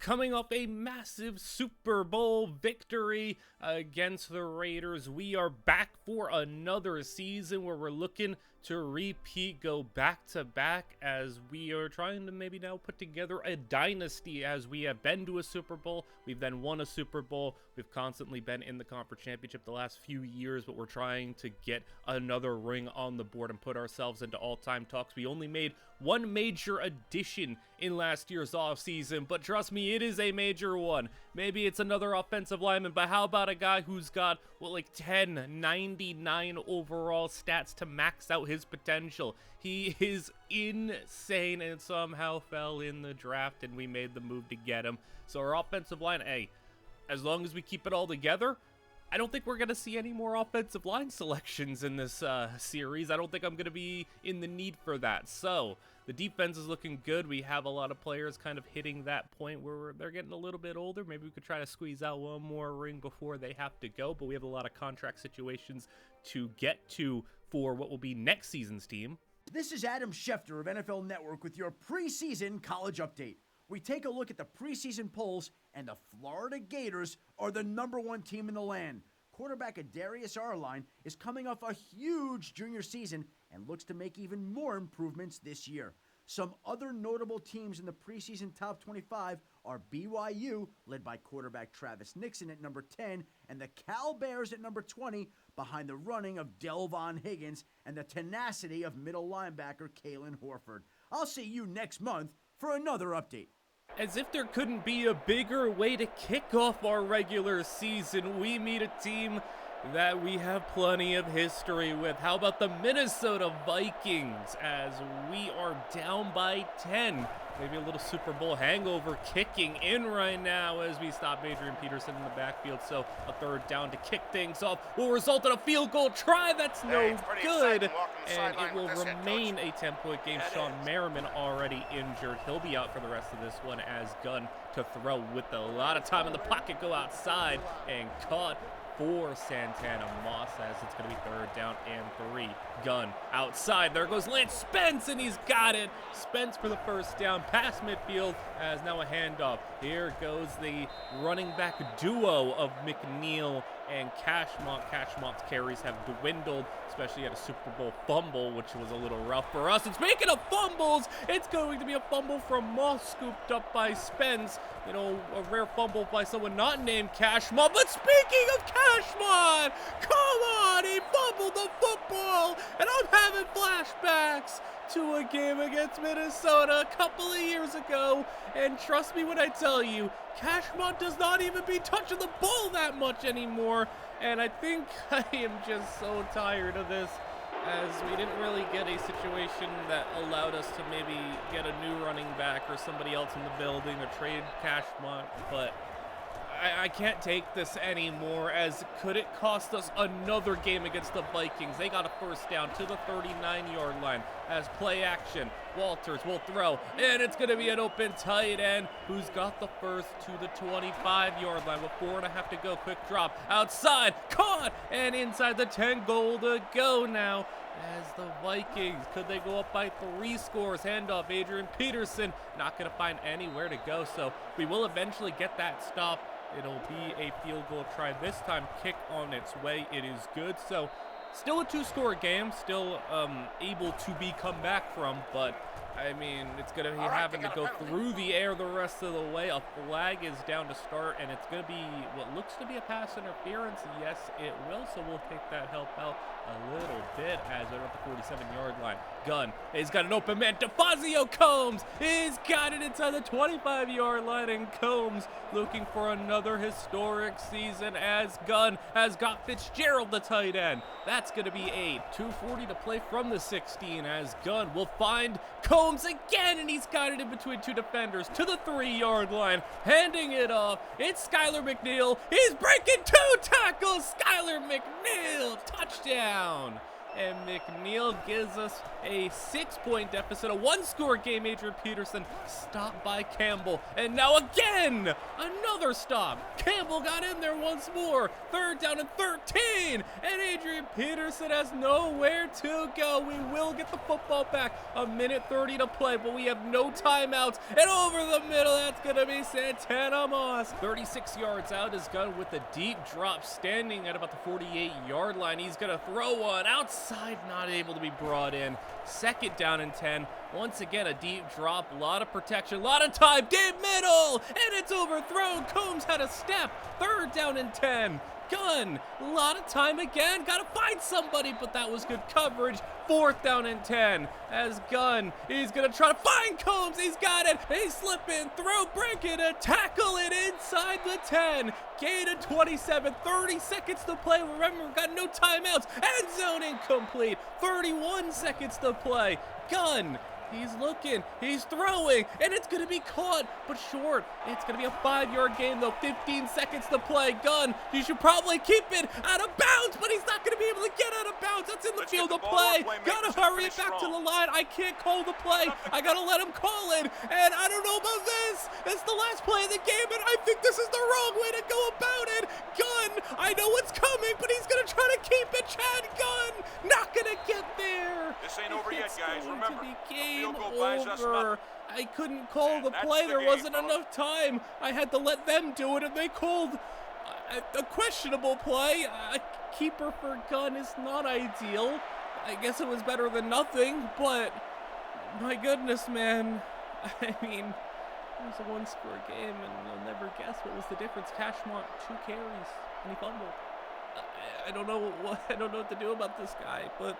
Coming off a massive Super Bowl victory against the Raiders, we are back for another season where we're looking to repeat, go back to back, as we are trying to maybe now put together a dynasty, as we have been to a Super Bowl, we've then won a Super Bowl, we've constantly been in the conference championship the last few years, but we're trying to get another ring on the board and put ourselves into all-time talks. We only made one major addition in last year's offseason, but trust me, it is a major one. Maybe it's another offensive lineman, but how about a guy who's got, well, like 99 overall stats to max out his potential? He is insane and somehow fell in the draft, and we made the move to get him. So our offensive line, hey, as long as we keep it all together, I don't think we're going to see any more offensive line selections in this series. I don't think I'm going to be in the need for that. So the defense is looking good. We have a lot of players kind of hitting that point where they're getting a little bit older. Maybe we could try to squeeze out one more ring before they have to go. But we have a lot of contract situations to get to for what will be next season's team. This is Adam Schefter of NFL Network with your preseason college update. We take a look at the preseason polls, and the Florida Gators are the #1 team in the land. Quarterback Adarius Arline is coming off a huge junior season and looks to make even more improvements this year. Some other notable teams in the preseason top 25 are BYU, led by quarterback Travis Nixon at number 10, and the Cal Bears at number 20, behind the running of Delvon Higgins and the tenacity of middle linebacker Kalen Horford. I'll see you next month for another update. As if there couldn't be a bigger way to kick off our regular season, we meet a team that we have plenty of history with. How about the Minnesota Vikings, as we are down by 10? Maybe a little Super Bowl hangover kicking in right now as we stop Adrian Peterson in the backfield. So a third down to kick things off will result in a field goal try. That's no good, and it will remain a 10-point game. Sean Merriman already injured. He'll be out for the rest of this one, as Gunn to throw with a lot of time in the pocket, go outside and caught for Santana Moss, as it's going to be third down and 3. Gunn outside. There goes Lance Spence, and he's got it. Spence for the first down, past midfield, as now a handoff. Here goes the running back duo of McNeil and Cashmont. Cashmont's carries have dwindled, especially at a Super Bowl fumble, which was a little rough for us. And speaking of fumbles, it's going to be a fumble from Moss, scooped up by Spence. You know, a rare fumble by someone not named Cashmont. But speaking of Cashmont, come on, he fumbled the football, and I'm having flashbacks to a game against Minnesota a couple of years ago, and trust me when I tell you, Cashmont does not even be touching the ball that much anymore, and I think I am just so tired of this, as we didn't really get a situation that allowed us to maybe get a new running back or somebody else in the building or trade Cashmont, but I can't take this anymore, as could it cost us another game against the Vikings? They got a first down to the 39-yard line as play action. Walters will throw, and it's going to be an open tight end who's got the first to the 25-yard line with 4.5 to go. Quick drop outside, caught, and inside the 10, goal to go now. As the Vikings, could they go up by 3 scores? Handoff, Adrian Peterson, not going to find anywhere to go, so we will eventually get that stop. It'll be a field goal try this time, kick on its way. It is good, so still a 2-score game, still able to be come back from, but I mean, it's going to be having to go through the air the rest of the way. A flag is down to start, and it's going to be what looks to be a pass interference. Yes, it will, so we'll take that help out a little bit as we're at the 47-yard line. Gunn has got an open man. DeFazio Combs has got it inside the 25-yard line, and Combs looking for another historic season, as Gunn has got Fitzgerald, the tight end. That's going to be 8. 2:40 to play from the 16, as Gunn will find Combs again, and he's got it in between 2 defenders to the 3-yard line, handing it off. It's Skylar McNeil. He's breaking 2 tackles. Skylar McNeil, touchdown. And McNeil gives us a 6-point deficit, a 1-score game. Adrian Peterson stopped by Campbell, and now again, another stop. Campbell got in there once more. 3rd down and 13, and Adrian Peterson has nowhere to go. We will get the football back. A minute 30 to play, but we have no timeouts, and over the middle, that's gonna be Santana Moss. 36 yards out is Gunn with a deep drop, standing at about the 48-yard line. He's gonna throw one outside, not able to be brought in. 2nd down and 10. Once again, a deep drop, a lot of protection, a lot of time, deep middle, and it's overthrown. Combs had a step. 3rd down and 10. Gunn, a lot of time again, gotta find somebody, but that was good coverage. 4th down and 10, as Gunn, he's gonna try to find Combs, he's got it, he's slipping, throw, break it, a tackle it inside the 10, gain of 27, 30 seconds to play, remember, we've got no timeouts, end zone incomplete, 31 seconds to play, Gunn, he's looking, he's throwing, and it's going to be caught, but short. It's going to be a 5-yard gain, though. 15 seconds to play. Gunn, you should probably keep it out of bounds, but he's not going to be able to get out of bounds. That's in the field of play. Got to hurry it back to the line. I can't call the play. I got to let him call it, and I don't know about this. It's the last play of the game, and I think this is the wrong way to go about it. Gunn, I know what's coming, but he's going to try to keep it. Chad Gunn, not going to get there. This ain't over yet, guys. Remember, game over. I couldn't call the play. There wasn't enough time. I had to let them do it, and they called a questionable play. A keeper for Gunn is not ideal. I guess it was better than nothing, but my goodness, man. I mean, it was a 1-score game, and you'll never guess what was the difference. Cashmont, 2 carries, and he fumbled. I don't know what to do about this guy, but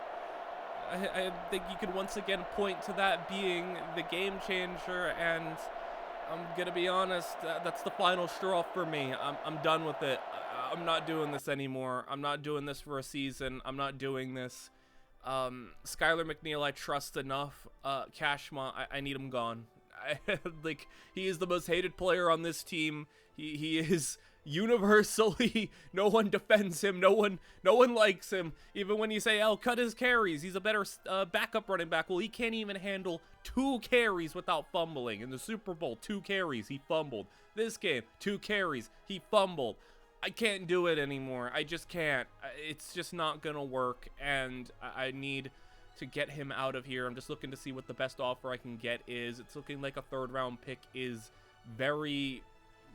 I think you could once again point to that being the game changer, and I'm gonna be honest, that's the final straw for me. I'm done with it. I'm not doing this anymore. I'm not doing this for a season. I'm not doing this. Skylar McNeil, I trust enough. Cashmont, I need him gone. Like, he is the most hated player on this team. He is universally, no one defends him, no one likes him. Even when you say, "I'll cut his carries, he's a better backup running back," well, he can't even handle 2 carries without fumbling. In the Super Bowl, 2 carries, he fumbled. This game, 2 carries, he fumbled. I can't do it anymore. I just can't. It's just not gonna work, and I need to get him out of here. I'm just looking to see what the best offer I can get is. It's looking like a 3rd-round pick is very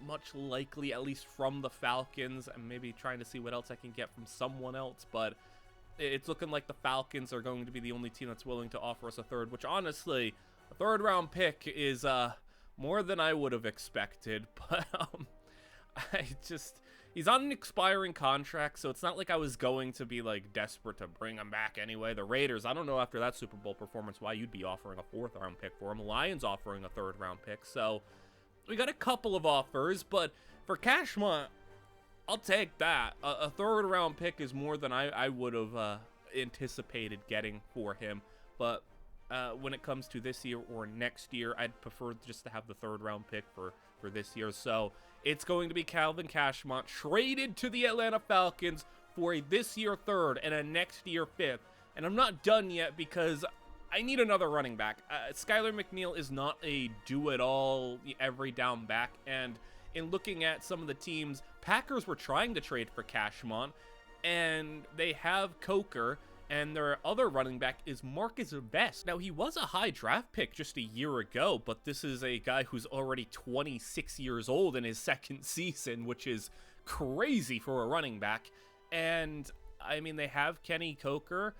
much likely, at least from the Falcons. I'm maybe trying to see what else I can get from someone else, but it's looking like the Falcons are going to be the only team that's willing to offer us a 3rd, which honestly, a 3rd-round pick is more than I would have expected. But he's on an expiring contract, so it's not like I was going to be like desperate to bring him back anyway. The Raiders, I don't know after that Super Bowl performance why you'd be offering a 4th-round pick for him. Lions offering a 3rd-round pick, so we got a couple of offers, but for Cashmont, I'll take that. A 3rd-round pick is more than I would have anticipated getting for him. But when it comes to this year or next year, I'd prefer just to have the 3rd-round pick for this year. So it's going to be Calvin Cashmont traded to the Atlanta Falcons for a this year 3rd and a next year 5th. And I'm not done yet because I need another running back. Skylar McNeil is not a do-it-all, every-down back, and in looking at some of the teams, Packers were trying to trade for Cashmont, and they have Coker, and their other running back is Marcus Vest. Now, he was a high draft pick just a year ago, but this is a guy who's already 26 years old in his 2nd season, which is crazy for a running back. And, I mean, they have Kenny Coker.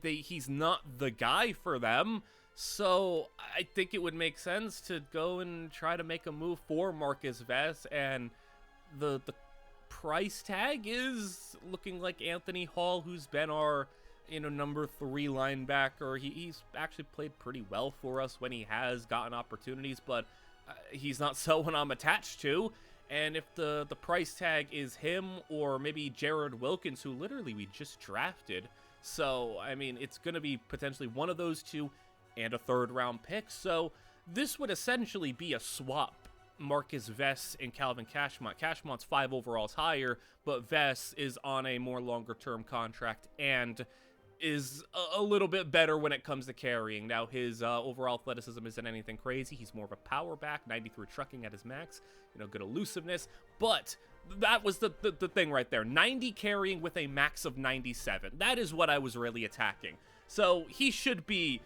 He's not the guy for them, so I think it would make sense to go and try to make a move for Marcus Vest, and the price tag is looking like Anthony Hall, who's been our number 3 linebacker. He's actually played pretty well for us when he has gotten opportunities, but he's not someone I'm attached to. And if the price tag is him or maybe Jared Wilkins, who literally we just drafted. So, I mean, it's going to be potentially one of those two and a 3rd-round pick. So, this would essentially be a swap. Marcus Vest and Calvin Cashmont. Cashmont's 5 overalls higher, but Vest is on a more longer-term contract. And is a little bit better when it comes to carrying. Now, his overall athleticism isn't anything crazy. He's more of a power back, 93 trucking at his max, good elusiveness. But that was the thing right there. 90 carrying with a max of 97. That is what I was really attacking. So he should be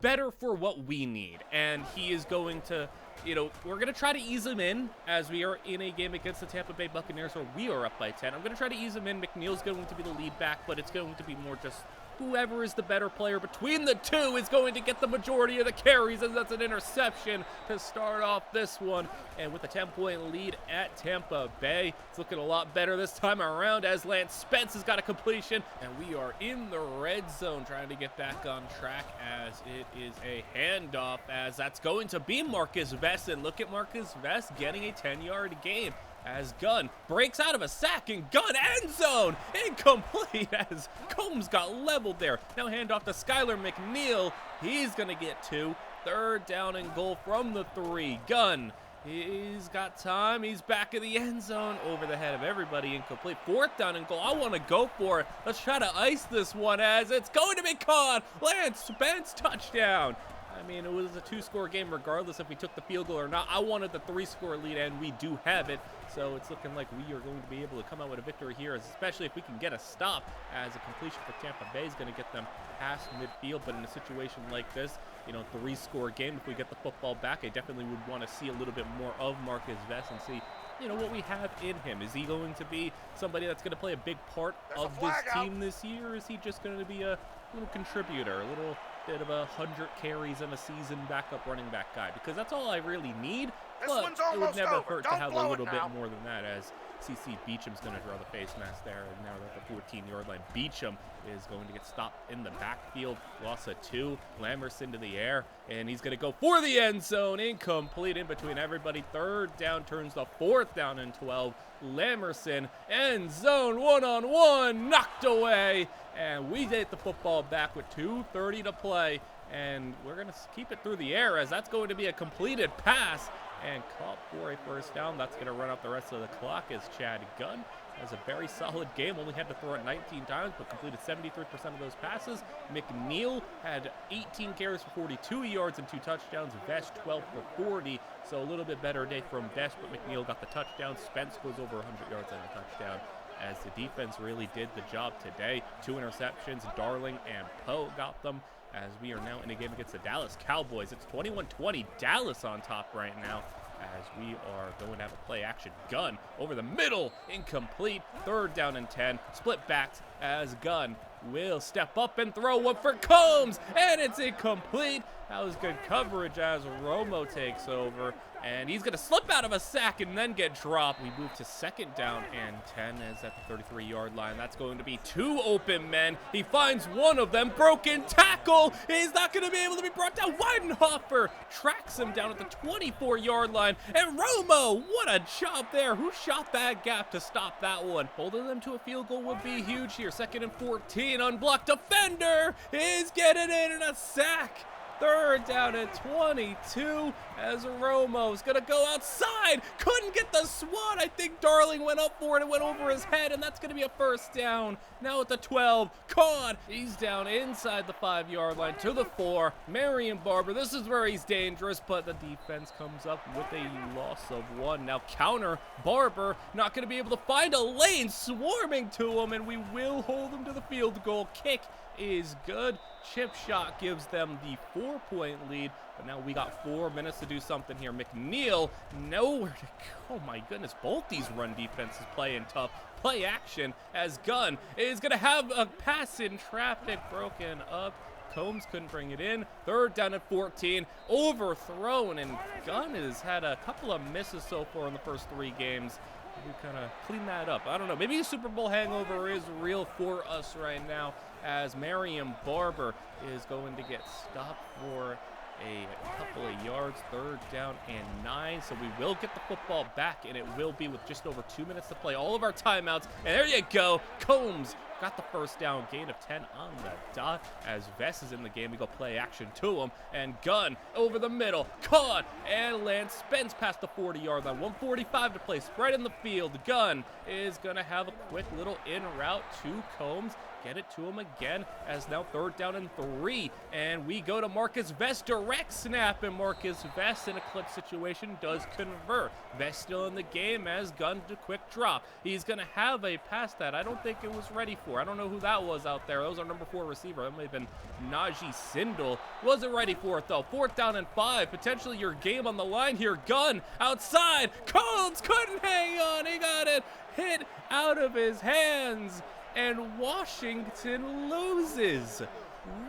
better for what we need. And he is going to, we're going to try to ease him in as we are in a game against the Tampa Bay Buccaneers where we are up by 10. I'm going to try to ease him in. McNeil's going to be the lead back, but it's going to be more just whoever is the better player between the two is going to get the majority of the carries, and that's an interception to start off this one. And with a 10-point lead at Tampa Bay, it's looking a lot better this time around as Lance Spence has got a completion, and we are in the red zone trying to get back on track as it is a handoff, as that's going to be Marcus Vest. And look at Marcus Vest getting a 10-yard gain as Gunn breaks out of a sack, and Gunn end zone incomplete as Combs got leveled there. Now handoff to Skylar McNeil. He's going to get 2. 3rd down and goal from the 3. Gunn, he's got time. He's back in the end zone over the head of everybody. Incomplete. 4th down and goal. I want to go for it. Let's try to ice this one as it's going to be caught. Lance Spence touchdown. I mean, it was a 2-score game regardless if we took the field goal or not. I wanted the 3-score lead, and we do have it. So it's looking like we are going to be able to come out with a victory here, especially if we can get a stop, as a completion for Tampa Bay is going to get them past midfield. But in a situation like this, 3-score game, if we get the football back, I definitely would want to see a little bit more of Marcus Vest and see what we have in him. Is he going to be somebody that's going to play a big part of this team this year, or is he just going to be a little contributor, a little bit of 100 carries in a season backup running back guy? Because that's all I really need, but it would never hurt to have a little bit more than that, as CC Beacham's going to draw the face mask there, and now they're at the 14-yard line. Beacham is going to get stopped in the backfield. Loss of 2. Lammers into the air, and he's going to go for the end zone. Incomplete in between everybody. 3rd down turns to 4th down and 12. Lammerson, end zone, one-on-one, knocked away, and we get the football back with 2:30 to play, and we're going to keep it through the air as that's going to be a completed pass and caught for a 1st down. That's going to run up the rest of the clock as Chad Gunn has a very solid game. Only had to throw it 19 times, but completed 73% of those passes. McNeil had 18 carries for 42 yards and 2 touchdowns. Vest 12 for 40, so a little bit better day from Vest, but McNeil got the touchdown. Spence goes over 100 yards and a touchdown, as the defense really did the job today. 2 interceptions. Darling and Poe got them, as we are now in a game against the Dallas Cowboys. It's 21-20, Dallas on top right now, as we are going to have a play action. Gunn over the middle, incomplete. 3rd down and 10, split backs as Gunn will step up and throw one for Combs, and it's incomplete. That was good coverage as Romo takes over, and he's going to slip out of a sack and then get dropped. We move to 2nd down and 10 as at the 33-yard line. That's going to be 2 open men. He finds one of them. Broken tackle. He's not going to be able to be brought down. Weidenhofer tracks him down at the 24-yard line. And Romo, what a job there. Who shot that gap to stop that one? Holding them to a field goal would be huge here. 2nd and 14. Unblocked defender is getting in and a sack. 3rd down and 22 as Romo's going to go outside. Couldn't get the swat. I think Darling went up for it. It went over his head, and that's going to be a 1st down. Now at the 12. Caught. He's down inside the 5-yard line to the 4. Marion Barber. This is where he's dangerous, but the defense comes up with a loss of 1. Now counter. Barber not going to be able to find a lane, swarming to him, and we will hold him to the field goal. Kick is good. Chip shot gives them the 4-point lead, but now we got 4 minutes to do something here. McNeil, nowhere to go. Oh my goodness, both these run defenses playing tough. Play action as Gunn is going to have a pass in traffic broken up. Combs couldn't bring it in. 3rd down at 14, overthrown, and Gunn has had a couple of misses so far in the first 3 games. We kind of clean that up. I don't know. Maybe a Super Bowl hangover is real for us right now, as Marion Barber is going to get stopped for a couple of yards. 3rd down and 9. So we will get the football back, and it will be with just over 2 minutes to play. All of our timeouts, and there you go. Combs got the 1st down, gain of 10 on the dot. As Vest is in the game, we go play action to him, and Gunn over the middle, caught, and Lance Spence past the 40-yard line. 1:45 to play, spread in the field. Gunn is going to have a quick little in route to Combs. get it to him again as now 3rd down and 3. And we go to Marcus Vest, direct snap, and Marcus Vest in a clip situation does convert. Vest still in the game as Gunn to quick drop. He's going to have a pass that I don't think it was ready for. I don't know who that was out there. That was our number 4 receiver. That may have been Najee Sindel. Wasn't ready for it though. 4th down and 5. Potentially your game on the line here. Gunn outside. Cones couldn't hang on. He got it hit out of his hands. And Washington loses.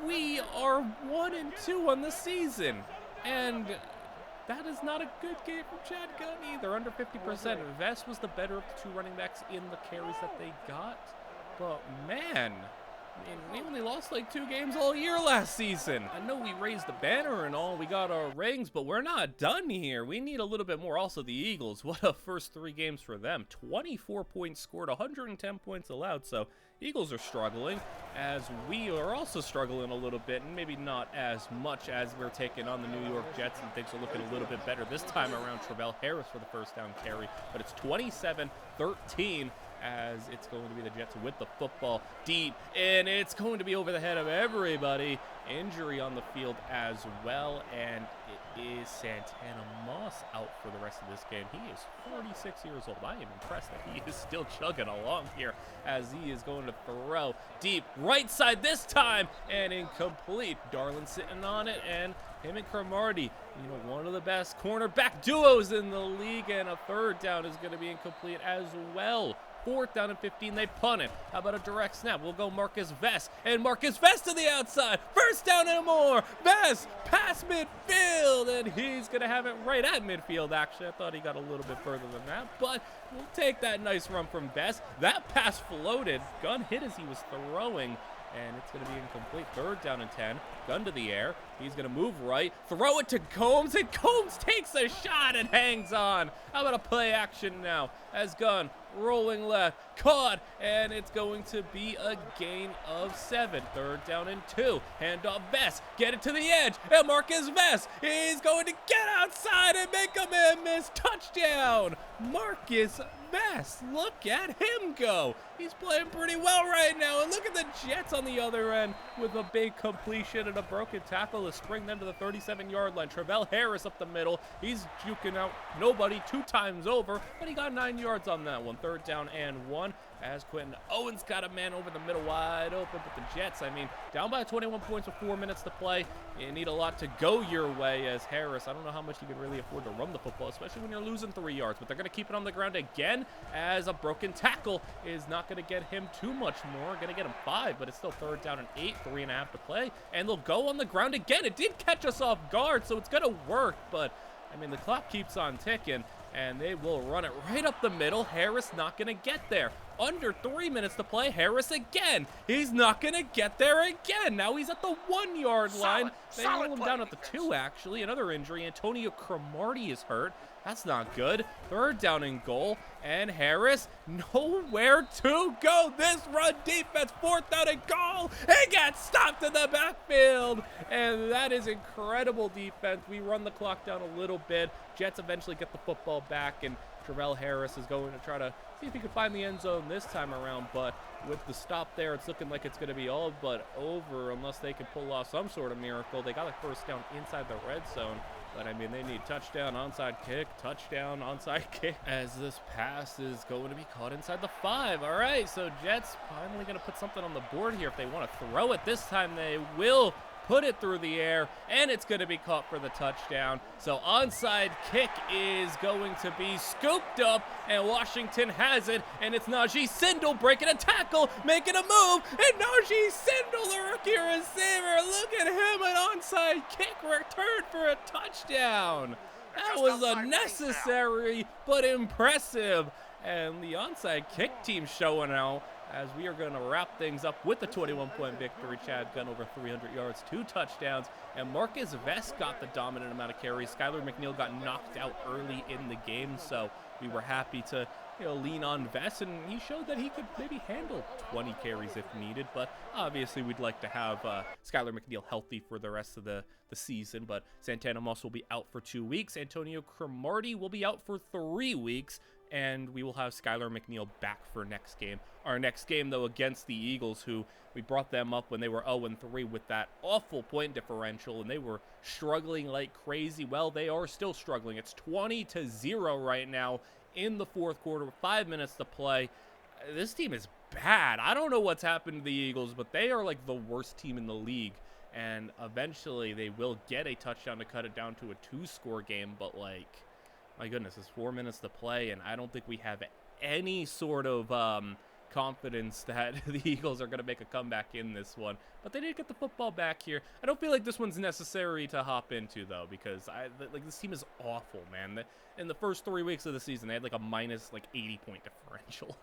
We are 1-2 on the season. And that is not a good game from Chad Gunn either. Under 50%. Vest was the better of the 2 running backs in the carries that they got. But man, I mean, we only lost like 2 games all year last season. I know we raised the banner and all, we got our rings, but we're not done here. We need a little bit more. Also, the Eagles, what a first 3 games for them. 24 points scored, 110 points allowed, so Eagles are struggling, as we are also struggling a little bit, and maybe not as much as we're taking on the New York Jets, and things are looking a little bit better this time around. Travell Harris for the 1st down carry, but it's 27-13. As it's going to be the Jets with the football deep, and it's going to be over the head of everybody. Injury on the field as well, and it is Santana Moss out for the rest of this game. He is 46 years old. I am impressed that he is still chugging along here as he is going to throw deep right side this time, and incomplete. Darland sitting on it, and him and Cromartie, you know, one of the best cornerback duos in the league, and a 3rd down is going to be incomplete as well. 4th down and 15, they punt it. How about a direct snap? We'll go Marcus Vest, and Marcus Vest to the outside. 1st down and more. Vest past midfield, and he's going to have it right at midfield, actually. I thought he got a little bit further than that, but we'll take that nice run from Vest. That pass floated. Gunn hit as he was throwing, and it's going to be incomplete. 3rd down and 10. Gun to the air. He's going to move right. Throw it to Combs, and Combs takes a shot and hangs on. How about a play action now as Gunn rolling left. Caught, and it's going to be a gain of 7. 3rd down and 2. Handoff Vest. Get it to the edge. And Marcus Vest. He's going to get outside and make a man miss. Touchdown. Marcus Vest. Look at him go. He's playing pretty well right now. And look at the Jets on the other end with a big completion and a broken tackle to spring them to the 37-yard line. Travell Harris up the middle. He's juking out nobody 2 times over, but he got 9 yards on that one. 3rd down and 1 as Quentin Owens got a man over the middle wide open. But the Jets, I mean, down by 21 points with 4 minutes to play. You need a lot to go your way as Harris. I don't know how much you can really afford to run the football, especially when you're losing 3 yards. But they're going to keep it on the ground again as a broken tackle is not going to get him too much more. Going to get him 5, but it's still 3rd down and 8, 3.5 to play. And they'll go on the ground again. It did catch us off guard, so it's going to work. But, I mean, the clock keeps on ticking, and they will run it right up the middle. Harris not going to get there. Under 3 minutes to play. Harris again. He's not going to get there again. Now he's at the 1-yard line. They roll him down at the 2, actually. Another injury. Antonio Cromartie is hurt. That's not good. 3rd down and goal. And Harris, nowhere to go. This run defense, 4th down and goal. He gets stopped in the backfield. And that is incredible defense. We run the clock down a little bit. Jets eventually get the football back, and Travell Harris is going to try to see if he can find the end zone this time around. But with the stop there, it's looking like it's going to be all but over unless they can pull off some sort of miracle. They got a 1st down inside the red zone. But, I mean, they need touchdown, onside kick, touchdown, onside kick, as this pass is going to be caught inside the 5. All right, so Jets finally going to put something on the board here. If they want to throw it this time, they will put it through the air, and it's going to be caught for the touchdown. So onside kick is going to be scooped up, and Washington has it, and it's Najee Sindel breaking a tackle, making a move, and Najee Sindel, the rookie receiver, look at him, an onside kick returned for a touchdown. That was unnecessary, but impressive. And the onside kick team showing out as we are going to wrap things up with the 21-point victory. Chad Gunn over 300 yards, 2 touchdowns, and Marcus Vest got the dominant amount of carries. Skylar McNeil got knocked out early in the game, so we were happy to lean on Vest, and he showed that he could maybe handle 20 carries if needed. But obviously we'd like to have Skylar McNeil healthy for the rest of the season. But Santana Moss will be out for 2 weeks. Antonio Cromartie will be out for 3 weeks. and we will have Skylar McNeil back for next game. Our next game, though, against the Eagles, who we brought them up when they were 0-3 with that awful point differential, and they were struggling like crazy. Well, they are still struggling. It's 20-0 right now in the fourth quarter with 5 minutes to play. This team is bad. I don't know what's happened to the Eagles, but they are like the worst team in the league. And eventually they will get a touchdown to cut it down to a 2-score game. But, like, my goodness, it's 4 minutes to play, and I don't think we have any sort of confidence that the Eagles are going to make a comeback in this one. But they did get the football back here. I don't feel like this one's necessary to hop into, though, because this team is awful, man. In the first 3 weeks of the season, they had like a minus 80-point differential.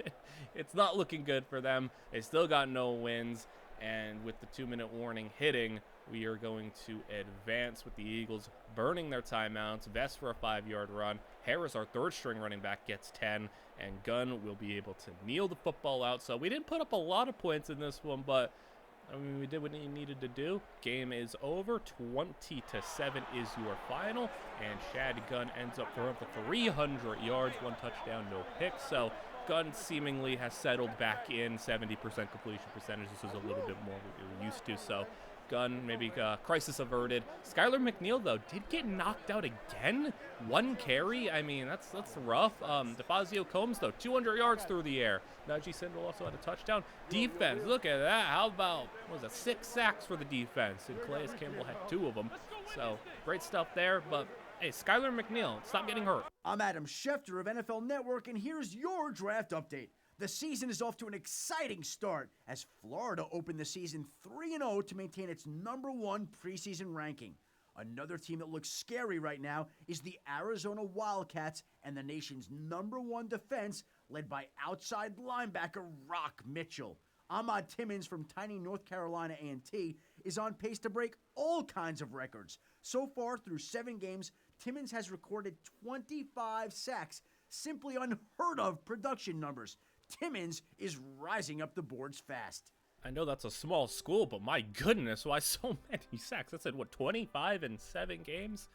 It's not looking good for them. They still got no wins. And with the 2-minute warning hitting, we are going to advance with the Eagles burning their timeouts. Vest for a 5-yard run. Harris, our third-string running back, gets 10. And Gunn will be able to kneel the football out. So we didn't put up a lot of points in this one, but I mean, we did what we needed to do. Game is over. 20-7 is your final. And Shad Gunn ends up throwing for 300 yards, 1 touchdown, no picks. So Gunn seemingly has settled back in 70% completion percentage. This is a little bit more what we were used to. So Gunn, maybe crisis averted. Skylar McNeil, though, did get knocked out again. 1 carry. I mean, that's rough. DeFazio Combs, though, 200 yards through the air. Najee Sindel also had a touchdown. Defense, look at that. How about, 6 sacks for the defense? And Calais Campbell had 2 of them. So great stuff there. But hey, Skylar McNeil, stop getting hurt. I'm Adam Schefter of NFL Network, and here's your draft update. The season is off to an exciting start as Florida opened the season 3-0 to maintain its #1 preseason ranking. Another team that looks scary right now is the Arizona Wildcats and the nation's #1 defense led by outside linebacker Rock Mitchell. Ahmad Timmons from tiny North Carolina A&T is on pace to break all kinds of records. So far, through 7 games, Timmons has recorded 25 sacks, simply unheard of production numbers. Timmons is rising up the boards fast. I know that's a small school, but my goodness, why so many sacks? That's 25 in 7 games?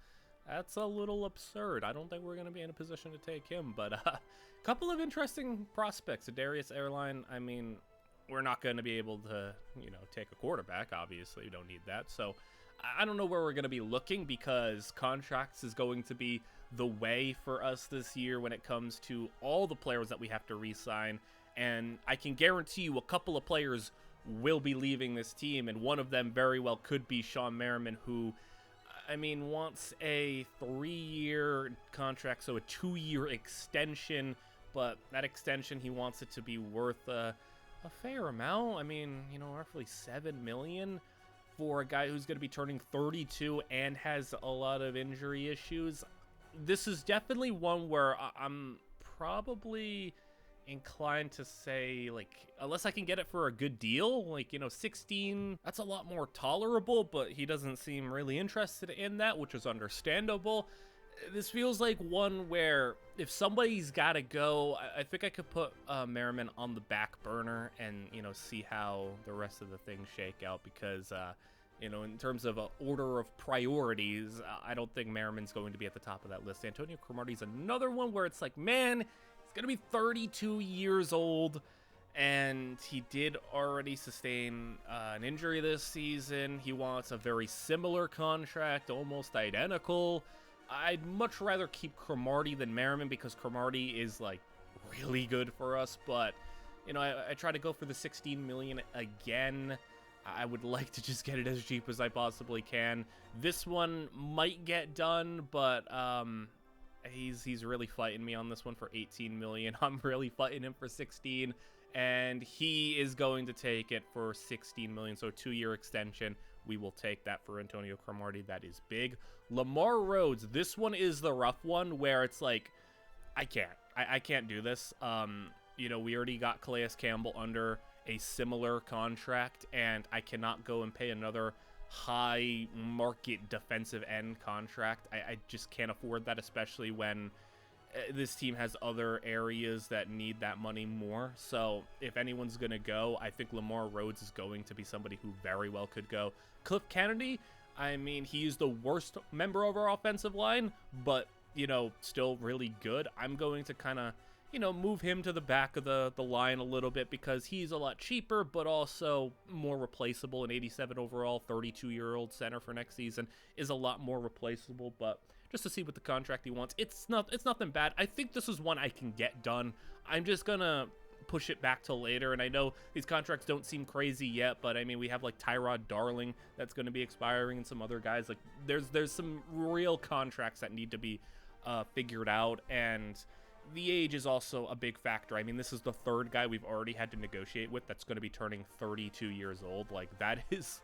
That's a little absurd. I don't think we're going to be in a position to take him, but a couple of interesting prospects. Darius Airline, I mean, we're not going to be able to, take a quarterback, obviously. We don't need that. So I don't know where we're going to be looking because contracts is going to be the way for us this year when it comes to all the players that we have to re-sign. And I can guarantee you a couple of players will be leaving this team, and one of them very well could be Sean Merriman, who, I mean, wants a 3-year contract, so a 2-year extension, but that extension, he wants it to be worth a fair amount. I mean, roughly $7 million for a guy who's going to be turning 32 and has a lot of injury issues. This is definitely one where I'm probably inclined to say, unless I can get it for a good deal, 16, that's a lot more tolerable, but he doesn't seem really interested in that, which is understandable. This feels like one where if somebody's got to go, I think I could put Merriman on the back burner and, see how the rest of the things shake out because, in terms of order of priorities, I don't think Merriman's going to be at the top of that list. Antonio Cromartie's another one where it's like, man, he's going to be 32 years old, and he did already sustain an injury this season. He wants a very similar contract, almost identical. I'd much rather keep Cromartie than Merriman because Cromartie is, really good for us, but, I try to go for the $16 million again. I would like to just get it as cheap as I possibly can. This one might get done, but he's really fighting me on this one for $18 million. I'm really fighting him for 16, and he is going to take it for $16 million. So 2-year extension. We will take that for Antonio Cromartie. That is big. Lamar Rhodes. This one is the rough one where it's like, I can't do this. We already got Calais Campbell under a similar contract, and I cannot go and pay another high market defensive end contract. I just can't afford that, especially when this team has other areas that need that money more. So if anyone's going to go, I think Lamar Rhodes is going to be somebody who very well could go. Cliff Kennedy, I mean, he's the worst member of our offensive line, but, still really good. I'm going to kind of move him to the back of the line a little bit because he's a lot cheaper, but also more replaceable. An 87 overall, 32-year-old center for next season is a lot more replaceable, but just to see what the contract he wants, it's nothing bad. I think this is one I can get done. I'm just gonna push it back till later, and I know these contracts don't seem crazy yet, but I mean, we have like Tyrod Darling that's going to be expiring and some other guys. Like there's some real contracts that need to be figured out, and the age is also a big factor. I mean, this is the third guy we've already had to negotiate with that's going to be turning 32 years old. Like, that is,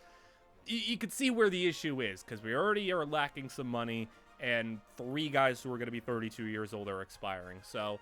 you can see where the issue is, because we already are lacking some money, and 3 guys who are going to be 32 years old are expiring. So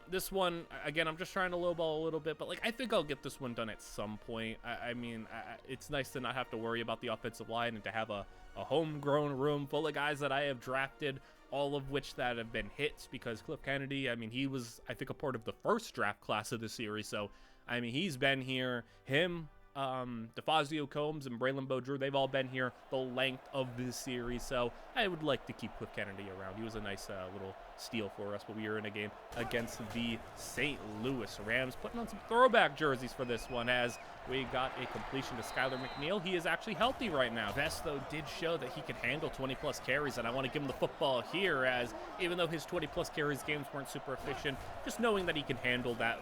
this one, again, I'm just trying to lowball a little bit, but like, I think I'll get this one done at some point. I mean, it's nice to not have to worry about the offensive line and to have a homegrown room full of guys that I have drafted, all of which that have been hits, because Cliff Kennedy, I mean, he was, I think, a part of the first draft class of the series. So, I mean, he's been here. Him, DeFazio Combs and Braylon Beaudrew, they've all been here the length of this series. So I would like to keep Cliff Kennedy around. He was a nice little steal for us, but we are in a game against the St. Louis Rams, putting on some throwback jerseys for this one, as we got a completion to Skylar McNeil. He is actually healthy right now. Vest, though, did show that he can handle 20-plus carries, and I want to give him the football here, as even though his 20-plus carries games weren't super efficient, just knowing that he can handle that,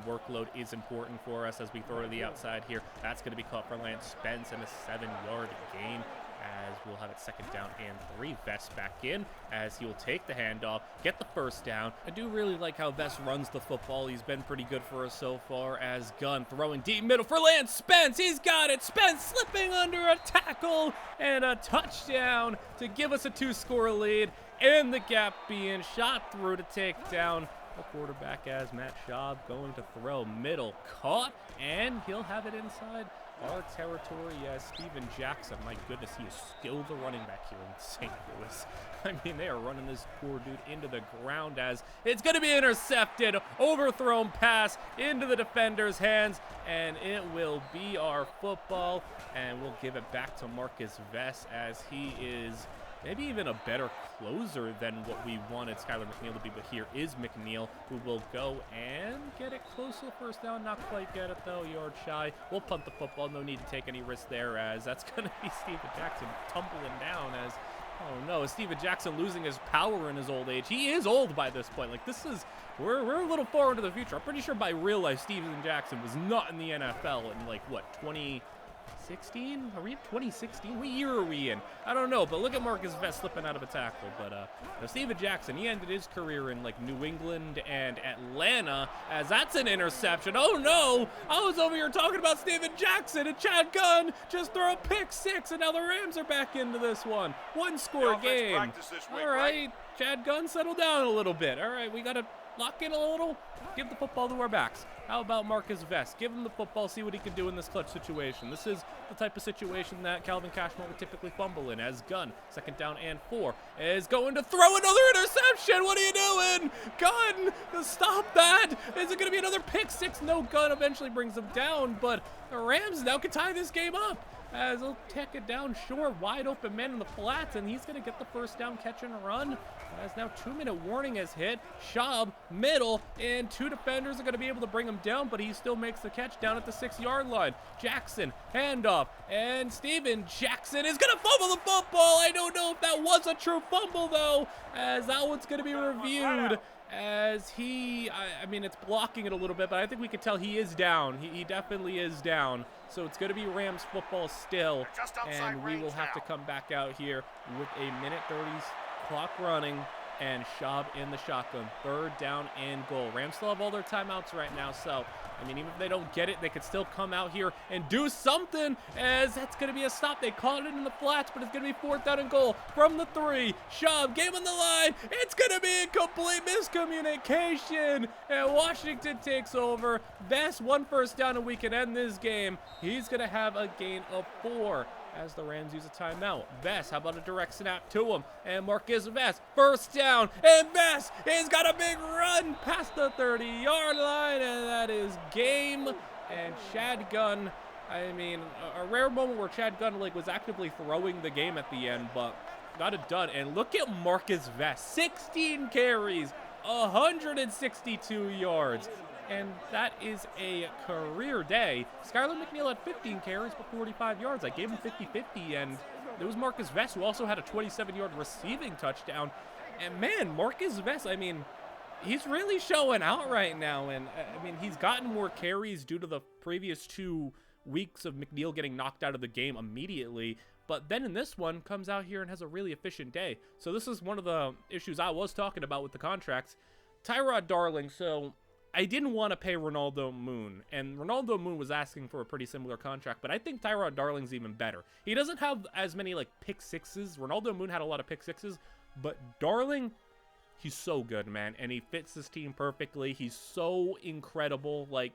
workload is important for us as we throw to the outside here. That's going to be caught for Lance Spence and a 7-yard gain, as we'll have it 2nd down and 3. Vest back in as he will take the handoff, get the 1st down. I do really like how Vest runs the football. He's been pretty good for us so far, as Gunn throwing deep middle for Lance Spence. He's got it. Spence slipping under a tackle, and a touchdown to give us a 2-score lead, and the gap being shot through to take down the quarterback, as Matt Schaub going to throw middle, caught, and he'll have it inside our territory as Steven Jackson. My goodness, he is still the running back here in St. Louis. I mean, they are running this poor dude into the ground, as it's going to be intercepted, overthrown pass into the defender's hands, and it will be our football, and we'll give it back to Marcus Vest, as he is maybe even a better closer than what we wanted Skylar McNeil to be, but here is McNeil, who will go and get it close to the 1st down. Not quite get it, though, yard shy. We'll punt the football. No need to take any risk there, as that's going to be Steven Jackson tumbling down, as, oh no, is Steven Jackson losing his power in his old age? He is old by this point. Like, this is, we're a little far into the future. I'm pretty sure by real life, Steven Jackson was not in the NFL in, like, what, 2016? Are we in 2016? What year are we in? I don't know, but look at Marcus Vest slipping out of a tackle. But Steven Jackson, he ended his career in like New England and Atlanta, as that's an interception. Oh no, I was over here talking about Steven Jackson, and Chad Gunn just threw a pick 6, and now the Rams are back into this one. 1-score game. All right, Chad Gunn, settle down a little bit. All right, we got to lock in a little, give the football to our backs. How about Marcus Vest? Give him the football, see what he can do in this clutch situation. This is the type of situation that Calvin Cashmore would typically fumble in, as Gunn, 2nd down and 4, is going to throw another interception. What are you doing? Gunn, stop that. Is it going to be another pick 6? No, Gunn eventually brings him down, but the Rams now can tie this game up, as he'll take it down short, wide open man in the flats, and he's going to get the 1st down catch and run, as now 2-minute warning has hit. Schaub, middle, and 2 defenders are going to be able to bring him down, but he still makes the catch down at the 6-yard line. Jackson, handoff, and Steven Jackson is going to fumble the football. I don't know if that was a true fumble, though, as that one's going to be reviewed, as he, I mean, it's blocking it a little bit, but I think we can tell he is down. He definitely is down. So it's going to be Rams football still, and we will have to come back out here with a 1:30 clock running, and Schaub in the shotgun. 3rd down and goal. Rams still have all their timeouts right now, so, I mean, even if they don't get it, they could still come out here and do something, as that's going to be a stop. They caught it in the flats, but it's going to be 4th down and goal from the 3. Schaub, game on the line. It's going to be a complete miscommunication, and Washington takes over. Vest, 1 1st down, and we can end this game. He's going to have a gain of 4. As the Rams use a timeout. Vest, how about a direct snap to him? And Marcus Vest, 1st down, and Vest has got a big run past the 30-yard line, and that is game. And Chad Gunn, I mean, a rare moment where Chad Gunn was actively throwing the game at the end, but got it done. And look at Marcus Vest, 16 carries, 162 yards. And that is a career day. Skylar McNeil had 15 carries for 45 yards. I gave him 50-50, and it was Marcus Vest who also had a 27-yard receiving touchdown. And man, Marcus Vest, I mean, he's really showing out right now. And I mean, he's gotten more carries due to the previous 2 weeks of McNeil getting knocked out of the game immediately. But then in this one, comes out here and has a really efficient day. So this is one of the issues I was talking about with the contracts. Tyrod Darling, so I didn't want to pay Ronaldo Moon, and Ronaldo Moon was asking for a pretty similar contract, but I think Tyrod Darling's even better. He doesn't have as many, like, pick sixes. Ronaldo Moon had a lot of pick sixes, but Darling, he's so good, man, and he fits this team perfectly. He's so incredible. Like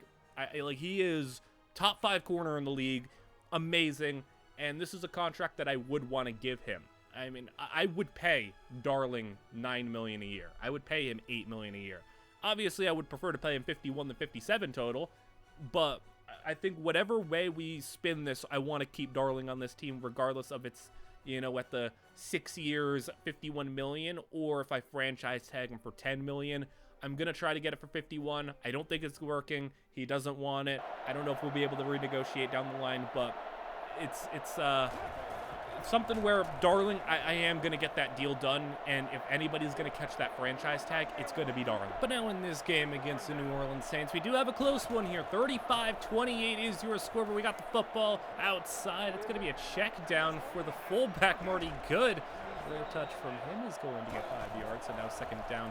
he is top 5 corner in the league, amazing, and this is a contract that I would want to give him. I mean, I would pay Darling $9 million a year. I would pay him $8 million a year. Obviously, I would prefer to pay him 51 than 57 total, but I think whatever way we spin this, I want to keep Darling on this team, regardless of its, you know, at the 6 years, 51 million, or if I franchise tag him for 10 million. I'm going to try to get it for 51. I don't think it's working. He doesn't want it. I don't know if we'll be able to renegotiate down the line, but it's something where Darling, I am going to get that deal done, and if anybody's going to catch that franchise tag, it's going to be Darling. But now in this game against the New Orleans Saints, we do have a close one here. 35-28 is your score, but we got the football outside. It's going to be a check down for the fullback, Marty Good. Clear touch from him is going to get 5 yards, so now second down,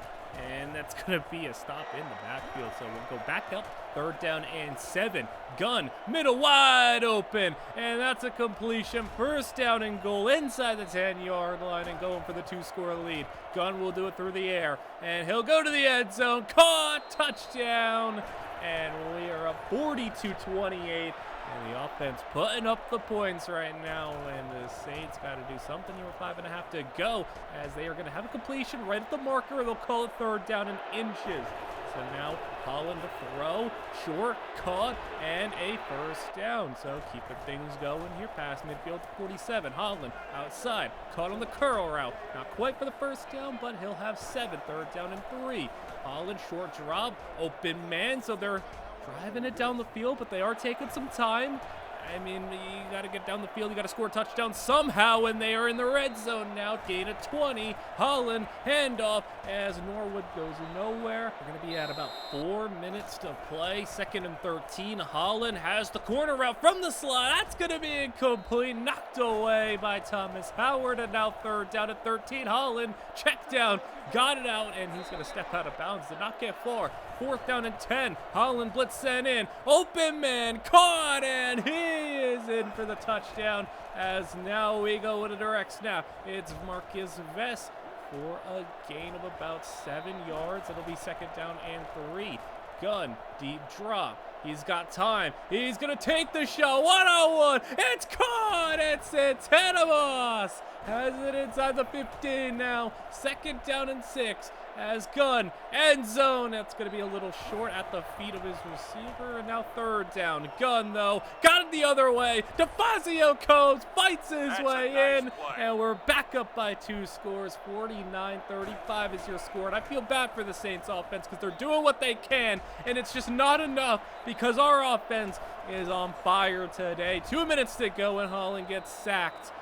and that's going to be a stop in the backfield. So we'll go back up, 3rd down and 7. Gunn, middle wide open, and that's a completion. 1st down and goal inside the 10-yard line and going for the 2-score lead. Gunn will do it through the air, and he'll go to the end zone. Caught, touchdown, and we are up 42-28. And the offense putting up the points right now, and the Saints got to do something here with 5.5 to go, as they are going to have a completion right at the marker. They'll call it 3rd down in inches. So now Holland to throw, short, caught, and a 1st down. So keeping things going here past midfield to 47. Holland outside, caught on the curl route. Not quite for the 1st down, but he'll have 7. 3rd down and 3. Holland short drop, open man, so they're driving it down the field, but they are taking some time. I mean, you got to get down the field. You got to score a touchdown somehow, and they are in the red zone now. Gain of 20. Holland, handoff as Norwood goes nowhere. We're going to be at about 4 minutes to play. 2nd and 13. Holland has the corner route from the slot. That's going to be incomplete. Knocked away by Thomas Howard, and now 3rd down at 13. Holland, check down, got it out, and he's going to step out of bounds. Did not get far. 4th down and 10. Holland blitz sent in. Open man, caught, and he is in for the touchdown, as now we go with a direct snap. It's Marcus Vest for a gain of about 7 yards. It'll be 2nd down and 3. Gunn, deep drop. He's got time. He's going to take the shot. 1-on-1. It's caught. It's Antenabos. Has it inside the 15 now. 2nd down and 6. As Gunn, end zone. That's going to be a little short at the feet of his receiver. And now 3rd down. Gunn, though, got it the other way. DeFazio comes, fights his way in. And we're back up by 2 scores. 49-35 is your score. And I feel bad for the Saints offense because they're doing what they can. And it's just not enough because our offense is on fire today. 2 minutes to go and Holland gets sacked.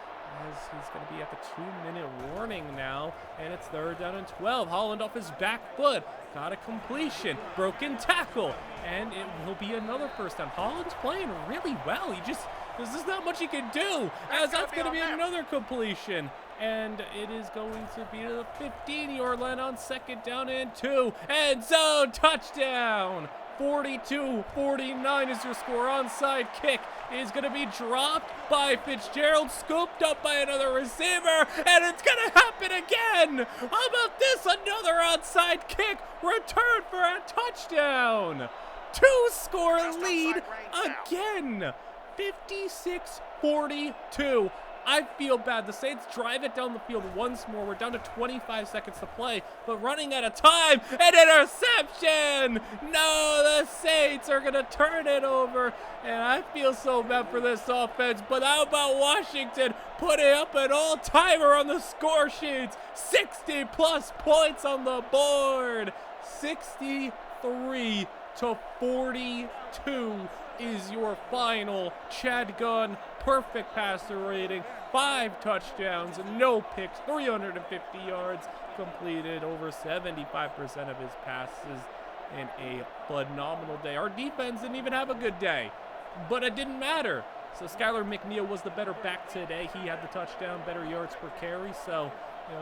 As he's going to be at the 2-minute warning now, and it's 3rd down and 12. Holland off his back foot, got a completion, broken tackle, and it will be another 1st down. Holland's playing really well. There's just not much he can do, as that's going to be another completion. And it is going to be the 15-yard line on 2nd down and 2. End zone touchdown. 42-49 is your score. Onside kick is going to be dropped by Fitzgerald, scooped up by another receiver, and it's going to happen again. How about this? Another onside kick, return for a touchdown. 2-score lead again. 56-42. I feel bad. The Saints drive it down the field once more. We're down to 25 seconds to play, but running out of time. An interception! No, the Saints are going to turn it over, and I feel so bad for this offense. But how about Washington putting up an all-timer on the score sheets. 60-plus points on the board. 63-42 is your final. Chad Gunn, perfect passer rating, 5 touchdowns, no picks, 350 yards, completed over 75% of his passes in a phenomenal day. Our defense didn't even have a good day, but it didn't matter. So Skylar McNeil was the better back today. He had the touchdown, better yards per carry. So,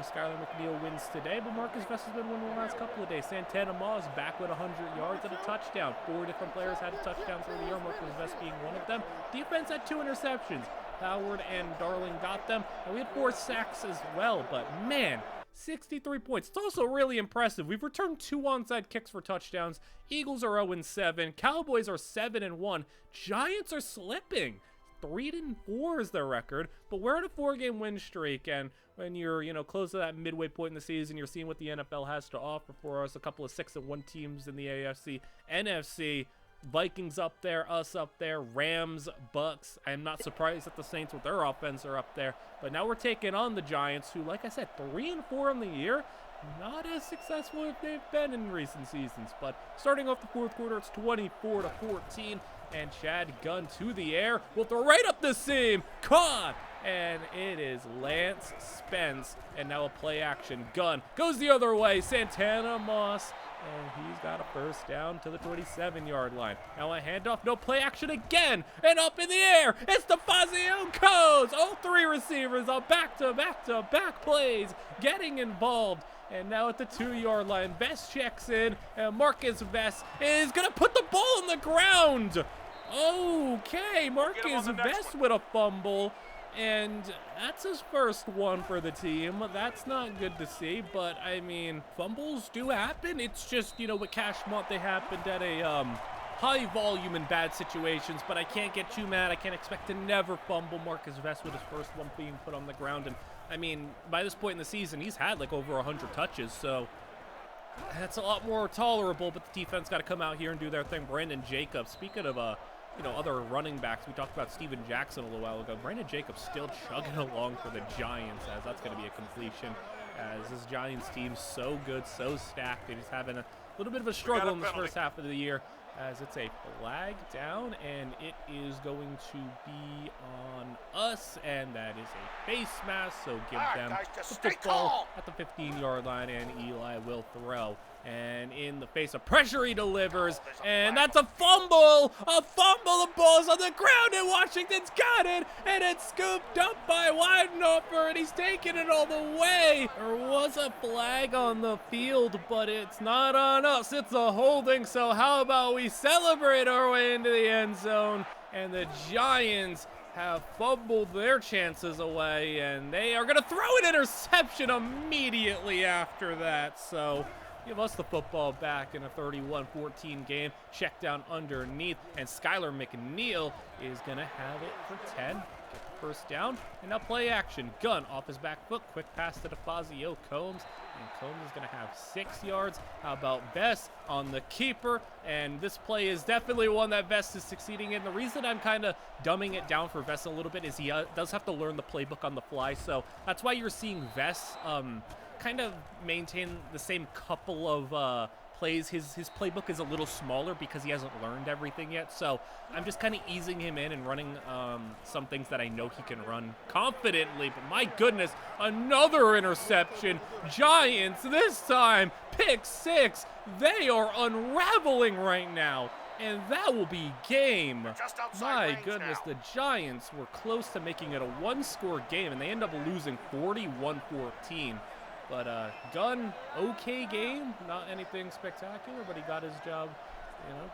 Skylar McNeil wins today, but Marcus Vest has been winning the last couple of days. Santana Moss back with 100 yards and a touchdown. 4 different players had a touchdown through the year, Marcus Vest being one of them. Defense had 2 interceptions. Howard and Darling got them, and we had 4 sacks as well, but man, 63 points. It's also really impressive. We've returned 2 onside kicks for touchdowns. Eagles are 0-7. Cowboys are 7-1. Giants are slipping. 3-4 is their record, but we're on a 4-game win streak, and when you're, close to that midway point in the season, you're seeing what the NFL has to offer for us. A couple of 6-1 teams in the AFC, NFC, Vikings up there, us up there, Rams, Bucks. I'm not surprised that the Saints with their offense are up there, but now we're taking on the Giants, who, like I said, 3-4 on the year. Not as successful as they've been in recent seasons, but starting off the fourth quarter, it's 24-14, and Chad Gunn to the air. We'll throw right up the seam. Caught! And it is Lance Spence, and now a play action. Gunn goes the other way. Santana Moss, and he's got a first down to the 27-yard line. Now a handoff, no play action again, and up in the air. It's the Fazio Codes. All 3 receivers on back-to-back plays, getting involved. And now at the 2-yard line, Vest checks in, and Marcus Vest is going to put the ball on the ground. Okay, Marcus Vest with a fumble, and that's his first one for the team. That's not good to see, but, fumbles do happen. It's just, with Cashmont, they happened at a high volume in bad situations, but I can't get too mad. I can't expect to never fumble. Marcus Vest with his first one being put on the ground, and by this point in the season, he's had like over 100 touches, so that's a lot more tolerable, but the defense got to come out here and do their thing. Brandon Jacobs, speaking of, other running backs, we talked about Steven Jackson a little while ago. Brandon Jacobs still chugging along for the Giants, as that's going to be a completion, as this Giants team's so good, so stacked. They're just having a little bit of a struggle in this first half of the year, as it's a flag down, and it is going to be on us, and that is a face mask, so give them the football at the 15-yard line, and Eli will throw. And in the face of pressure, he delivers, and that's a fumble! A fumble! The ball's on the ground, and Washington's got it, and it's scooped up by Weidenhofer, and he's taking it all the way. There was a flag on the field, but it's not on us. It's a holding, so how about we celebrate our way into the end zone? And the Giants have fumbled their chances away, and they are going to throw an interception immediately after that, so give us the football back in a 31-14 game. Check down underneath, and Skylar McNeil is going to have it for 10. Get the first down, and now play action. Gunn off his back foot. Quick pass to DeFazio Combs, and Combs is going to have 6 yards. How about Vest on the keeper? And this play is definitely one that Vest is succeeding in. The reason I'm kind of dumbing it down for Vest a little bit is he does have to learn the playbook on the fly, so that's why you're seeing Vest kind of maintain the same couple of plays. His playbook is a little smaller because he hasn't learned everything yet, so I'm just kind of easing him in and running some things that I know he can run confidently. But my goodness, another interception. Giants this time, pick 6. They are unraveling right now, and that will be game. My goodness, the Giants were close to making it a 1-score game, and they end up losing 41-14. But Gunn, okay game, not anything spectacular, but he got his job,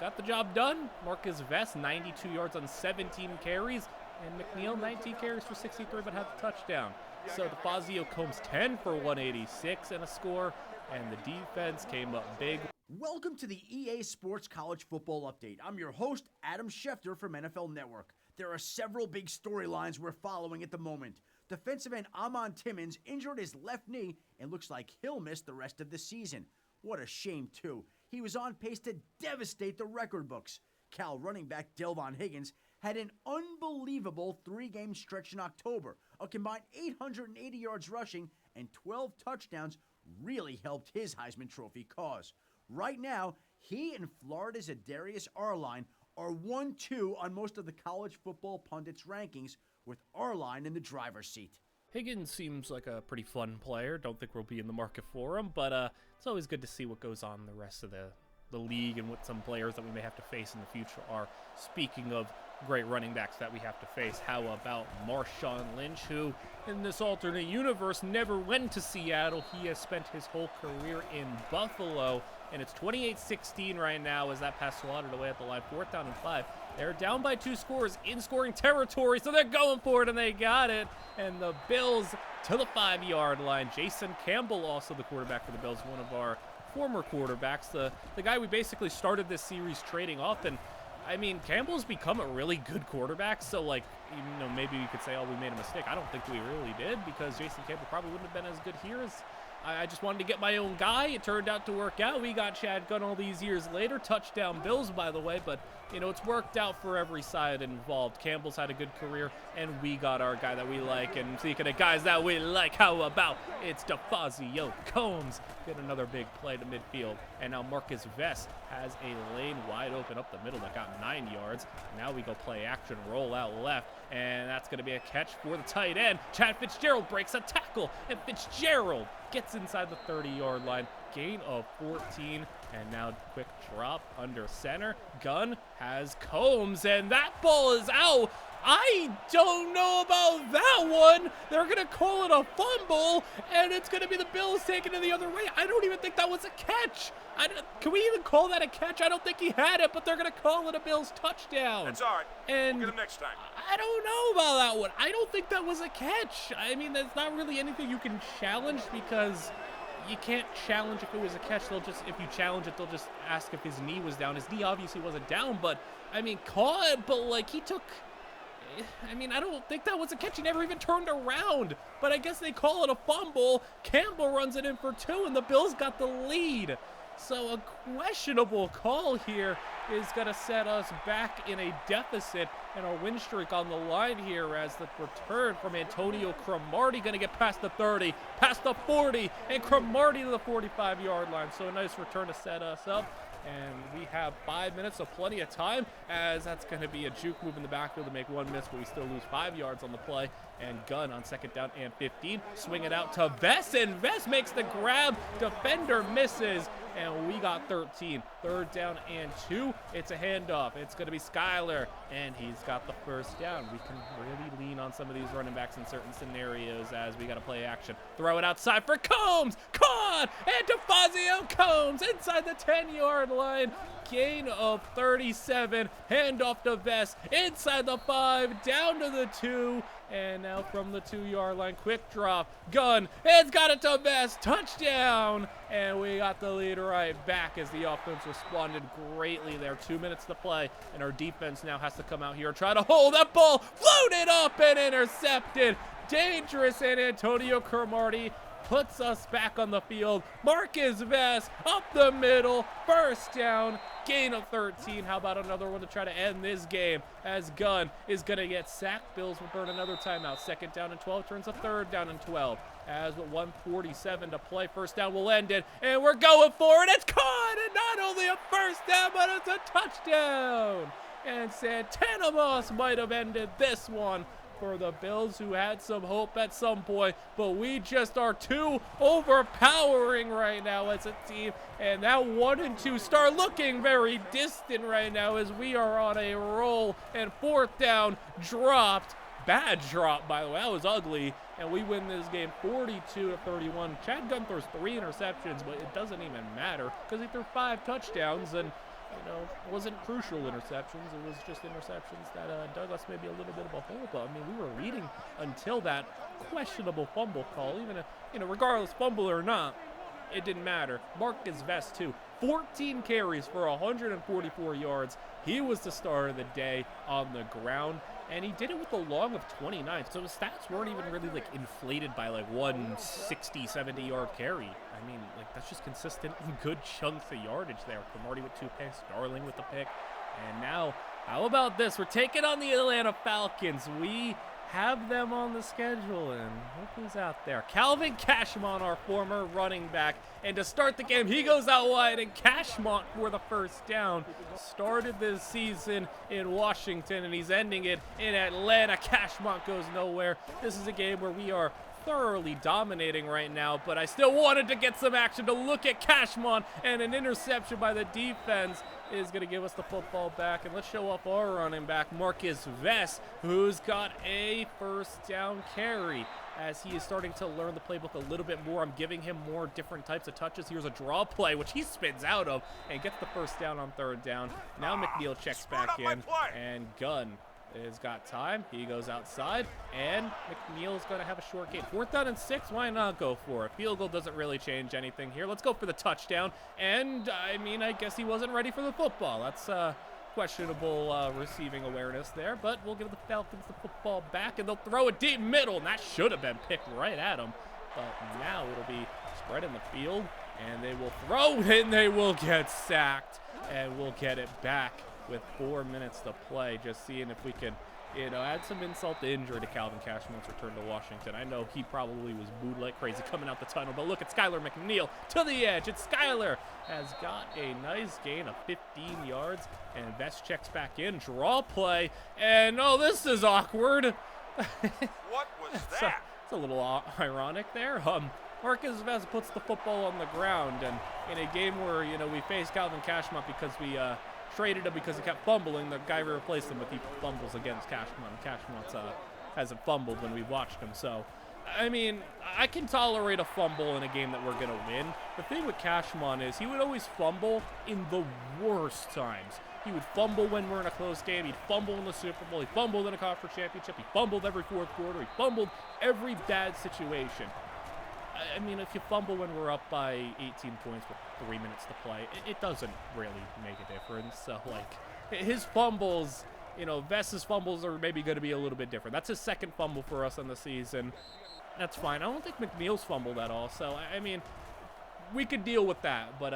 got the job done. Marcus Vest, 92 yards on 17 carries, and McNeil, 19 carries for 63, but had the touchdown. So the Fazio Combs, 10 for 186 and a score, and the defense came up big. Welcome to the EA Sports College Football Update. I'm your host, Adam Schefter from NFL Network. There are several big storylines we're following at the moment. Defensive end Amon Timmons injured his left knee and looks like he'll miss the rest of the season. What a shame, too. He was on pace to devastate the record books. Cal running back Delvon Higgins had an unbelievable 3-game stretch in October. A combined 880 yards rushing and 12 touchdowns really helped his Heisman Trophy cause. Right now, he and Florida's Adarius Arline are 1-2 on most of the college football pundits' rankings, with Arline in the driver's seat. Higgins seems like a pretty fun player. Don't think we'll be in the market for him, but it's always good to see what goes on in the rest of the league and what some players that we may have to face in the future are. Speaking of great running backs that we have to face, how about Marshawn Lynch, who in this alternate universe never went to Seattle. He has spent his whole career in Buffalo, and it's 28-16 right now as that pass swatted away at the line. 4th down and 5. They're down by 2 scores in scoring territory, so they're going for it, and they got it. And the Bills to the 5-yard line. Jason Campbell, also the quarterback for the Bills, one of our former quarterbacks, the guy we basically started this series trading off. And I mean, Campbell's become a really good quarterback, so like, you know, maybe you could say, oh, we made a mistake. I don't think we really did, because Jason Campbell probably wouldn't have been as good here as I just wanted to get my own guy. It turned out to work out. We got Chad Gunn all these years later. Touchdown Bills, by the way, but you know, it's worked out for every side involved. Campbell's had a good career, and we got our guy that we like. And speaking of guys that we like, how about it's DeFazio Combs get another big play to midfield. And now Marcus Vest has a lane wide open up the middle that got 9 yards. Now we go play action, roll out left, and that's going to be a catch for the tight end. Chad Fitzgerald breaks a tackle, and Fitzgerald gets inside the 30-yard line. Gain of 14, and now quick drop under center. Gunn has Combs, and that ball is out. I don't know about that one. They're going to call it a fumble, and it's going to be the Bills taking it the other way. I don't even think that was a catch. Can we even call that a catch? I don't think he had it, but they're going to call it a Bills touchdown. That's all right. And We'll get him next time. I don't know about that one. I don't think that was a catch. I mean, that's not really anything you can challenge, because you can't challenge if it was a catch. They'll just, if you challenge it, they'll just ask if his knee was down. His knee obviously wasn't down, but I mean, caught, but like he took, I mean, I don't think that was a catch. He never even turned around, but I guess they call it a fumble. Campbell runs it in for 2, and the Bills got the lead. So a questionable call here is going to set us back in a deficit, and our win streak on the line here as the return from Antonio Cromartie going to get past the 30, past the 40, and Cromartie to the 45-yard line. So a nice return to set us up. And we have 5 minutes, so plenty of time, as that's going to be a juke move in the backfield to make 1 miss, but we still lose 5 yards on the play. And Gunn on 2nd down and 15. Swing it out to Vest, and Vest makes the grab. Defender misses, and we got 13. 3rd down and 2. It's a handoff. It's going to be Skyler, and he's got the 1st down. We can really lean on some of these running backs in certain scenarios as we got to play action. Throw it outside for Combs. Caught! And DeFazio Combs inside the 10-yard line. Gain of 37. Handoff to Vest inside the 5, down to the 2. And now from the 2-yard line, quick drop. Gunn has got it to Vest. Touchdown. And we got the lead right back as the offense responded greatly there. 2 minutes to play, and our defense now has to come out here and try to hold that ball. Floated up and intercepted. Dangerous, and Antonio Cromartie puts us back on the field. Marcus Vest up the middle. 1st down. Gain of 13. How about another one to try to end this game as Gunn is going to get sacked. Bills will burn another timeout. 2nd down and 12 turns to 3rd down and 12. As with 1:47 to play, 1st down will end it, and we're going for it. It's caught, and not only a 1st down, but it's a touchdown. And Santana Moss might have ended this one for the Bills, who had some hope at some point, but we just are too overpowering right now as a team, and that 1 and 2 start looking very distant right now as we are on a roll. And 4th down dropped. Bad drop, by the way. That was ugly, and we win this game 42-31. Chad Gunn throws 3 interceptions, but it doesn't even matter because he threw 5 touchdowns, and you know, it wasn't crucial interceptions. It was just interceptions that dug us maybe a little bit of a hole. But I mean, we were leading until that questionable fumble call. Even if, you know, regardless, fumble or not, it didn't matter. Marcus Vest too, 14 carries for 144 yards. He was the star of the day on the ground, and he did it with a long of 29. So his stats weren't even really like inflated by like 160, 70-yard carry. I mean, like, that's just consistent and good chunks of yardage there. Cromartie with 2 picks, Darling with the pick. And now, how about this? We're taking on the Atlanta Falcons. We have them on the schedule, and look who's out there. Calvin Cashmont, our former running back. And to start the game, he goes out wide, and Cashmont for the first down. Started this season in Washington, and he's ending it in Atlanta. Cashmont goes nowhere. This is a game where we are thoroughly dominating right now, but I still wanted to get some action to look at Cashmont, and an interception by the defense is going to give us the football back. And let's show off our running back, Marcus Vest, who's got a first down carry. As he is starting to learn the playbook a little bit more, I'm giving him more different types of touches. Here's a draw play, which he spins out of and gets the first down on third down. Now McNeil checks back in, and Gunn has got time. He goes outside, and McNeil's going to have a short gain. 4th down and 6, why not go for it? Field goal doesn't really change anything here. Let's go for the touchdown. And, I mean, I guess he wasn't ready for the football. That's questionable receiving awareness there, but we'll give the Falcons the football back, and they'll throw it deep middle, and that should have been picked right at him. But now it'll be spread in the field, and they will throw, and they will get sacked, and we'll get it back with 4 minutes to play. Just seeing if we can, add some insult to injury to Calvin Cashmont's return to Washington. I know he probably was booed like crazy coming out the tunnel, but look at Skylar McNeil to the edge. It's Skylar has got a nice gain of 15 yards, and Vest checks back in. Draw play, and oh, this is awkward. What was that? It's a little ironic there. Marcus Vest puts the football on the ground, and in a game where, we faced Calvin Cashmont because we traded him because he kept fumbling, the guy we replaced him with, he fumbles against Cashmont. Cashmont hasn't fumbled when we've watched him, so I mean, I can tolerate a fumble in a game that we're going to win. The thing with Cashmont is he would always fumble in the worst times. He would fumble when we're in a close game. He'd fumble in the Super Bowl. He fumbled in a conference championship. He fumbled every fourth quarter. He fumbled every bad situation. I mean, if you fumble when we're up by 18 points with 3 minutes to play, it doesn't really make a difference. So, his fumbles, Vest's fumbles are maybe going to be a little bit different. That's his second fumble for us on the season. That's fine. I don't think McNeil's fumbled at all. So, I mean, we could deal with that. But,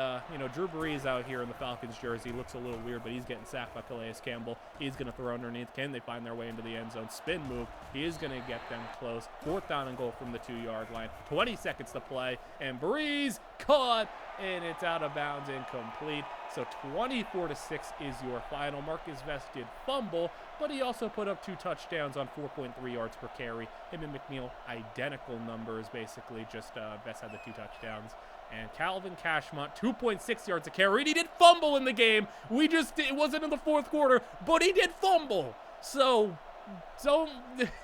Drew Brees out here in the Falcons jersey looks a little weird, but he's getting sacked by Calais Campbell. He's going to throw underneath. Can they find their way into the end zone? Spin move. He is going to get them close. 4th down and goal from the 2-yard line. 20 seconds to play. And Brees caught, and it's out of bounds, incomplete. So 24-6 is your final. Marcus Vest did fumble, but he also put up 2 touchdowns on 4.3 yards per carry. Him and McNeil, identical numbers, basically. Just Vest had the 2 touchdowns. And Calvin Cashmont, 2.6 yards a carry. He did fumble in the game. It wasn't in the fourth quarter, but he did fumble. So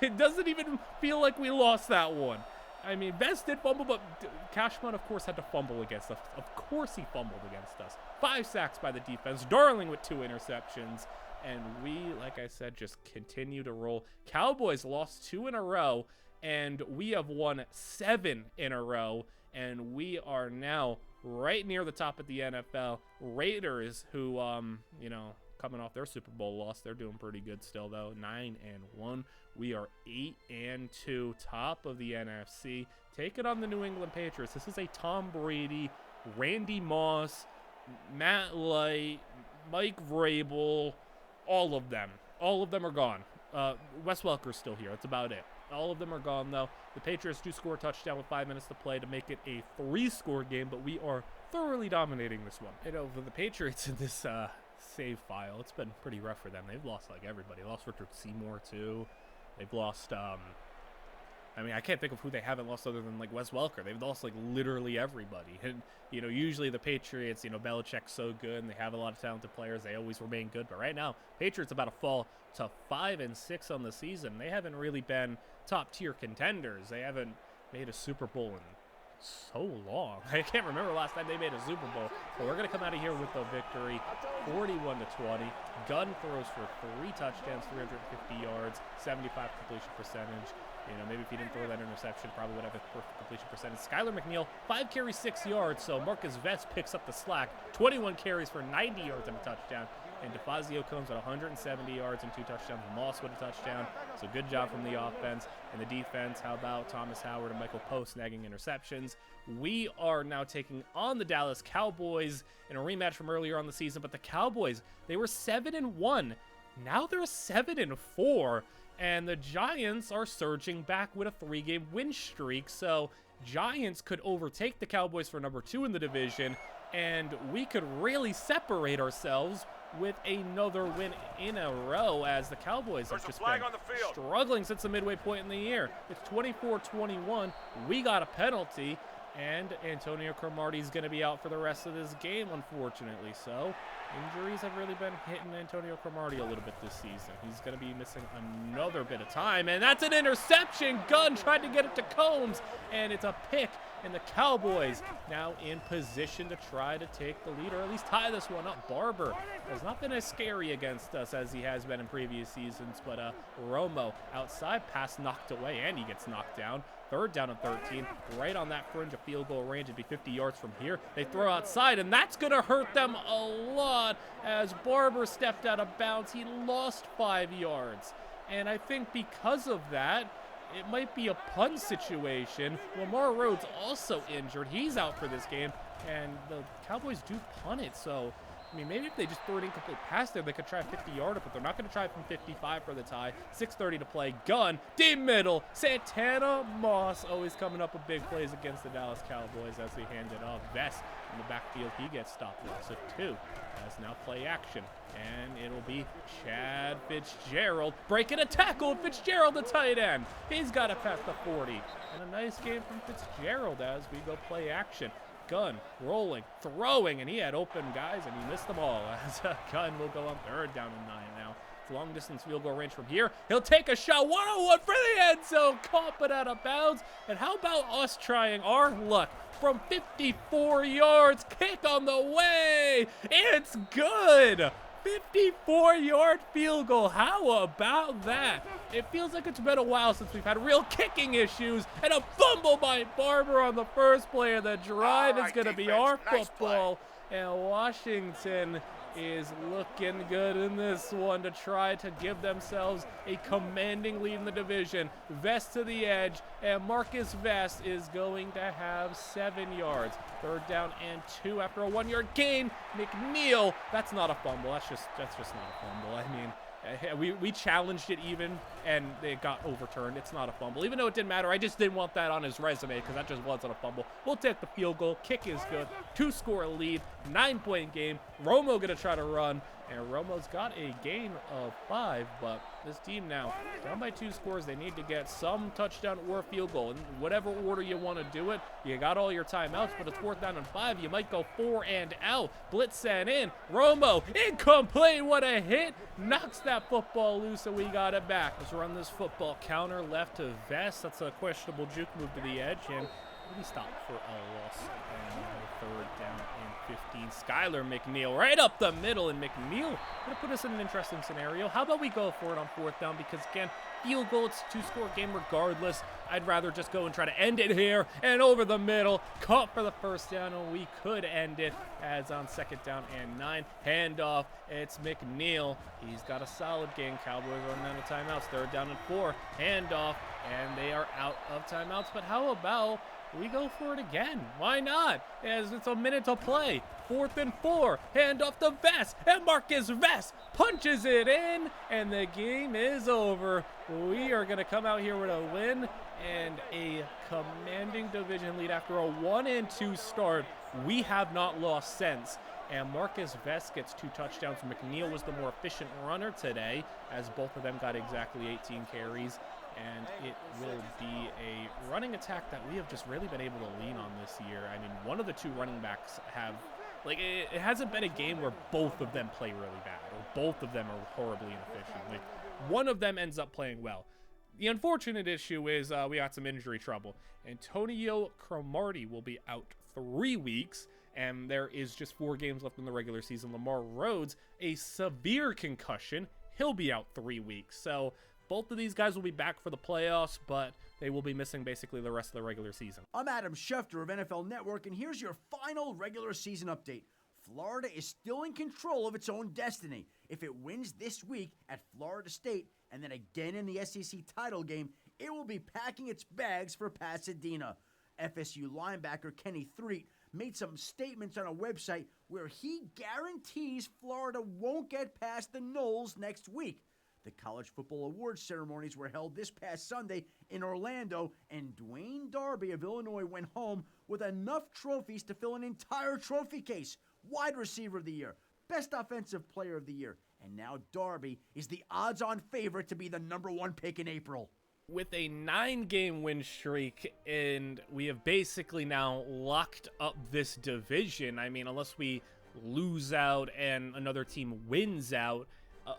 it doesn't even feel like we lost that one. I mean, Vest did fumble, but Cashmont, of course, had to fumble against us. Of course he fumbled against us. 5 sacks by the defense. Darling with 2 interceptions. And we, like I said, just continue to roll. Cowboys lost 2 in a row, and we have won 7 in a row. And we are now right near the top of the NFL. Raiders, who, coming off their Super Bowl loss, they're doing pretty good still, though. 9-1. We are 8-2, top of the NFC. Take it on the New England Patriots. This is a Tom Brady, Randy Moss, Matt Light, Mike Vrabel, all of them. All of them are gone. Wes Welker's still here. That's about it. All of them are gone, though. The Patriots do score a touchdown with 5 minutes to play to make it a 3-score game, but we are thoroughly dominating this one. For the Patriots in this save file, it's been pretty rough for them. They've lost, everybody. They lost Richard Seymour, too. They've lost, I can't think of who they haven't lost other than, Wes Welker. They've lost, literally everybody. And, usually the Patriots, Belichick's so good, and they have a lot of talented players. They always remain good. But right now, Patriots about to fall to 5-6 on the season. They haven't really been top-tier contenders. They haven't made a Super Bowl in so long. I can't remember last time they made a Super Bowl. But we're going to come out of here with a victory, 41-20. Gunn throws for 3 touchdowns, 350 yards, 75 completion percentage. Maybe if he didn't throw that interception, probably would have a perfect completion percentage. Skylar McNeil, 5 carries, 6 yards. So Marcus Vest picks up the slack. 21 carries for 90 yards and a touchdown. And DeFazio comes with 170 yards and 2 touchdowns. Moss with a touchdown. So good job from the offense. And the defense, how about Thomas Howard and Michael Post snagging interceptions? We are now taking on the Dallas Cowboys in a rematch from earlier on the season. But the Cowboys, they were 7-1. Now they're 7-4. And the Giants are surging back with a 3-game win streak. So Giants could overtake the Cowboys for number 2 in the division. And we could really separate ourselves with another win in a row, as the Cowboys have just been struggling since the midway point in the year. It's 24-21. We got a penalty, and Antonio Cromartie is going to be out for the rest of this game, unfortunately. So injuries have really been hitting Antonio Cromartie a little bit this season. He's going to be missing another bit of time, and that's an interception. Gunn tried to get it to Combs, and it's a pick. And the Cowboys now in position to try to take the lead, or at least tie this one up. Barber has not been as scary against us as he has been in previous seasons, but Romo outside, pass knocked away, and he gets knocked down. 3rd down and 13, right on that fringe of field goal range. It'd be 50 yards from here. They throw outside, and that's going to hurt them a lot as Barber stepped out of bounds. He lost 5 yards, and I think because of that, it might be a punt situation. Lamar Rhodes also injured. He's out for this game, and the Cowboys do punt it. So, I mean, maybe if they just throw an incomplete pass there, they could try a 50-yarder, but they're not going to try from 55 for the tie. 6:30 to play. Gunn, deep middle. Santana Moss always coming up with big plays against the Dallas Cowboys as they hand it off. Vest in the backfield. He gets stopped with. So 2 as now play action. And it'll be Chad Fitzgerald breaking a tackle. Fitzgerald, the tight end. He's got it past the 40. And a nice game from Fitzgerald as we go play action. Gunn rolling, throwing, and he had open guys, and he missed them all. As Gunn will go on 3rd down and 9 now. It's long distance field goal range from here. He'll take a shot, 1-on-1 for the end zone, caught but out of bounds. And how about us trying our luck from 54 yards? Kick on the way. It's good. 54-yard field goal. How about that? It feels like it's been a while since we've had real kicking issues, and a fumble by Barber on the first play of the drive is going to be our football. And Washington is looking good in this one to try to give themselves a commanding lead in the division. Vest to the edge, and Marcus Vest is going to have 7 yards. 3rd down and 2 after a 1-yard gain. McNeil, that's not a fumble. That's just not a fumble. I mean, we challenged it even, and it got overturned. It's not a fumble. Even though it didn't matter, I just didn't want that on his resume because that just wasn't a fumble. We'll take the field goal. Kick is good. 2-score lead. 9-point game. Romo going to try to run, and Romo's got a gain of 5, but this team now down by 2 scores. They need to get some touchdown or field goal. In whatever order you want to do it, you got all your timeouts, but it's 4th down and 5. You might go 4 and out. Blitz sent in. Romo, incomplete. What a hit. Knocks that football loose, and we got it back. Let's run this football counter left to Vest. That's a questionable juke move to the edge, and we stop for a loss. And 3rd down and 15. Skylar McNeil right up the middle, and McNeil going to put us in an interesting scenario. How about we go for it on 4th down? Because again, field goal, it's a 2-score game regardless. I'd rather just go and try to end it here, and over the middle, caught for the 1st down, and we could end it as on 2nd down and 9. Handoff, it's McNeil. He's got a solid game. Cowboys running out of timeouts. 3rd down and 4. Handoff, and they are out of timeouts. But how about we go for it again? Why not? As it's a minute to play. 4th and 4. Hand off to Vest, and Marcus Vest punches it in, and the game is over. We are going to come out here with a win and a commanding division lead after a 1-2 start. We have not lost since. And Marcus Vest gets 2 touchdowns. McNeil was the more efficient runner today, as both of them got exactly 18 carries. And it will be a running attack that we have just really been able to lean on this year. I mean, one of the 2 running backs have, like, it hasn't been a game where both of them play really bad, or both of them are horribly inefficient. Like, one of them ends up playing well. The unfortunate issue is we got some injury trouble. Antonio Cromartie will be out 3 weeks, and there is just 4 games left in the regular season. Lamar Rhodes, a severe concussion. He'll be out 3 weeks. So both of these guys will be back for the playoffs, but they will be missing basically the rest of the regular season. I'm Adam Schefter of NFL Network, and here's your final regular season update. Florida is still in control of its own destiny. If it wins this week at Florida State and then again in the SEC title game, it will be packing its bags for Pasadena. FSU linebacker Kenny Threet made some statements on a website where he guarantees Florida won't get past the Noles next week. The College Football Awards ceremonies were held this past Sunday in Orlando, and Dwayne Darby of Illinois went home with enough trophies to fill an entire trophy case. Wide Receiver of the Year, Best Offensive Player of the Year, and now Darby is the odds-on favorite to be the #1 pick in April. With a 9-game win streak, and we have basically now locked up this division. I mean, unless we lose out and another team wins out,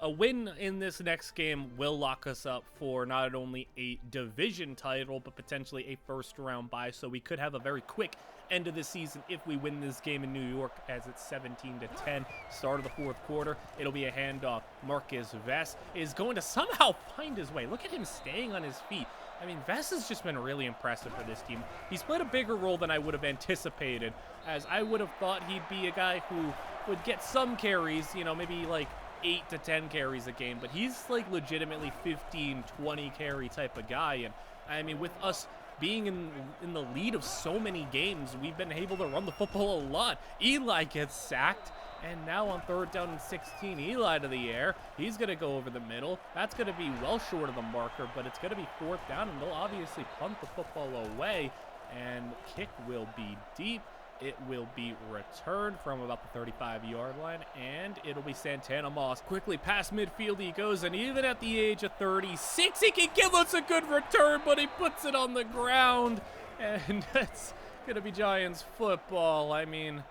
a win in this next game will lock us up for not only a division title, but potentially a first-round bye. So we could have a very quick end of the season if we win this game in New York, as it's 17-10. Start of the fourth quarter, it'll be a handoff. Marcus Vess is going to somehow find his way. Look at him staying on his feet. I mean, Vess has just been really impressive for this team. He's played a bigger role than I would have anticipated, as I would have thought he'd be a guy who would get some carries, you know, maybe like 8 to 10 carries a game, but he's like legitimately 15, 20 carry type of guy. And I mean, with us being in the lead of so many games, we've been able to run the football a lot. Eli gets sacked, and now on 3rd down and 16, Eli to the air. He's going to go over the middle. That's going to be well short of the marker, but it's going to be 4th down, and they'll obviously punt the football away, and kick will be deep. It will be returned from about the 35-yard line, and it'll be Santana Moss. Quickly past midfield he goes, and even at the age of 36, he can give us a good return, but he puts it on the ground, and that's going to be Giants football. I mean,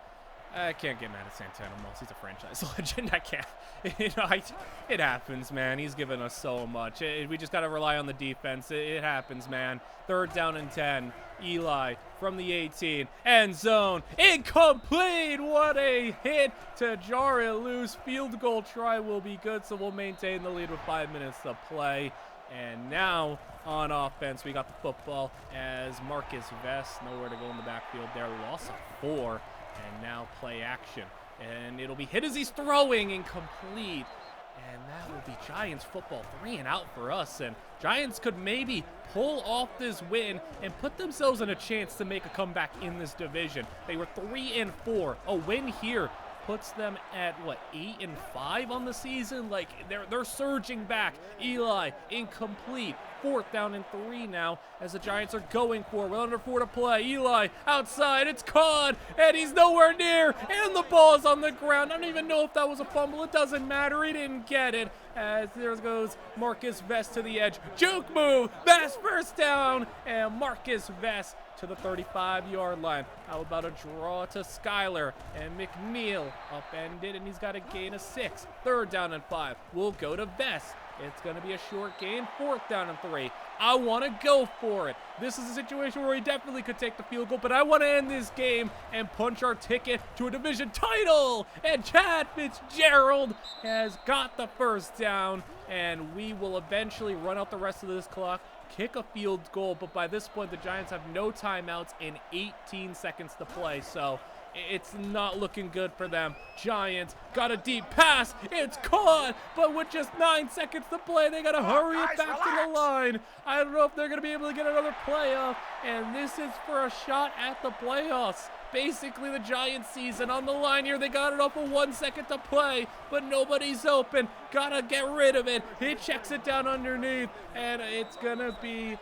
I can't get mad at Santana Moss. He's a franchise legend. I can't. You know, it happens, man. He's given us so much. We just got to rely on the defense. It happens, man. 3rd down and 10. Eli from the 18. End zone. Incomplete. What a hit to jar it loose. Field goal try will be good, so we'll maintain the lead with 5 minutes to play. And now on offense, we got the football as Marcus Vess, nowhere to go in the backfield there. Loss of 4. And now play action. And it'll be hit as he's throwing, incomplete. And that will be Giants football, 3 and out for us. And Giants could maybe pull off this win and put themselves in a chance to make a comeback in this division. They were 3 and 4. A win here puts them at, what, 8 and 5 on the season? Like, they're surging back. Eli, incomplete. 4th down and 3 now as the Giants are going for it. With under 4 to play. Eli outside. It's caught, and he's nowhere near, and the ball's on the ground. I don't even know if that was a fumble. It doesn't matter. He didn't get it. As there goes Marcus Vess to the edge. Juke move. Vess first down, and Marcus Vess to the 35-yard line. How about a draw to Skyler, and McNeil upended, and he's got a gain of 6. 3rd down and 5. We'll go to Vess. It's going to be a short gain. 4th down and 3. I want to go for it. This is a situation where we definitely could take the field goal, but I want to end this game and punch our ticket to a division title. And Chad Fitzgerald has got the 1st down, and we will eventually run out the rest of this clock, kick a field goal, but by this point, the Giants have no timeouts and 18 seconds to play, so it's not looking good for them. Giants got a deep pass. It's caught, but with just 9 seconds to play, they got to hurry it back to the line. I don't know if they're going to be able to get another playoff, and this is for a shot at the playoffs. Basically, the Giants season on the line here. They got it off with 1 second to play, but nobody's open. Gotta get rid of it. He checks it down underneath, and it's gonna be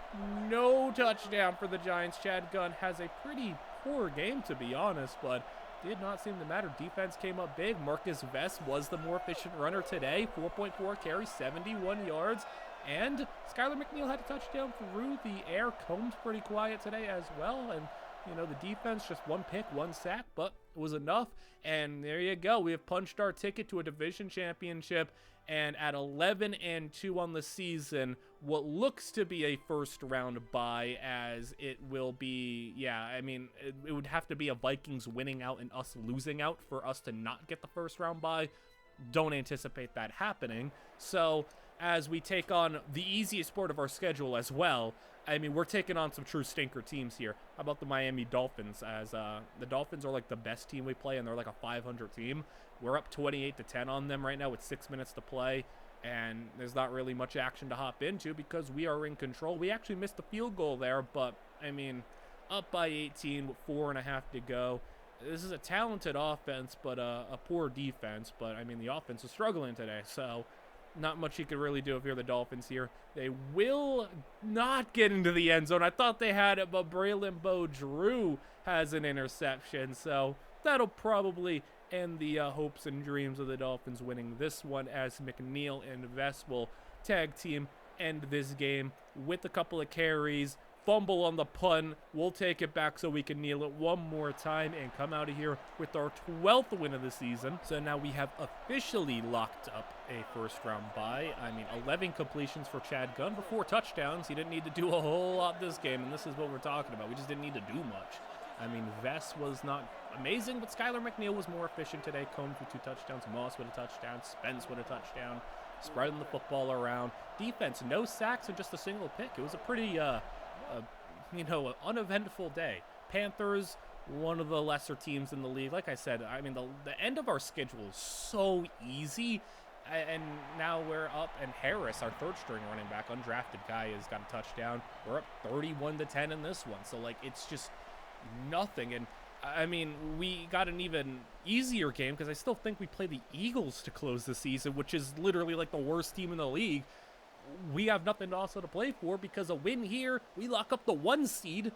no touchdown for the Giants. Chad Gunn has a pretty poor game, to be honest, but did not seem to matter. Defense came up big. Marcus Vess was the more efficient runner today. 4.4 carries, 71 yards. And Skyler McNeil had a touchdown through the air. Combs pretty quiet today as well. And you know, the defense, just 1 pick, 1 sack, but it was enough. And there you go. We have punched our ticket to a division championship. And at 11 and 2 on the season, what looks to be a first round bye, as it will be, yeah, I mean, it would have to be a Vikings winning out and us losing out for us to not get the first round bye. Don't anticipate that happening. So as we take on the easiest part of our schedule as well. I mean, we're taking on some true stinker teams here. How about the Miami Dolphins? As the Dolphins are like the best team we play, and they're like a 500 team. We're up 28-10 on them right now with 6 minutes to play, and there's not really much action to hop into because we are in control. We actually missed the field goal there, but I mean, up by 18 with 4.5 to go. This is a talented offense, but a poor defense. But I mean, the offense is struggling today, so not much you could really do if you're the Dolphins here. They will not get into the end zone. I thought they had it, but Braylon Drew has an interception, so that'll probably end the hopes and dreams of the Dolphins winning this one, as McNeil and Vest will tag team end this game with a couple of carries. Fumble on the punt. We'll take it back so we can kneel it one more time and come out of here with our 12th win of the season. So now we have officially locked up a first-round bye. I mean, 11 completions for Chad Gunn for 4 touchdowns. He didn't need to do a whole lot this game, and this is what we're talking about. We just didn't need to do much. I mean, Vest was not amazing, but Skylar McNeil was more efficient today. Combs with 2 touchdowns, Moss with a touchdown, Spence with a touchdown, spreading the football around. Defense, no sacks and just a single pick. It was a pretty uneventful day. Panthers, one of the lesser teams in the league. Like I said, I mean, the end of our schedule is so easy. And now we're up, and Harris, our third-string running back, undrafted guy, has got a touchdown. We're up 31-10 in this one. So, like, it's just nothing. And, I mean, we got an even easier game because I still think we play the Eagles to close the season, which is literally, like, the worst team in the league. We have nothing also to play for because a win here, we lock up the 1 seed.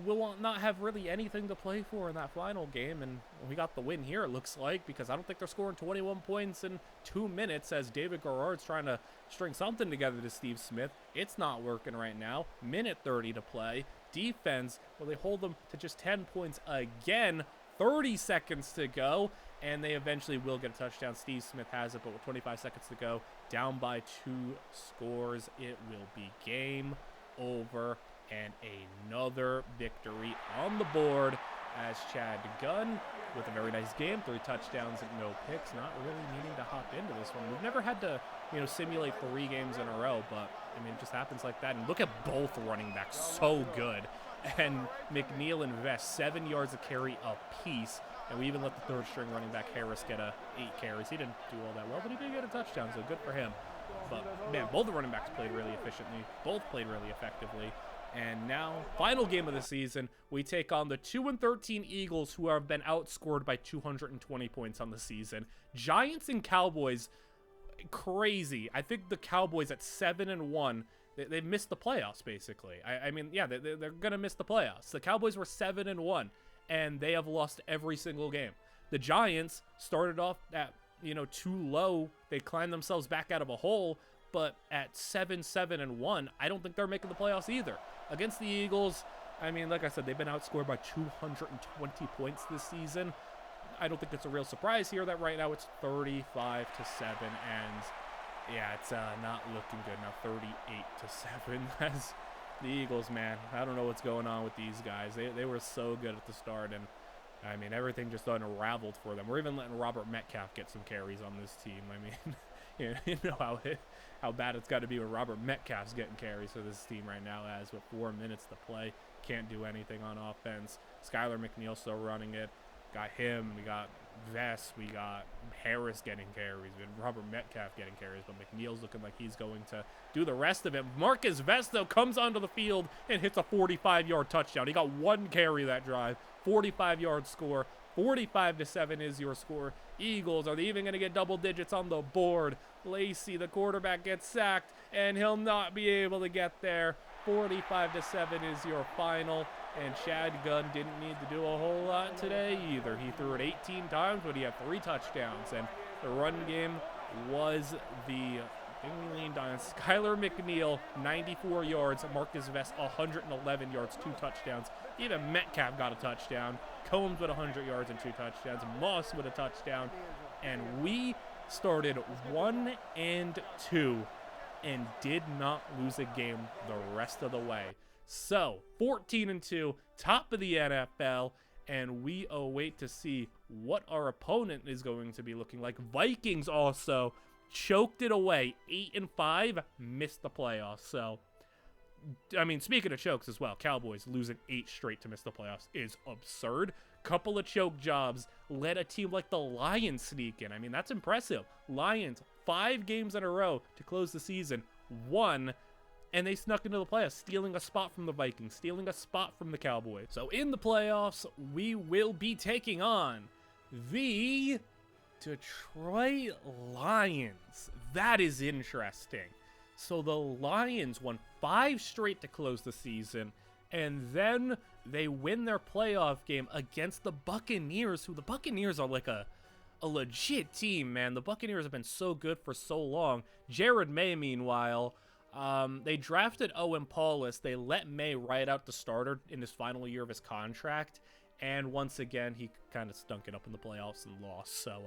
We'll not have really anything to play for in that final game, and we got the win here, it looks like, because I don't think they're scoring 21 points in 2 minutes as David Garrard's trying to string something together to Steve Smith. It's not working right now. Minute 30 to play. Defense, well, they hold them to just 10 points again. 30 seconds to go, and they eventually will get a touchdown. Steve Smith has it, but with 25 seconds to go, down by 2 scores, it will be game over, and another victory on the board as Chad Gunn with a very nice game, 3 touchdowns and no picks, not really needing to hop into this one. We've never had to, simulate 3 games in a row, but I mean, it just happens like that. And look at both running backs, so good. And McNeil and Vest, 7 yards a carry apiece. And we even let the third-string running back Harris get 8 carries. He didn't do all that well, but he did get a touchdown, so good for him. But, man, both the running backs played really efficiently. Both played really effectively. And now, final game of the season, we take on the 2-13 Eagles, who have been outscored by 220 points on the season. Giants and Cowboys, crazy. I think the Cowboys at 7-1, they've missed the playoffs, basically. I mean, yeah, they're going to miss the playoffs. The Cowboys were 7-1, and they have lost every single game. The Giants started off at, too low. They climbed themselves back out of a hole, but at 7-1, I don't think they're making the playoffs either. Against the Eagles, I mean, like I said, they've been outscored by 220 points this season. I don't think it's a real surprise here that right now it's 35-7, and yeah, it's not looking good now. 38-7 as the Eagles, man. I don't know what's going on with these guys. They were so good at the start, and I mean, everything just unraveled for them. We're even letting Robert Metcalf get some carries on this team. I mean, you know how bad it's got to be when Robert Metcalf's getting carries for this team right now, as with 4 minutes to play, can't do anything on offense. Skylar McNeil still running it. Got him. We got Vest. We got Harris getting carries. We got Robert Metcalf getting carries, but McNeil's looking like he's going to do the rest of it. Marcus Vest, though, comes onto the field and hits a 45-yard touchdown. He got 1 carry that drive, 45-yard score. 45-7 is your score. Eagles, are they even going to get double digits on the board? Lacey, the quarterback, gets sacked, and he'll not be able to get there. 45-7 is your final, and Chad Gunn didn't need to do a whole lot today either. He threw it 18 times, but he had 3 touchdowns, and the run game was the thing we leaned on. Skylar McNeil, 94 yards. Marcus Vest, 111 yards, 2 touchdowns. Even Metcalf got a touchdown. Combs with 100 yards and 2 touchdowns. Moss with a touchdown. And we started 1-2 and did not lose a game the rest of the way. So, 14-2, top of the NFL, and we await to see what our opponent is going to be looking like. Vikings also choked it away, 8-5, missed the playoffs. So, I mean, speaking of chokes as well, Cowboys losing 8 straight to miss the playoffs is absurd. Couple of choke jobs let a team like the Lions sneak in. I mean, that's impressive. Lions, 5 games in a row to close the season, won, and they snuck into the playoffs, stealing a spot from the Vikings, stealing a spot from the Cowboys. So in the playoffs, we will be taking on the Detroit Lions. That is interesting. So the Lions won 5 straight to close the season, and then they win their playoff game against the Buccaneers, who the Buccaneers are like a legit team, man. The Buccaneers have been so good for so long. Jared May, meanwhile, they drafted Owen Paulus. They let May ride out the starter in his final year of his contract, and once again, he kind of stunk it up in the playoffs and lost. So,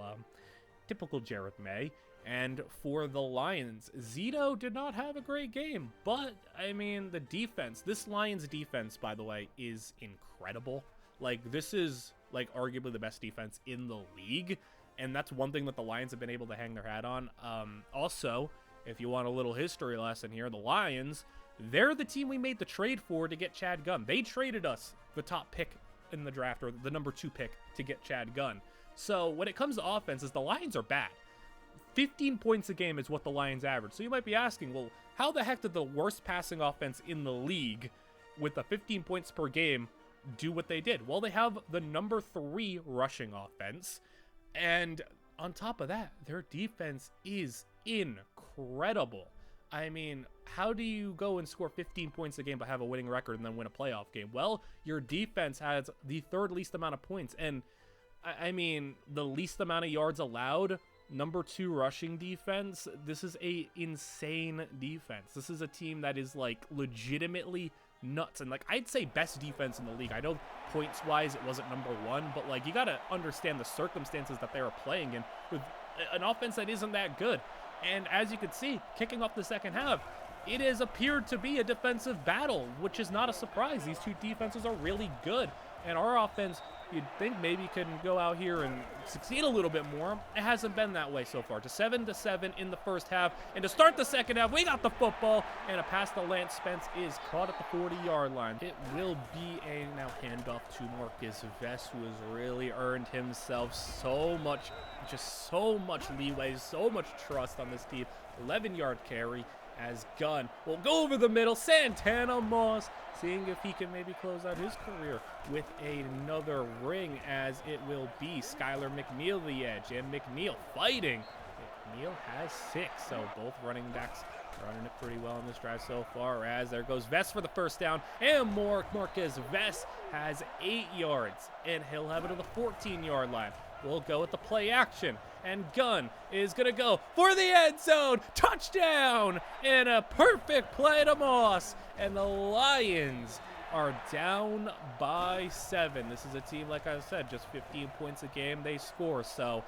typical Jared May. And for the Lions, Zito did not have a great game, but, I mean, the defense, this Lions defense, by the way, is incredible. Like, this is, like, arguably the best defense in the league, and that's one thing that the Lions have been able to hang their hat on. Also, if you want a little history lesson here, the Lions, they're the team we made the trade for to get Chad Gunn. They traded us the top pick in the draft, or the number 2 pick, to get Chad Gunn. So, when it comes to offenses, the Lions are bad. 15 points a game is what the Lions average. So you might be asking, well, how the heck did the worst passing offense in the league with the 15 points per game do what they did? Well, they have the number 3 rushing offense. And on top of that, their defense is incredible. I mean, how do you go and score 15 points a game but have a winning record and then win a playoff game? Well, your defense has the 3rd least amount of points. And, I mean, the least amount of yards allowed. Number 2 rushing defense. This is a insane defense. This is a team that is like legitimately nuts, and like I'd say best defense in the league. I know points wise it wasn't number 1, but like you gotta understand the circumstances that they were playing in with an offense that isn't that good. And as you can see, kicking off the second half, it has appeared to be a defensive battle, which is not a surprise. These 2 defenses are really good, and our offense, you'd think maybe can go out here and succeed a little bit more. It hasn't been that way so far. To 7-7 in the first half, and to start the second half, we got the football, and a pass to Lance Spence is caught at the 40-yard line. It will be a now handoff to Marcus Vest, who has really earned himself so much leeway, so much trust on this team. 11-yard carry as Gunn will go over the middle. Santana Moss seeing if he can maybe close out his career with another ring, as it will be Skylar McNeil the edge, and McNeil fighting. McNeil has 6, so both running backs running it pretty well in this drive so far, as there goes Vest for the first down, and Marquez Vest has 8 yards, and he'll have it to the 14-yard line. We'll go with the play action, and Gunn is going to go for the end zone. Touchdown! And a perfect play to Moss. And the Lions are down by 7. This is a team, like I said, just 15 points a game they score. So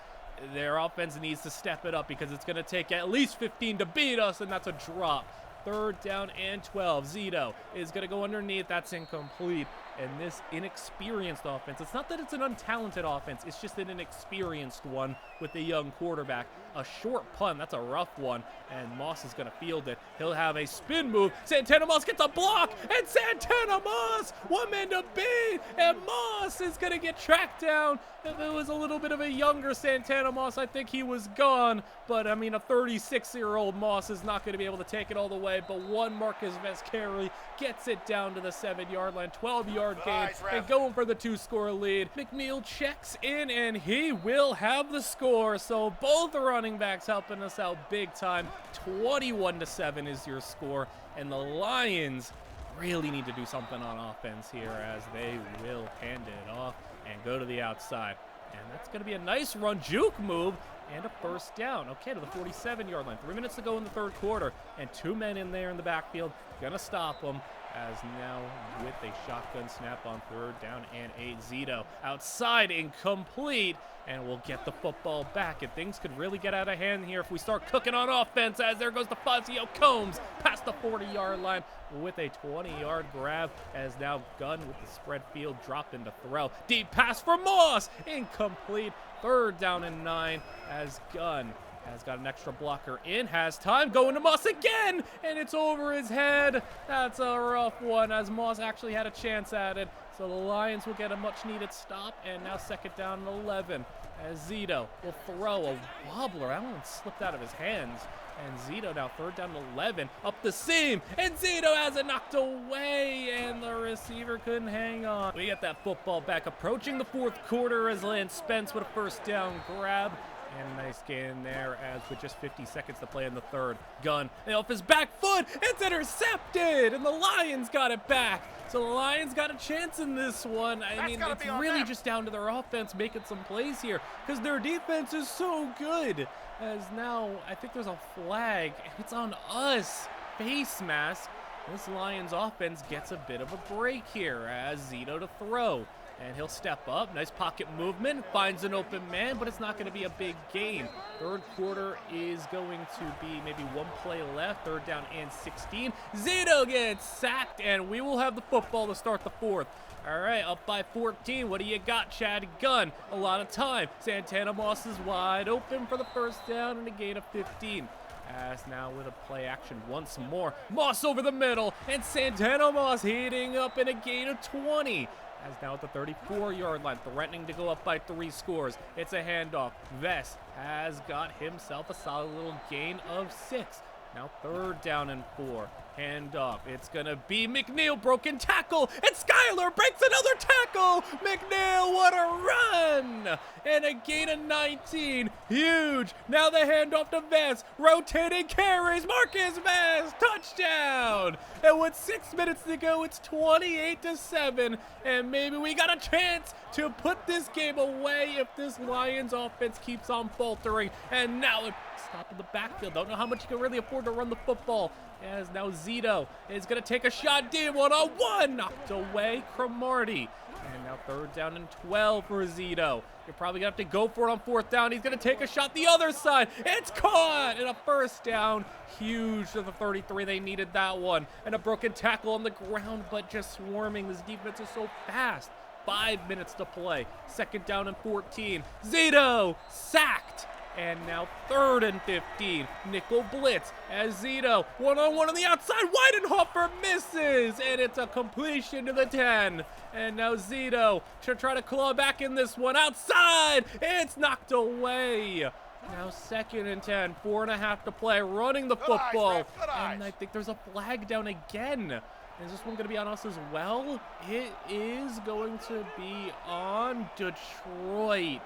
their offense needs to step it up, because it's going to take at least 15 to beat us, and that's a drop. 3rd down and 12. Zito is going to go underneath. That's incomplete. And this inexperienced offense, it's not that it's an untalented offense, it's just an inexperienced one with a young quarterback. A short punt, that's a rough one, and Moss is going to field it. He'll have a spin move. Santana Moss gets a block, and Santana Moss, 1 man to beat, and Moss is going to get tracked down. If it was a little bit of a younger Santana Moss, I think he was gone. But, I mean, a 36-year-old Moss is not going to be able to take it all the way. But one Marcus Vest carry gets it down to the 7-yard line, 12-yard gain, and going for the 2-score lead. McNeil checks in, and he will have the score. So both running backs helping us out big time. 21-7 is your score, and the Lions really need to do something on offense here, as they will hand it off and go to the outside. And that's going to be a nice run, juke move, and a first down. Okay, to the 47-yard line. 3 minutes to go in the 3rd quarter, and 2 men in there in the backfield. Going to stop them, as now with a shotgun snap on 3rd down and 8. Zito outside, incomplete, and we'll get the football back. And things could really get out of hand here if we start cooking on offense, as there goes the Fazio Combs past the 40-yard line with a 20-yard grab, as now Gunn with the spread field dropped into throw. Deep pass for Moss, incomplete. 3rd down and 9, as Gunn Has got an extra blocker in, has time, going to Moss again, and it's over his head. That's a rough one, as Moss actually had a chance at it. So the Lions will get a much-needed stop, and now second down and 11. As Zito will throw a wobbler. That one slipped out of his hands. And Zito now third down and 11, up the seam, and Zito has it knocked away, and the receiver couldn't hang on. We get that football back approaching the fourth quarter as Lance Spence with a first down grab. And a nice gain there as with just 50 seconds to play in the third. Gunn off his back foot, it's intercepted, and the Lions got it back. So the Lions got a chance in this one. I mean, it's really just down to their offense making some plays here because their defense is so good. As now, I think there's a flag, and it's on us. Face mask. This Lions offense gets a bit of a break here as Zito to throw. And he'll step up, nice pocket movement, finds an open man, but it's not going to be a big gain. Third quarter is going to be maybe one play left, third down and 16. Zito gets sacked, and we will have the football to start the fourth. All right, up by 14. What do you got, Chad? Gunn, a lot of time. Santana Moss is wide open for the first down and a gain of 15. As now with a play action once more. Moss over the middle, and Santana Moss heating up in a gain of 20. As now at the 34-yard line, threatening to go up by 3 scores. It's a handoff. Vest has got himself a solid little gain of 6. Now third down and 4. Handoff. It's going to be McNeil, broken tackle, and Skyler breaks another tackle. McNeil, what a run! And a gain of 19. Huge. Now the handoff to Vest. Rotating carries. Marcus Vest. Touchdown. And with 6 minutes to go, it's 28-7. And maybe we got a chance to put this game away if this Lions offense keeps on faltering. And now it's top of the backfield. Don't know how much you can really afford to run the football. As now Zito is going to take a shot deep, one-on-one, knocked away Cromartie. And now third down and 12 for Zito. You're probably going to have to go for it on fourth down. He's going to take a shot the other side. It's caught, and a first down. Huge to the 33. They needed that one. And a broken tackle on the ground, but just swarming. This defense is so fast. 5 minutes to play. Second down and 14. Zito sacked. And now third and 15. Nickel blitz as Zito one-on-one on the outside. Weidenhofer misses, and it's a completion to the 10. And now Zito should try to claw back in this one outside. It's knocked away. Now second and 10. 4.5 to play. Running the football. And I think there's a flag down again. Is this one going to be on us as well? It is going to be on Detroit.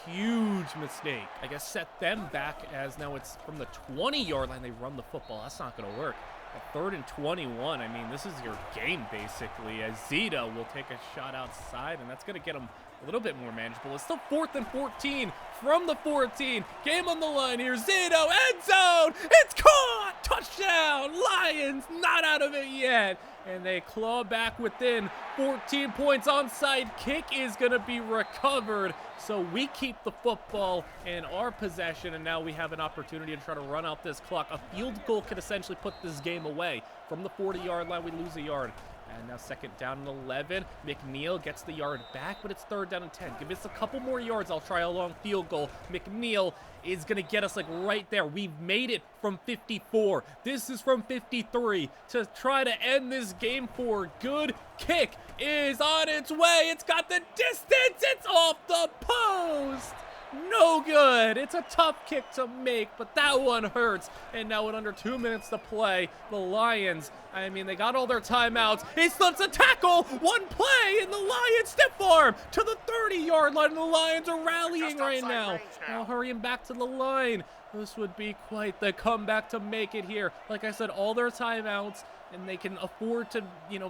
Huge mistake. I guess set them back as now it's from the 20-yard line. They run the football. That's not going to work. A third and 21. I mean, this is your game basically as Zito will take a shot outside, and that's going to get him a little bit more manageable. It's still 4th and 14 from the 14. Game on the line here. Zito, end zone. It's caught. Touchdown. Lions not out of it yet. And they claw back within 14 points. Onside kick is going to be recovered. So we keep the football in our possession, and now we have an opportunity to try to run out this clock. A field goal could essentially put this game away. From the 40-yard line, we lose a yard. And now second down and 11. McNeil gets the yard back, but it's third down and 10. Give us a couple more yards. I'll try a long field goal. McNeil is going to get us like right there. We've made it from 54. This is from 53 to try to end this game for good. Kick is on its way. It's got the distance. It's off the post. No good. It's a tough kick to make, but that one hurts. And now with under 2 minutes to play, the Lions, I mean, they got all their timeouts. He slips a tackle. One play, and the Lions stiff arm to the 30-yard line. And the Lions are rallying right now. Now hurrying back to the line. This would be quite the comeback to make it here. Like I said, all their timeouts, and they can afford to,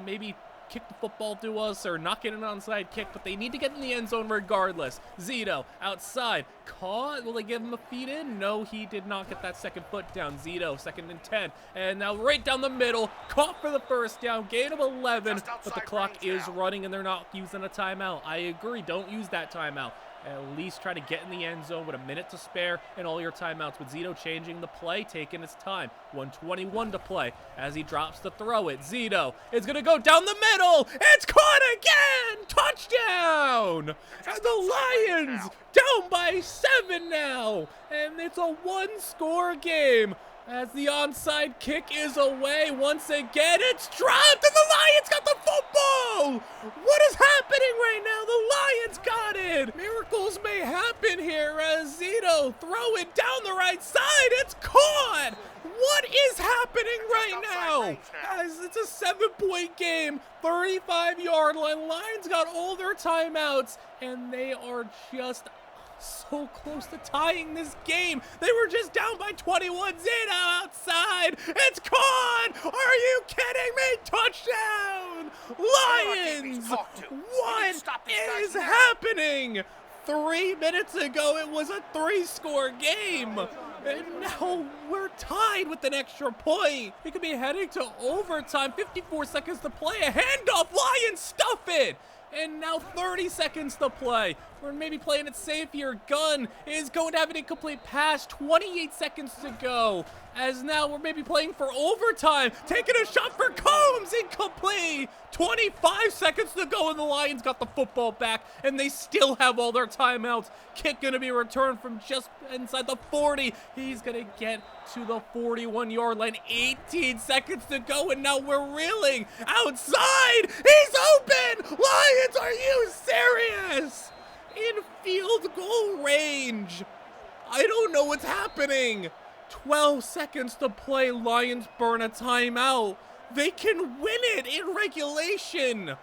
maybe kick the football to us or not get an onside kick, but they need to get in the end zone regardless. Zito outside, caught. Will they give him a feed in? No, he did not get that second foot down. Zito, second and 10, and now right down the middle, caught for the first down, gain of 11, but the clock is running and they're not using a timeout. I agree, don't use that timeout. at least try to get in the end zone with a minute to spare and all your timeouts, with Zito changing the play, taking his time. 1:21 to play as he drops to throw it. Zito is going to go down the middle. It's caught again. Touchdown. And the Lions down by 7 now. And it's a one-score game. As the onside kick is away once again, it's dropped and the Lions got the football! What is happening right now? The Lions got it! Miracles may happen here as Zito throw it down the right side. It's caught! What is happening right now? Guys, it's a 7-point game, 35-yard line. Lions got all their timeouts, and they are just so close to tying this game. They were just down by 21. Zito outside. It's caught. Are you kidding me? Touchdown. Lions. What is happening? 3 minutes ago, it was a 3-score game. And now we're tied with an extra point. We could be heading to overtime. 54 seconds to play. A handoff. Lions stuff it. And now 30 seconds to play. We're maybe playing it safe here. Gunn is going to have an incomplete pass. 28 seconds to go. As now we're maybe playing for overtime. Taking a shot for Combs. Incomplete. 25 seconds to go and the Lions got the football back. And they still have all their timeouts. Kick going to be returned from just inside the 40. He's going to get to the 41-yard line. 18 seconds to go and now we're reeling. Outside. He's open. Lions, are you serious? In field goal range. I don't know what's happening. 12 seconds to play. Lions burn a timeout. They can win it in regulation.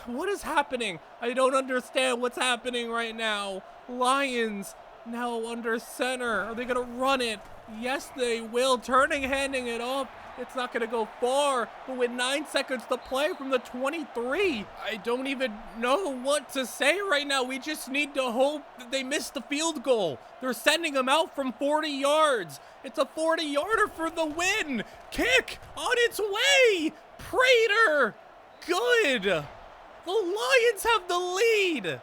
What is happening? I don't understand what's happening right now. Lions now under center. Are they going to run it? Yes, they will. Turning, handing it off. It's not going to go far, but with 9 seconds to play from the 23, I don't even know what to say right now. We just need to hope that they miss the field goal. They're sending them out from 40 yards. It's a 40-yarder for the win. Kick on its way. Prater, good. The Lions have the lead.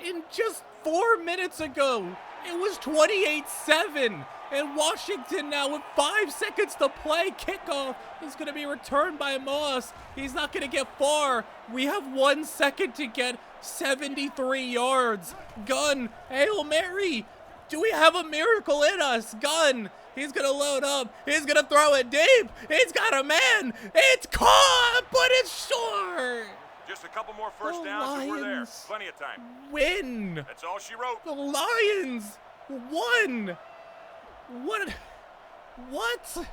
In just 4 minutes ago, it was 28-7. And Washington now with 5 seconds to play. Kickoff is going to be returned by Moss. He's not going to get far. We have 1 second to get 73 yards. Gunn, Hail Mary. Do we have a miracle in us? Gunn, he's going to load up. He's going to throw it deep. He's got a man. It's caught, but it's short. Just a couple more first downs and we're there. Plenty of time. Win. That's all she wrote. The Lions won. What?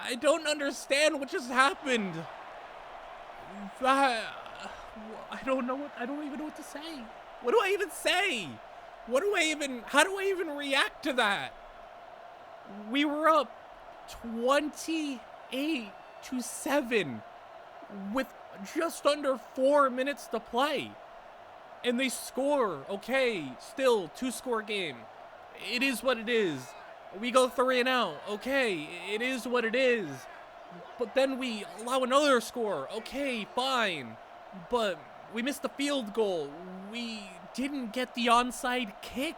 I don't understand what just happened. I don't know I don't even know what to say. What do I even say? How do I even react to that? We were up 28-7 with just under 4 minutes to play. And they score. Okay, still 2-score game. It is what it is. We go 3 and out. Okay, it is what it is. But then we allow another score. Okay, fine. But we missed the field goal. We didn't get the onside kick.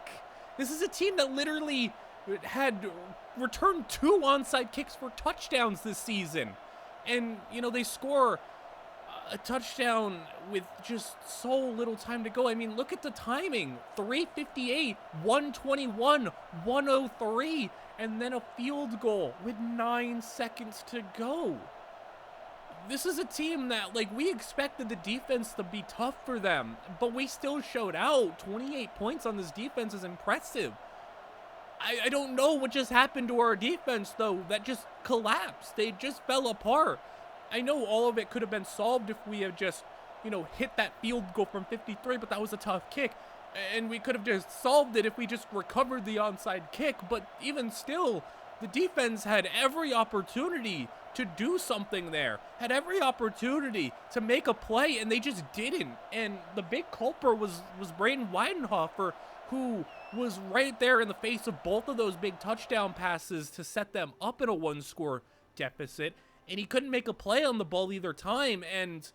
This is a team that literally had returned 2 onside kicks for touchdowns this season. And, you know, they score a touchdown with just so little time to go. I mean, look at the timing. 3:58, 1:21, 1:03, and then a field goal with 9 seconds to go. This is a team that, like, we expected the defense to be tough for them, but we still showed out. 28 points on this defense is impressive. I don't know what just happened to our defense, though. That just collapsed. They just fell apart. I know all of it could have been solved if we had just, you know, hit that field goal from 53, but that was a tough kick. And we could have just solved it if we just recovered the onside kick. But even still, the defense had every opportunity to do something there, had every opportunity to make a play, and they just didn't. And the big culprit was Braden Weidenhofer, who was right there in the face of both of those big touchdown passes to set them up in a 1-score deficit. And he couldn't make a play on the ball either time. And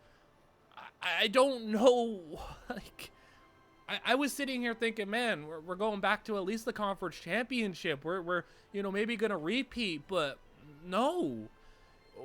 I don't know, like, I was sitting here thinking, man, we're going back to at least the conference championship. We're maybe going to repeat, but no.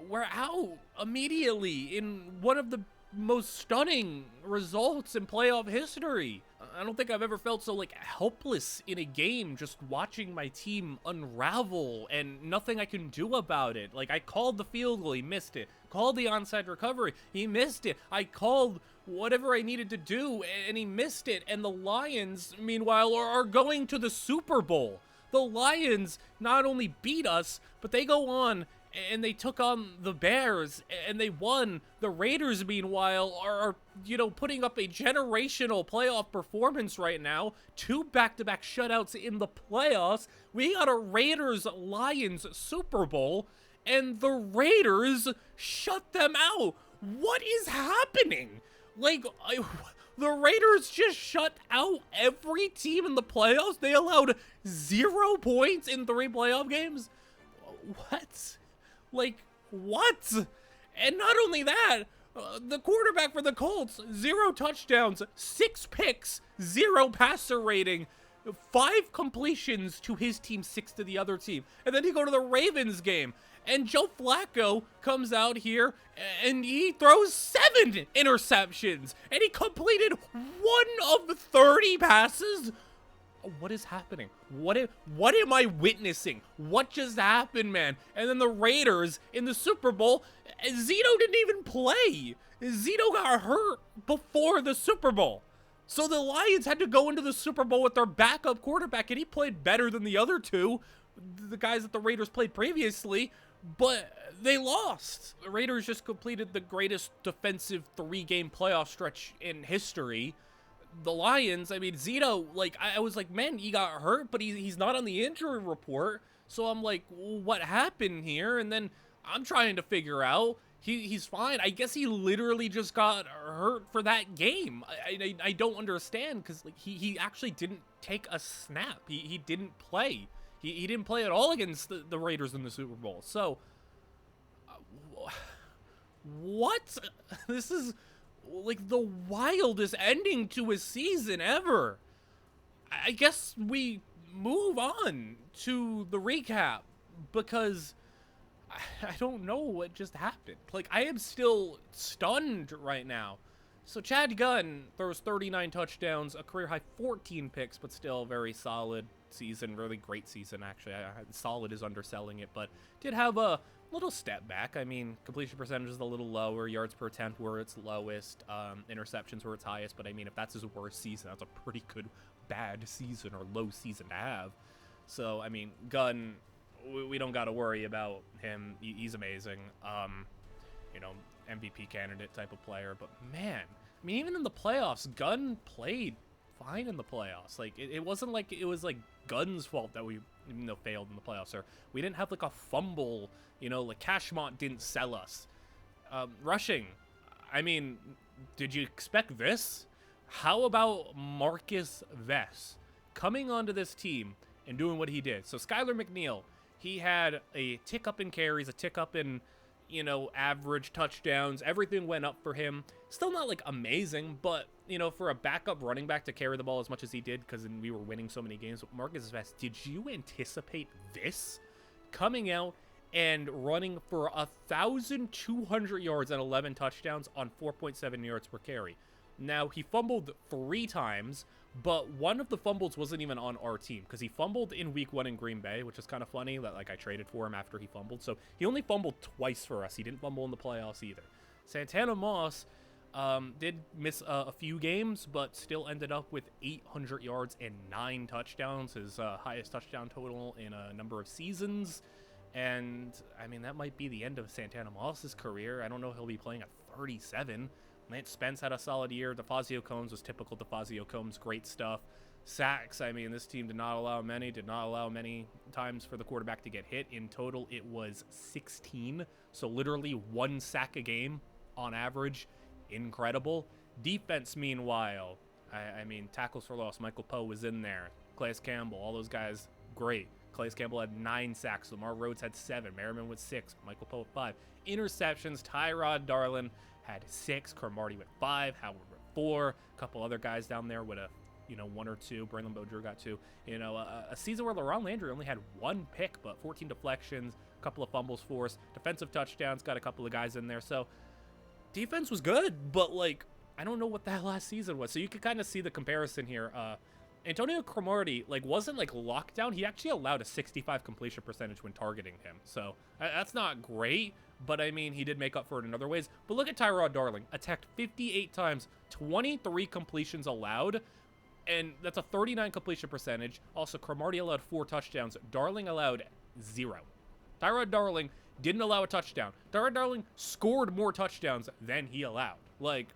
We're out immediately in one of the most stunning results in playoff history. I don't think I've ever felt so helpless in a game, just watching my team unravel and nothing I can do about it. I called the field goal, he missed it. Called the onside recovery, he missed it. I called whatever I needed to do and he missed it. And the Lions, meanwhile, are going to the Super Bowl. The Lions not only beat us, but they go on and they took on the Bears and they won. The Raiders, meanwhile, are putting up a generational playoff performance right now. 2 back-to-back shutouts in the playoffs. We got a Raiders-Lions Super Bowl, and the Raiders shut them out. What is happening? The Raiders just shut out every team in the playoffs. They allowed 0 points in 3 playoff games. What? What? And not only that, the quarterback for the Colts, 0 touchdowns, 6 picks, 0 passer rating, 5 completions to his team, 6 to the other team. And then you go to the Ravens game, and Joe Flacco comes out here, and he throws 7 interceptions, and he completed 1 of 30 passes. What is happening? What am I witnessing? What just happened, man? And then the Raiders in the Super Bowl, Zito didn't even play. Zito got hurt before the Super Bowl. So the Lions had to go into the Super Bowl with their backup quarterback, and he played better than the other 2, the guys that the Raiders played previously, but they lost. The Raiders just completed the greatest defensive 3-game playoff stretch in history. The Lions, I mean, Zito, I was like, man, he got hurt, but he's not on the injury report. So I'm like, what happened here? And then I'm trying to figure out, he's fine. I guess he literally just got hurt for that game. I don't understand, because he actually didn't take a snap. He didn't play. He didn't play at all against the Raiders in the Super Bowl. So, what? This is the wildest ending to a season ever. I guess we move on to the recap, because I don't know what just happened. I am still stunned right now. So Chad Gunn throws 39 touchdowns, a career-high 14 picks, but still a very solid season, really great season, actually. Solid is underselling it, but did have a little step back. I mean, completion percentage is a little lower, yards per attempt were its lowest, interceptions were its highest, but I mean, if that's his worst season, that's a pretty good bad season or low season to have. So, I mean, Gunn, we don't got to worry about him. He's amazing. MVP candidate type of player, but man, I mean, even in the playoffs, Gunn played fine in the playoffs. It wasn't like it was Gunn's fault that we failed in the playoffs, or we didn't have a fumble, Cashmont didn't sell us. Rushing, I mean, did you expect this? How about Marcus Vess coming onto this team and doing what he did? So Skylar McNeil, he had a tick up in carries, a tick up in average touchdowns. Everything went up for him. Still not amazing, but for a backup running back to carry the ball as much as he did, because we were winning so many games. Marcus Vess, did you anticipate this? Coming out and running for 1,200 yards and 11 touchdowns on 4.7 yards per carry. Now, he fumbled 3 times, but one of the fumbles wasn't even on our team, because he fumbled in week 1 in Green Bay, which is kind of funny that I traded for him after he fumbled. So he only fumbled twice for us. He didn't fumble in the playoffs either. Santana Moss did miss a few games, but still ended up with 800 yards and 9 touchdowns, his highest touchdown total in a number of seasons. And I mean, that might be the end of Santana Moss's career. I don't know if he'll be playing at 37. Lance Spence had a solid year. DeFazio Combs was typical DeFazio Combs, great stuff. Sacks, I mean, this team did not allow many times for the quarterback to get hit. In total, it was 16. So literally 1 sack a game on average. Incredible. Defense, meanwhile, I mean, tackles for loss. Michael Poe was in there. Calais Campbell, all those guys, great. Calais Campbell had 9 sacks. Lamar Rhodes had 7. Merriman with 6. Michael Poe with 5. Interceptions, Tyrod Darlin had 6. Cromartie with 5. Howard with 4. A couple other guys down there with a 1 or 2. Braylon Beaudreau got 2. A season where LaRon Landry only had 1 pick, but 14 deflections, a couple of fumbles forced, defensive touchdowns, got a couple of guys in there. So defense was good, but like, I don't know what that last season was. So you can kind of see the comparison here. Antonio Cromartie wasn't locked down. He actually allowed a 65 completion percentage when targeting him. So that's not great, but I mean, he did make up for it in other ways. But look at Tyrod Darling, attacked 58 times, 23 completions allowed, and that's a 39 completion percentage. Also, Cromartie allowed 4 touchdowns. Darling allowed 0. Tyrod Darling didn't allow a touchdown. Tyrod Darling scored more touchdowns than he allowed. Like,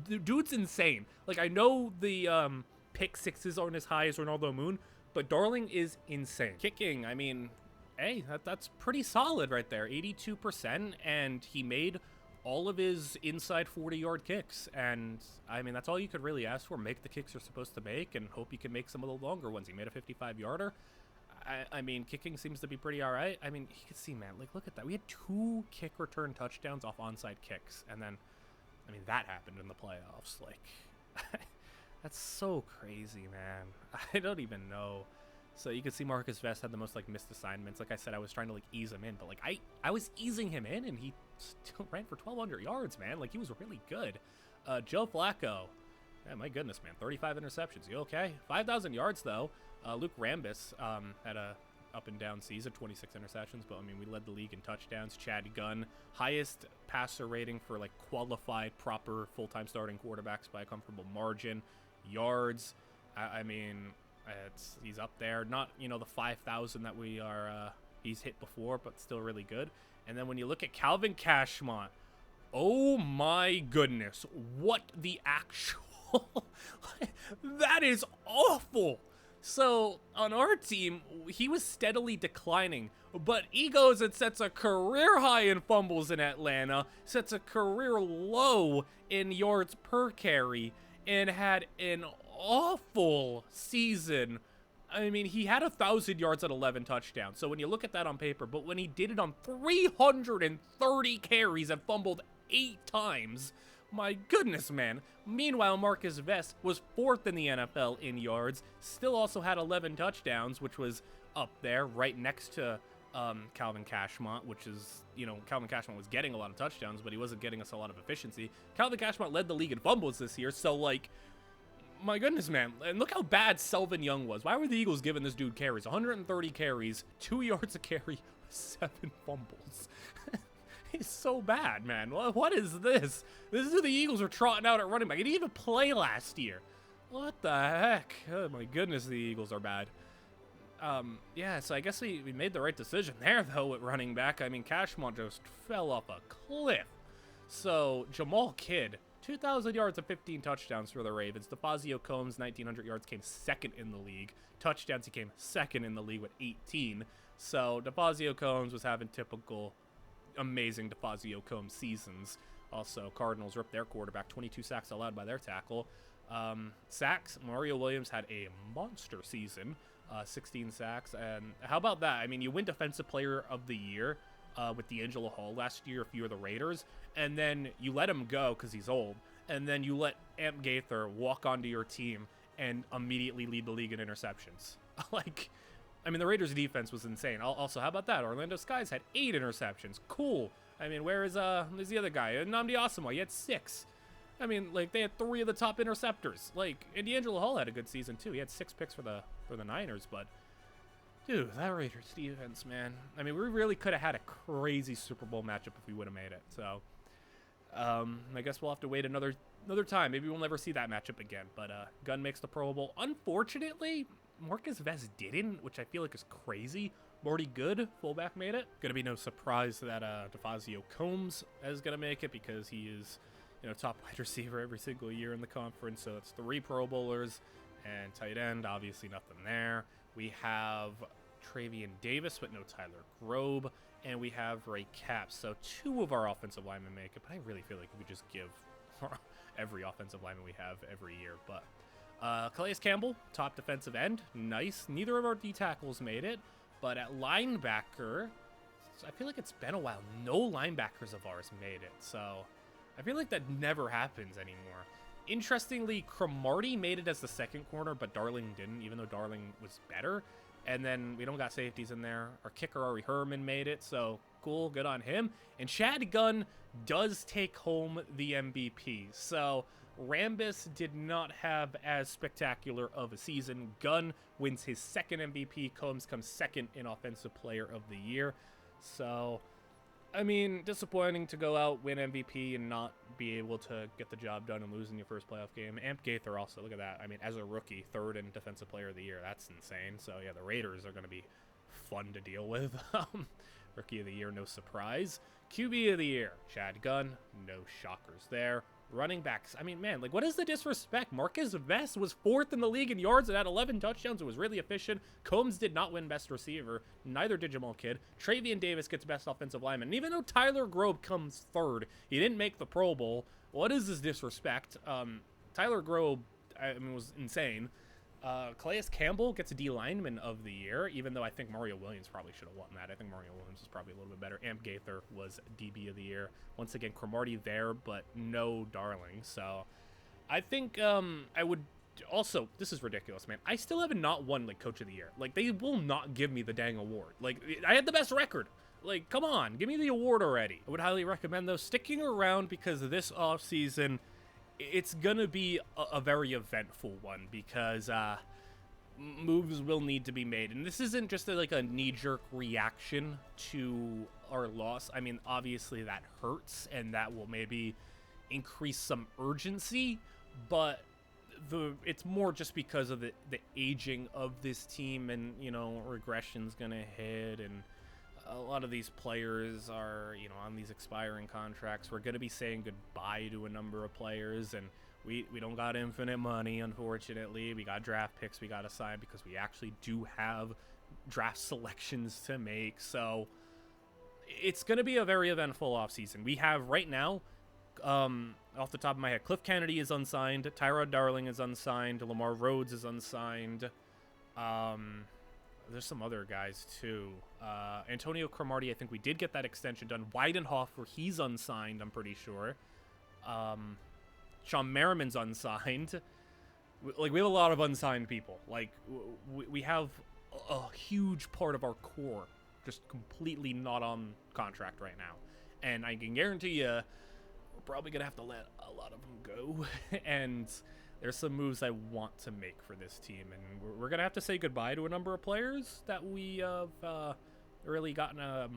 the dude's insane. Like, I know the pick sixes aren't as high as Ronaldo Moon, but Darling is insane. Kicking, I mean, hey, that's pretty solid right there. 82%, and he made all of his inside 40-yard kicks. And, I mean, that's all you could really ask for. Make the kicks you're supposed to make, and hope you can make some of the longer ones. He made a 55-yarder. I mean, kicking seems to be pretty all right. I mean, you can see, man, look at that. We had 2 kick return touchdowns off onside kicks, and then, I mean, that happened in the playoffs. Like, that's so crazy, man. I don't even know. So you can see Marcus Vest had the most missed assignments. Like I said, I was trying to ease him in, but I was easing him in, and he still ran for 1,200 yards, man. Like, he was really good. Joe Flacco, yeah, my goodness, man, 35 interceptions. You okay? 5,000 yards though. Luke Rambis had a up and down season, 26 interceptions, but I mean, we led the league in touchdowns. Chad Gunn, highest passer rating for qualified, proper, full-time starting quarterbacks by a comfortable margin. Yards, I mean, he's up there. Not the 5,000 that we are he's hit before, but still really good. And then when you look at Calvin Cashmont, oh my goodness, what the actual that is awful. So on our team, he was steadily declining, but he goes and sets a career high in fumbles in Atlanta, sets a career low in yards per carry, and had an awful season. I mean, he had 1,000 yards at 11 touchdowns. So when you look at that on paper, but when he did it on 330 carries and fumbled 8 times, my goodness, man. Meanwhile, Marcus Vest was 4th in the NFL in yards, still also had 11 touchdowns, which was up there right next to Calvin Cashmont, which is, Calvin Cashmont was getting a lot of touchdowns, but he wasn't getting us a lot of efficiency. Calvin Cashmont led the league in fumbles this year, so my goodness, man. And look how bad Selvin Young was. Why were the Eagles giving this dude carries? 130 carries, 2 yards a carry, 7 fumbles. He's so bad, man. What is this? This is who the Eagles are trotting out at running back. He didn't even play last year. What the heck? Oh, my goodness, the Eagles are bad. Yeah, so I guess we made the right decision there, though, at running back. I mean, Cashmont just fell off a cliff. So, Jamal Kidd, 2,000 yards and 15 touchdowns for the Ravens. DeFazio Combs, 1,900 yards, came 2nd in the league. Touchdowns, he came 2nd in the league with 18. So, DeFazio Combs was having typical amazing DeFazio Combs seasons. Also, Cardinals ripped their quarterback, 22 sacks allowed by their tackle. Sacks, Mario Williams had a monster season, 16 sacks. And how about that? I mean, you win Defensive Player of the Year with D'Angelo Hall last year if you're the Raiders, and then you let him go because he's old, and then you let Amp Gaither walk onto your team and immediately lead the league in interceptions. I mean, the Raiders' defense was insane. Also, how about that? Orlando Skies had 8 interceptions. Cool. I mean, there's the other guy? Nnamdi Asomugha, he had 6. I mean, they had 3 of the top interceptors. And D'Angelo Hall had a good season, too. He had 6 picks for the Niners, but dude, that Raiders defense, man. I mean, we really could have had a crazy Super Bowl matchup if we would have made it. So, I guess we'll have to wait another time. Maybe we'll never see that matchup again. But Gunn makes the Pro Bowl. Unfortunately, Marcus Vest didn't, which I feel like is crazy. Marty Good, fullback, made it. Gonna be no surprise that DeFazio Combs is gonna make it because he is, top wide receiver every single year in the conference. So it's 3 Pro Bowlers and tight end. Obviously nothing there. We have Travian Davis, but no Tyler Grobe, and we have Ray Capps. So 2 of our offensive linemen make it, but I really feel like we could just give every offensive lineman we have every year. But Calais Campbell, top defensive end, nice. Neither of our D tackles made it, but at linebacker, I feel like it's been a while. No linebackers of ours made it, so I feel like that never happens anymore. Interestingly, Cromartie made it as the second corner, but Darling didn't, even though Darling was better. And then we don't got safeties in there. Our kicker, Ari Herman, made it, so cool, good on him. And Chad Gunn does take home the MVP. So Rambis did not have as spectacular of a season. Gunn wins his second MVP. Combs comes second in Offensive Player of the Year. So, I mean, disappointing to go out, win MVP, and not be able to get the job done and lose in your first playoff game. Amp Gaither also, look at that. I mean, as a rookie, third in Defensive Player of the Year. That's insane. So, yeah, the Raiders are going to be fun to deal with. Rookie of the Year, no surprise. QB of the Year, Chad Gunn. No shockers there. Running backs, I mean, man, like, what is the disrespect? Marquez Vest was 4th in the league in yards and had 11 touchdowns. It was really efficient. Combs did not win best receiver. Neither did Jamal Kidd. Travian Davis gets best offensive lineman. And even though Tyler Grove comes 3rd, he didn't make the Pro Bowl. What is this disrespect? Tyler Grove, I mean, was insane. Calais Campbell gets a D lineman of the year, even though I think Mario Williams probably should have won that. I think Mario Williams was probably a little bit better. Amp Gaither was DB of the year. Once again, Cromartie there, but no Darling. So I think I would also, this is ridiculous, man. I still haven't not won like Coach of the Year. Like, they will not give me the dang award. Like, I had the best record. Like, come on, give me the award already. I would highly recommend those sticking around, because this offseason, it's gonna be a very eventful one, because moves will need to be made, and this isn't just like a knee-jerk reaction to our loss. I mean, obviously that hurts, and that will maybe increase some urgency, but it's more just because of the aging of this team, and, you know, regression's gonna hit, and a lot of these players are, you know, on these expiring contracts. We're going to be saying goodbye to a number of players, and we don't got infinite money, unfortunately. We got draft picks we got to sign, because we actually do have draft selections to make. So it's going to be a very eventful offseason. We have right now, off the top of my head, Cliff Kennedy is unsigned, Tyrod Darling is unsigned, Lamar Rhodes is unsigned. There's some other guys, too. Antonio Cromartie, I think we did get that extension done. Weidenhofer, he's unsigned, I'm pretty sure. Sean Merriman's unsigned. Like, we have a lot of unsigned people. Like, we have a huge part of our core just completely not on contract right now. And I can guarantee you, we're probably going to have to let a lot of them go. And there's some moves I want to make for this team, and we're going to have to say goodbye to a number of players that we have really gotten a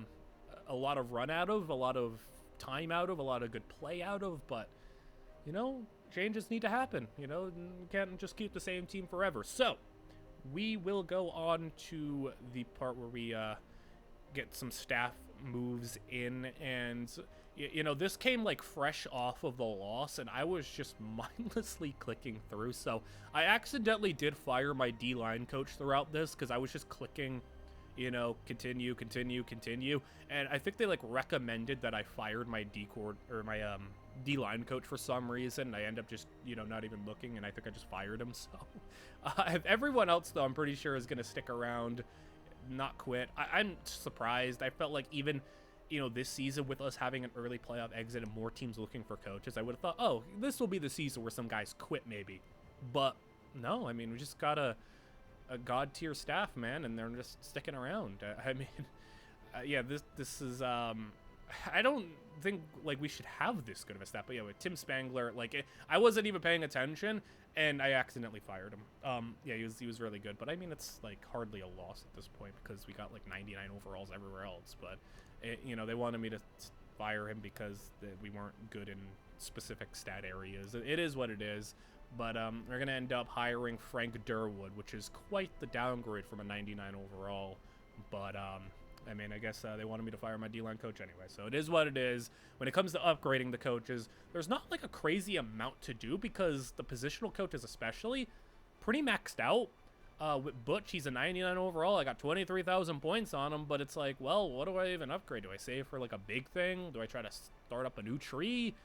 lot of run out of, a lot of time out of, a lot of good play out of, but, you know, changes need to happen. You know, we can't just keep the same team forever. So we will go on to the part where we get some staff moves in, and you know, this came like fresh off of the loss, and I was just mindlessly clicking through. So I accidentally did fire my D-line coach throughout this, because I was just clicking, you know, continue, and I think they like recommended that I fired my D-line coach for some reason. I end up just, you know, not even looking, and I think I just fired him. So everyone else, though, I'm pretty sure is gonna stick around, not quit. I'm surprised. I felt like even, you know, this season, with us having an early playoff exit and more teams looking for coaches, I would have thought, oh, this will be the season where some guys quit maybe. But no, I mean, we just got a god tier staff, man, and they're just sticking around. I mean, yeah, this is I don't think like we should have this good of a staff, but yeah, with Tim Spangler, like I wasn't even paying attention, and I accidentally fired him. Yeah, he was really good, but I mean, it's like hardly a loss at this point, because we got like 99 overalls everywhere else. But you know, they wanted me to fire him because we weren't good in specific stat areas. It is what it is. But we're going to end up hiring Frank Durwood, which is quite the downgrade from a 99 overall. But, I mean, I guess they wanted me to fire my D-line coach anyway. So it is what it is. When it comes to upgrading the coaches, there's not like a crazy amount to do, because the positional coaches especially pretty maxed out. With Butch, he's a 99 overall. I got 23,000 points on him, but it's like, well, what do I even upgrade? Do I save for like a big thing? Do I try to start up a new tree?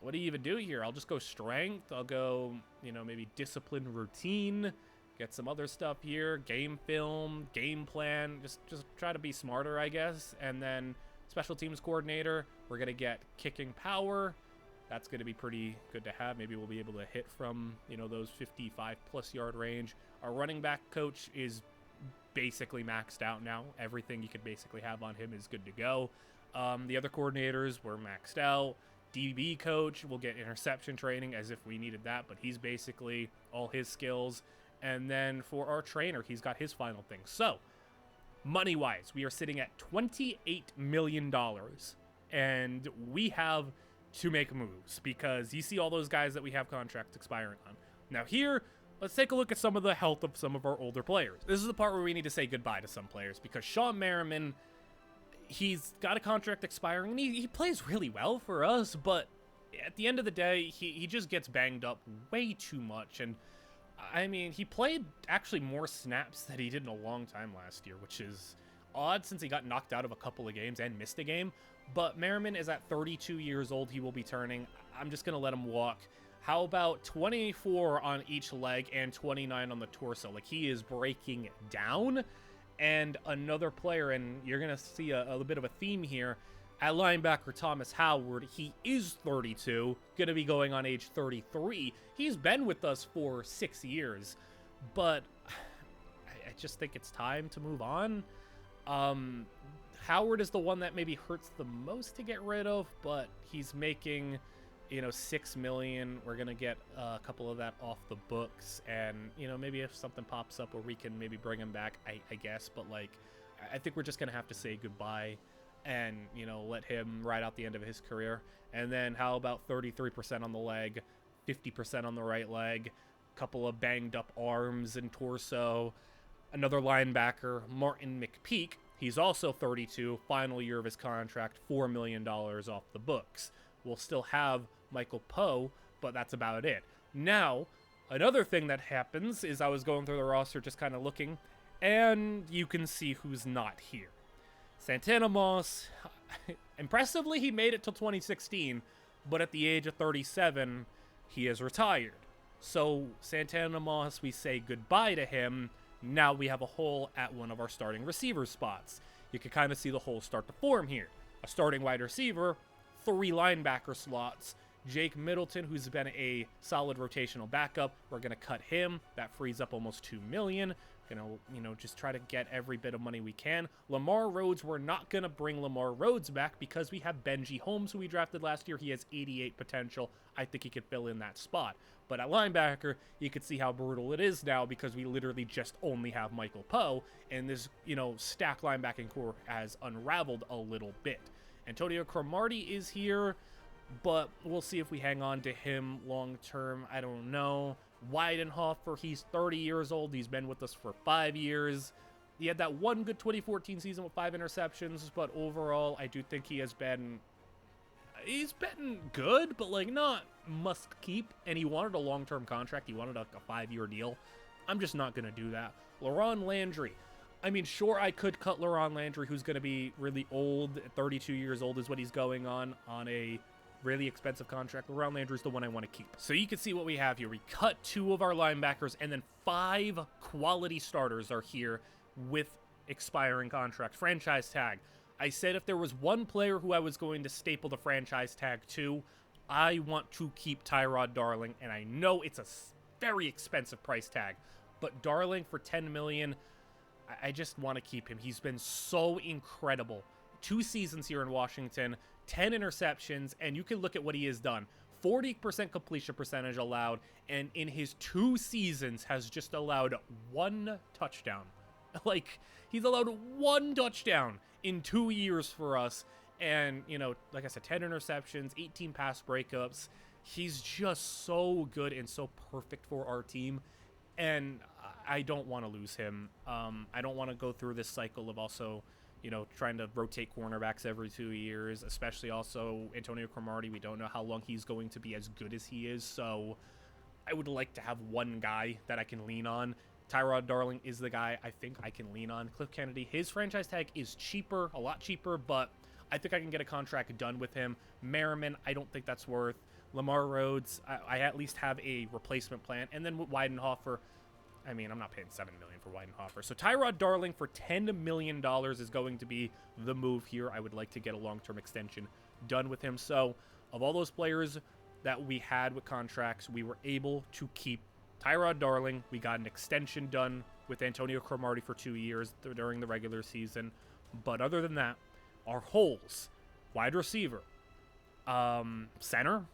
What do you even do here? I'll just go strength. I'll go, you know, maybe discipline, routine, get some other stuff here, game film, game plan, just try to be smarter, I guess. And then special teams coordinator, we're going to get kicking power. That's going to be pretty good to have. Maybe we'll be able to hit from, those 55-plus yard range. Our running back coach is basically maxed out now. Everything you could basically have on him is good to go. The other coordinators were maxed out. DB coach will get interception training as if we needed that, but he's basically all his skills. And then for our trainer, he's got his final thing. So, money-wise, we are sitting at $28 million, and we have to make moves because you see all those guys that we have contracts expiring on. Now here, let's take a look at some of the health of some of our older players. This is the part where we need to say goodbye to some players because Shawne Merriman, he's got a contract expiring, and he plays really well for us, but at the end of the day, he just gets banged up way too much. And I mean, he played actually more snaps than he did in a long time last year, which is odd since he got knocked out of a couple of games and missed a game. But Merriman is at 32 years old. He will be turning. I'm just going to let him walk. How about 24 on each leg and 29 on the torso? Like, he is breaking down. And another player, and you're going to see a little bit of a theme here, at linebacker Thomas Howard, he is 32, going to be going on age 33. He's been with us for 6 years, but I just think it's time to move on. Howard is the one that maybe hurts the most to get rid of, but he's making, $6 million. We're going to get a couple of that off the books, and, maybe if something pops up where we can maybe bring him back, I guess, but, I think we're just going to have to say goodbye and, let him ride out the end of his career. And then how about 33% on the leg, 50% on the right leg, a couple of banged up arms and torso. Another linebacker, Martin McPeak, he's also 32, final year of his contract, $4 million off the books. We'll still have Michael Poe, but that's about it. Now, another thing that happens is I was going through the roster just kind of looking, and you can see who's not here. Santana Moss, impressively, he made it till 2016, but at the age of 37, he is retired. So Santana Moss, we say goodbye to him. Now we have a hole at one of our starting receiver spots. You can kind of see the hole start to form here. A starting wide receiver, 3 linebacker slots. Jake Middleton, who's been a solid rotational backup, we're going to cut him. That frees up almost $2 million. Just try to get every bit of money we can. Lamar Rhodes, we're not going to bring Lamar Rhodes back because we have Benji Holmes, who we drafted last year. He has 88 potential. I think he could fill in that spot. But at linebacker, you can see how brutal it is now because we literally just only have Michael Poe, and this, stack linebacking core has unraveled a little bit. Antonio Cromartie is here, but we'll see if we hang on to him long term. I don't know. Weidenhofer, he's 30 years old. He's been with us for 5 years. He had that one good 2014 season with 5 interceptions, but overall, I do think he's been good, but not must keep. And he wanted a long-term contract. He wanted a 5-year deal. I'm just not going to do that. LaRon Landry. I mean, sure, I could cut LaRon Landry, who's going to be really old. 32 years old is what he's going on a really expensive contract. LaRon Landry's the one I want to keep. So you can see what we have here. We cut 2 of our linebackers, and then 5 quality starters are here with expiring contracts. Franchise tag. I said if there was one player who I was going to staple the franchise tag to, I want to keep Tyrod Darling, and I know it's a very expensive price tag, but Darling for $10 million, I just want to keep him. He's been so incredible. 2 seasons here in Washington, 10 interceptions, and you can look at what he has done. 40% completion percentage allowed, and in his 2 seasons has just allowed 1 touchdown. He's allowed 1 touchdown in 2 years for us, and, like I said, 10 interceptions, 18 pass breakups. He's just so good and so perfect for our team, and I don't want to lose him. I don't want to go through this cycle of also trying to rotate cornerbacks every 2 years, especially also Antonio Cromartie. We don't know how long he's going to be as good as he is, so I would like to have one guy that I can lean on. Tyrod Darling is the guy I think I can lean on. Cliff Kennedy, his franchise tag is cheaper, a lot cheaper, but I think I can get a contract done with him. Merriman, I don't think that's worth. Lamar Rhodes, I at least have a replacement plan. And then with Weidenhofer, I mean, I'm not paying $7 million for Weidenhofer. So Tyrod Darling for $10 million is going to be the move here. I would like to get a long-term extension done with him. So of all those players, that we had with contracts, we were able to keep Tyrod Darling. We got an extension done with Antonio Cromartie for 2 years during the regular season. But other than that, our holes, wide receiver, center,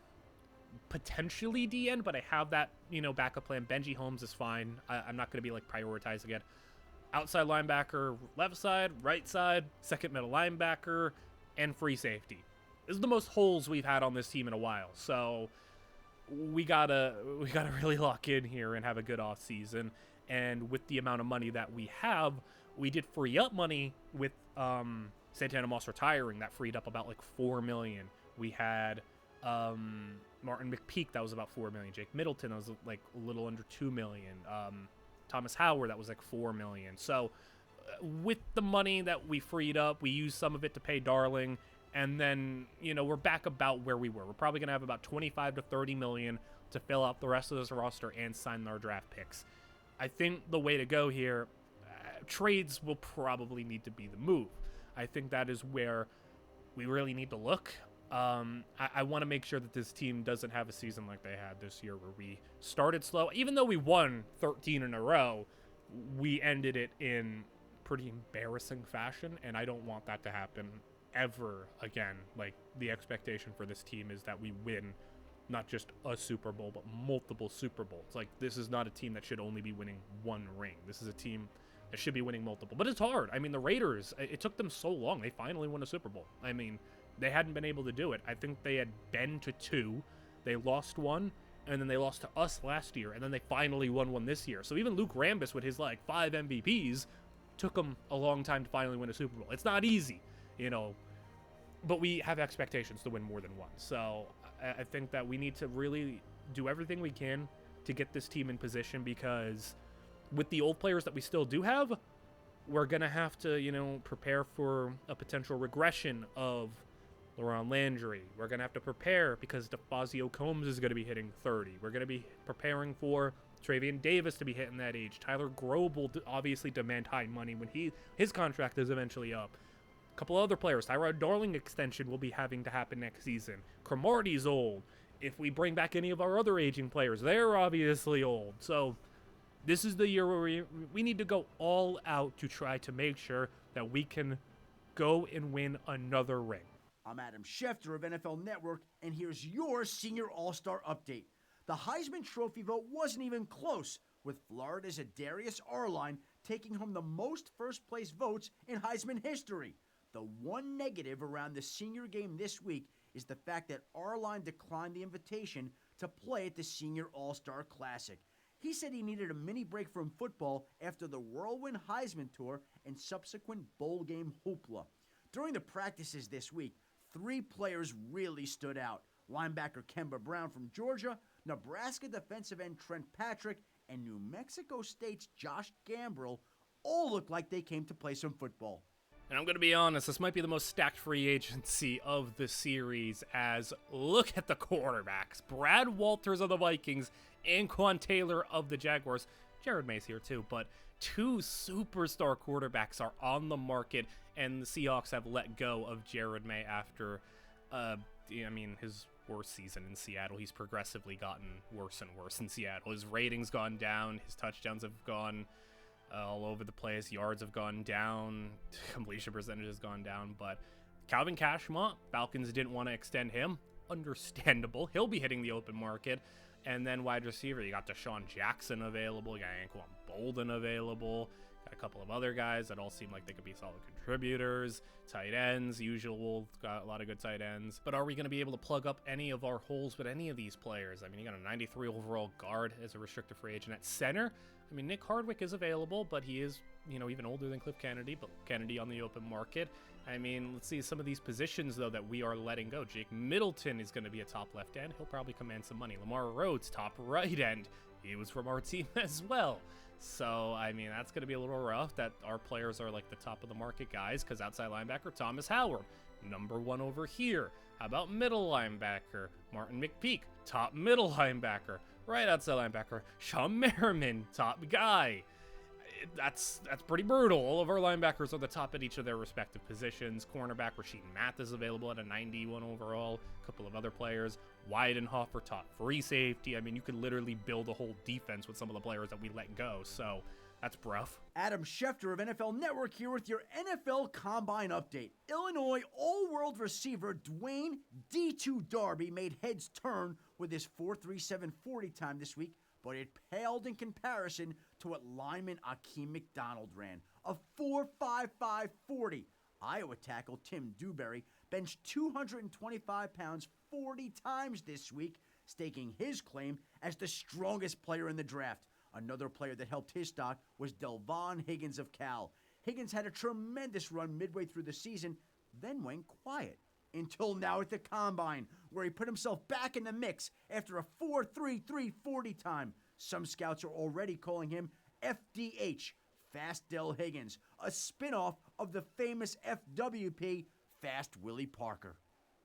potentially DN, but I have that, backup plan. Benji Holmes is fine. I'm not going to be prioritizing it. Outside linebacker, left side, right side, second middle linebacker, and free safety. This is the most holes we've had on this team in a while. So we gotta really lock in here and have a good off season. And with the amount of money that we have, we did free up money with Santana Moss retiring. That freed up about $4 million. We had Martin McPeak, that was about $4 million. Jake Middleton, that was a little under $2 million. Thomas Howard, that was $4 million. So with the money that we freed up, we used some of it to pay Darling, and then we're back about where we were. We're probably going to have about 25 to 30 million to fill out the rest of this roster and sign our draft picks. I think the way to go here, trades will probably need to be the move. I think that is where we really need to look. I want to make sure that this team doesn't have a season like they had this year where we started slow. Even though we won 13 in a row, we ended it in pretty embarrassing fashion, and I don't want that to happen ever again. The expectation for this team is that we win not just a Super Bowl, but multiple Super Bowls. This is not a team that should only be winning one ring. This is a team that should be winning multiple. But it's hard. I mean, the Raiders, it took them so long. They finally won a Super Bowl. I mean, they hadn't been able to do it. I think they had been to 2. They lost 1, and then they lost to us last year, and then they finally won 1 this year. So even Luke Rambis with his 5 MVPs took him a long time to finally win a Super Bowl. It's not easy, but we have expectations to win more than 1. So I think that we need to really do everything we can to get this team in position, because with the old players that we still do have, we're going to have to, prepare for a potential regression of LaRon Landry. We're going to have to prepare because DeFazio Combs is going to be hitting 30. We're going to be preparing for Travian Davis to be hitting that age. Tyler Grobe will obviously demand high money when his contract is eventually up. A couple other players. Tyrod Darling extension will be having to happen next season. Cromartie's old. If we bring back any of our other aging players, they're obviously old. So this is the year where we need to go all out to try to make sure that we can go and win another ring. I'm Adam Schefter of NFL Network, and here's your Senior All-Star update. The Heisman Trophy vote wasn't even close, with Florida's Adarius Arline taking home the most first-place votes in Heisman history. The one negative around the senior game this week is the fact that Arline declined the invitation to play at the Senior All-Star Classic. He said he needed a mini break from football after the Whirlwind Heisman Tour and subsequent bowl game hoopla. During the practices this week, 3 players really stood out. Linebacker Kemba Brown from Georgia, Nebraska defensive end Trent Patrick, and New Mexico State's Josh Gambrill all look like they came to play some football. And I'm going to be honest, this might be the most stacked free agency of the series, as look at the quarterbacks. Brad Walters of the Vikings and Quan Taylor of the Jaguars. Jared May's here too, but 2 superstar quarterbacks are on the market, and the Seahawks have let go of Jared May after, his worst season in Seattle. He's progressively gotten worse and worse in Seattle. His rating's gone down. His touchdowns have gone all over the place. Yards have gone down. Completion percentage has gone down. But Calvin Cashmont, Falcons didn't want to extend him. Understandable. He'll be hitting the open market. And then wide receiver, you got Deshaun Jackson available. You got Anquan Bolden available. Got a couple of other guys that all seem like they could be solid contributors. Tight ends, usual. Got a lot of good tight ends. But are we going to be able to plug up any of our holes with any of these players? I mean, you got a 93 overall guard as a restricted free agent at center. I mean, Nick Hardwick is available, but he is, even older than Cliff Kennedy, but Kennedy on the open market. I mean, let's see some of these positions, though, that we are letting go. Jake Middleton is going to be a top left end. He'll probably command some money. Lamar Rhodes, top right end. He was from our team as well. So, I mean, that's going to be a little rough that our players are like the top of the market guys, because outside linebacker, Thomas Howard, number 1 over here. How about middle linebacker? Martin McPeak, top middle linebacker. Right outside linebacker, Sean Merriman, top guy. that's pretty brutal. All of our linebackers are the top at each of their respective positions. Cornerback Rasheed Math is available at a 91 overall. A couple of other players. Weidenhofer, top free safety. I mean, you could literally build a whole defense with some of the players that we let go. So that's rough. Adam Schefter of NFL Network here with your NFL Combine update. Illinois All-World receiver Dwayne D2 Darby made heads turn with his 4.37 40 time this week, but it paled in comparison to what lineman Akeem McDonald ran, a 4.55 40. Iowa tackle Tim Dewberry benched 225 pounds 40 times this week, staking his claim as the strongest player in the draft. Another player that helped his stock was Delvon Higgins of Cal. Higgins had a tremendous run midway through the season, then went quiet. Until now at the Combine, where he put himself back in the mix after a 4.33 40 time. Some scouts are already calling him FDH, Fast Del Higgins, a spinoff of the famous FWP, Fast Willie Parker.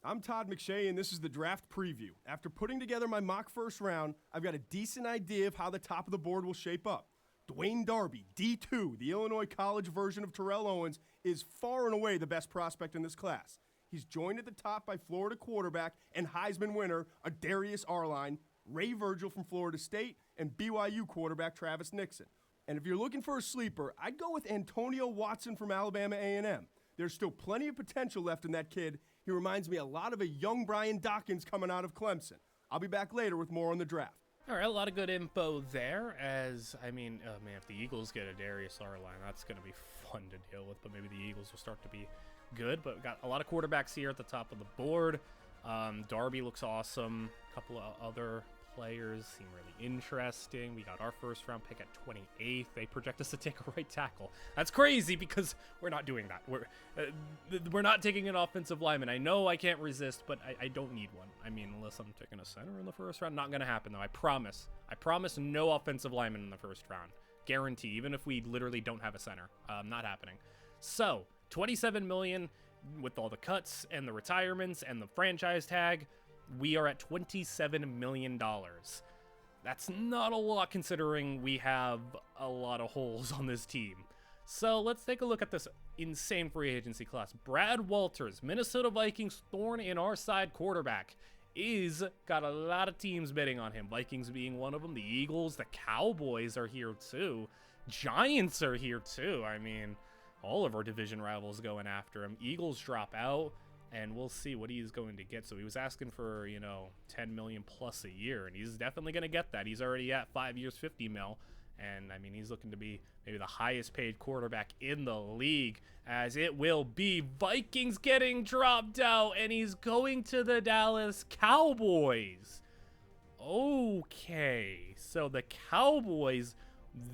I'm Todd McShay, and this is the draft preview. After putting together my mock first round, I've got a decent idea of how the top of the board will shape up. Dwayne Darby, D2, the Illinois college version of Terrell Owens, is far and away the best prospect in this class. He's joined at the top by Florida quarterback and Heisman winner Adarius Arline, Ray Virgil from Florida State, and BYU quarterback Travis Nixon. And if you're looking for a sleeper, I'd go with Antonio Watson from Alabama A&M. There's still plenty of potential left in that kid. He reminds me a lot of a young Brian Dawkins coming out of Clemson. I'll be back later with more on the draft. All right, a lot of good info there. As I mean, if the Eagles get a Darius Arline, that's going to be fun to deal with. But maybe the Eagles will start to be good. But we've got a lot of quarterbacks here at the top of the board. Darby looks awesome. A couple of other players seem really interesting. We got our first round pick at 28th. They project us to take a right tackle. That's crazy because we're not doing that. We're not taking an offensive lineman. I know I can't resist, but I don't need one. I mean, unless I'm taking a center in the first round. Not going to happen, though. I promise. I promise no offensive lineman in the first round. Guarantee, even if we literally don't have a center. Not happening. So, $27 million with all the cuts and the retirements and the franchise tag. We are at $27 million. That's not a lot considering we have a lot of holes on this team. So let's take a look at this insane free agency class. Brad Walters, Minnesota Vikings thorn in our side quarterback, is got a lot of teams bidding on him. Vikings being one of them. The Eagles, the Cowboys are here too. Giants are here too. I mean, all of our division rivals going after him. Eagles drop out. And we'll see what he's going to get. So he was asking for, $10 million plus a year, and he's definitely going to get that. He's already at 5 years, $50 million. And, I mean, he's looking to be maybe the highest paid quarterback in the league, as it will be Vikings getting dropped out, and he's going to the Dallas Cowboys. Okay, so the Cowboys,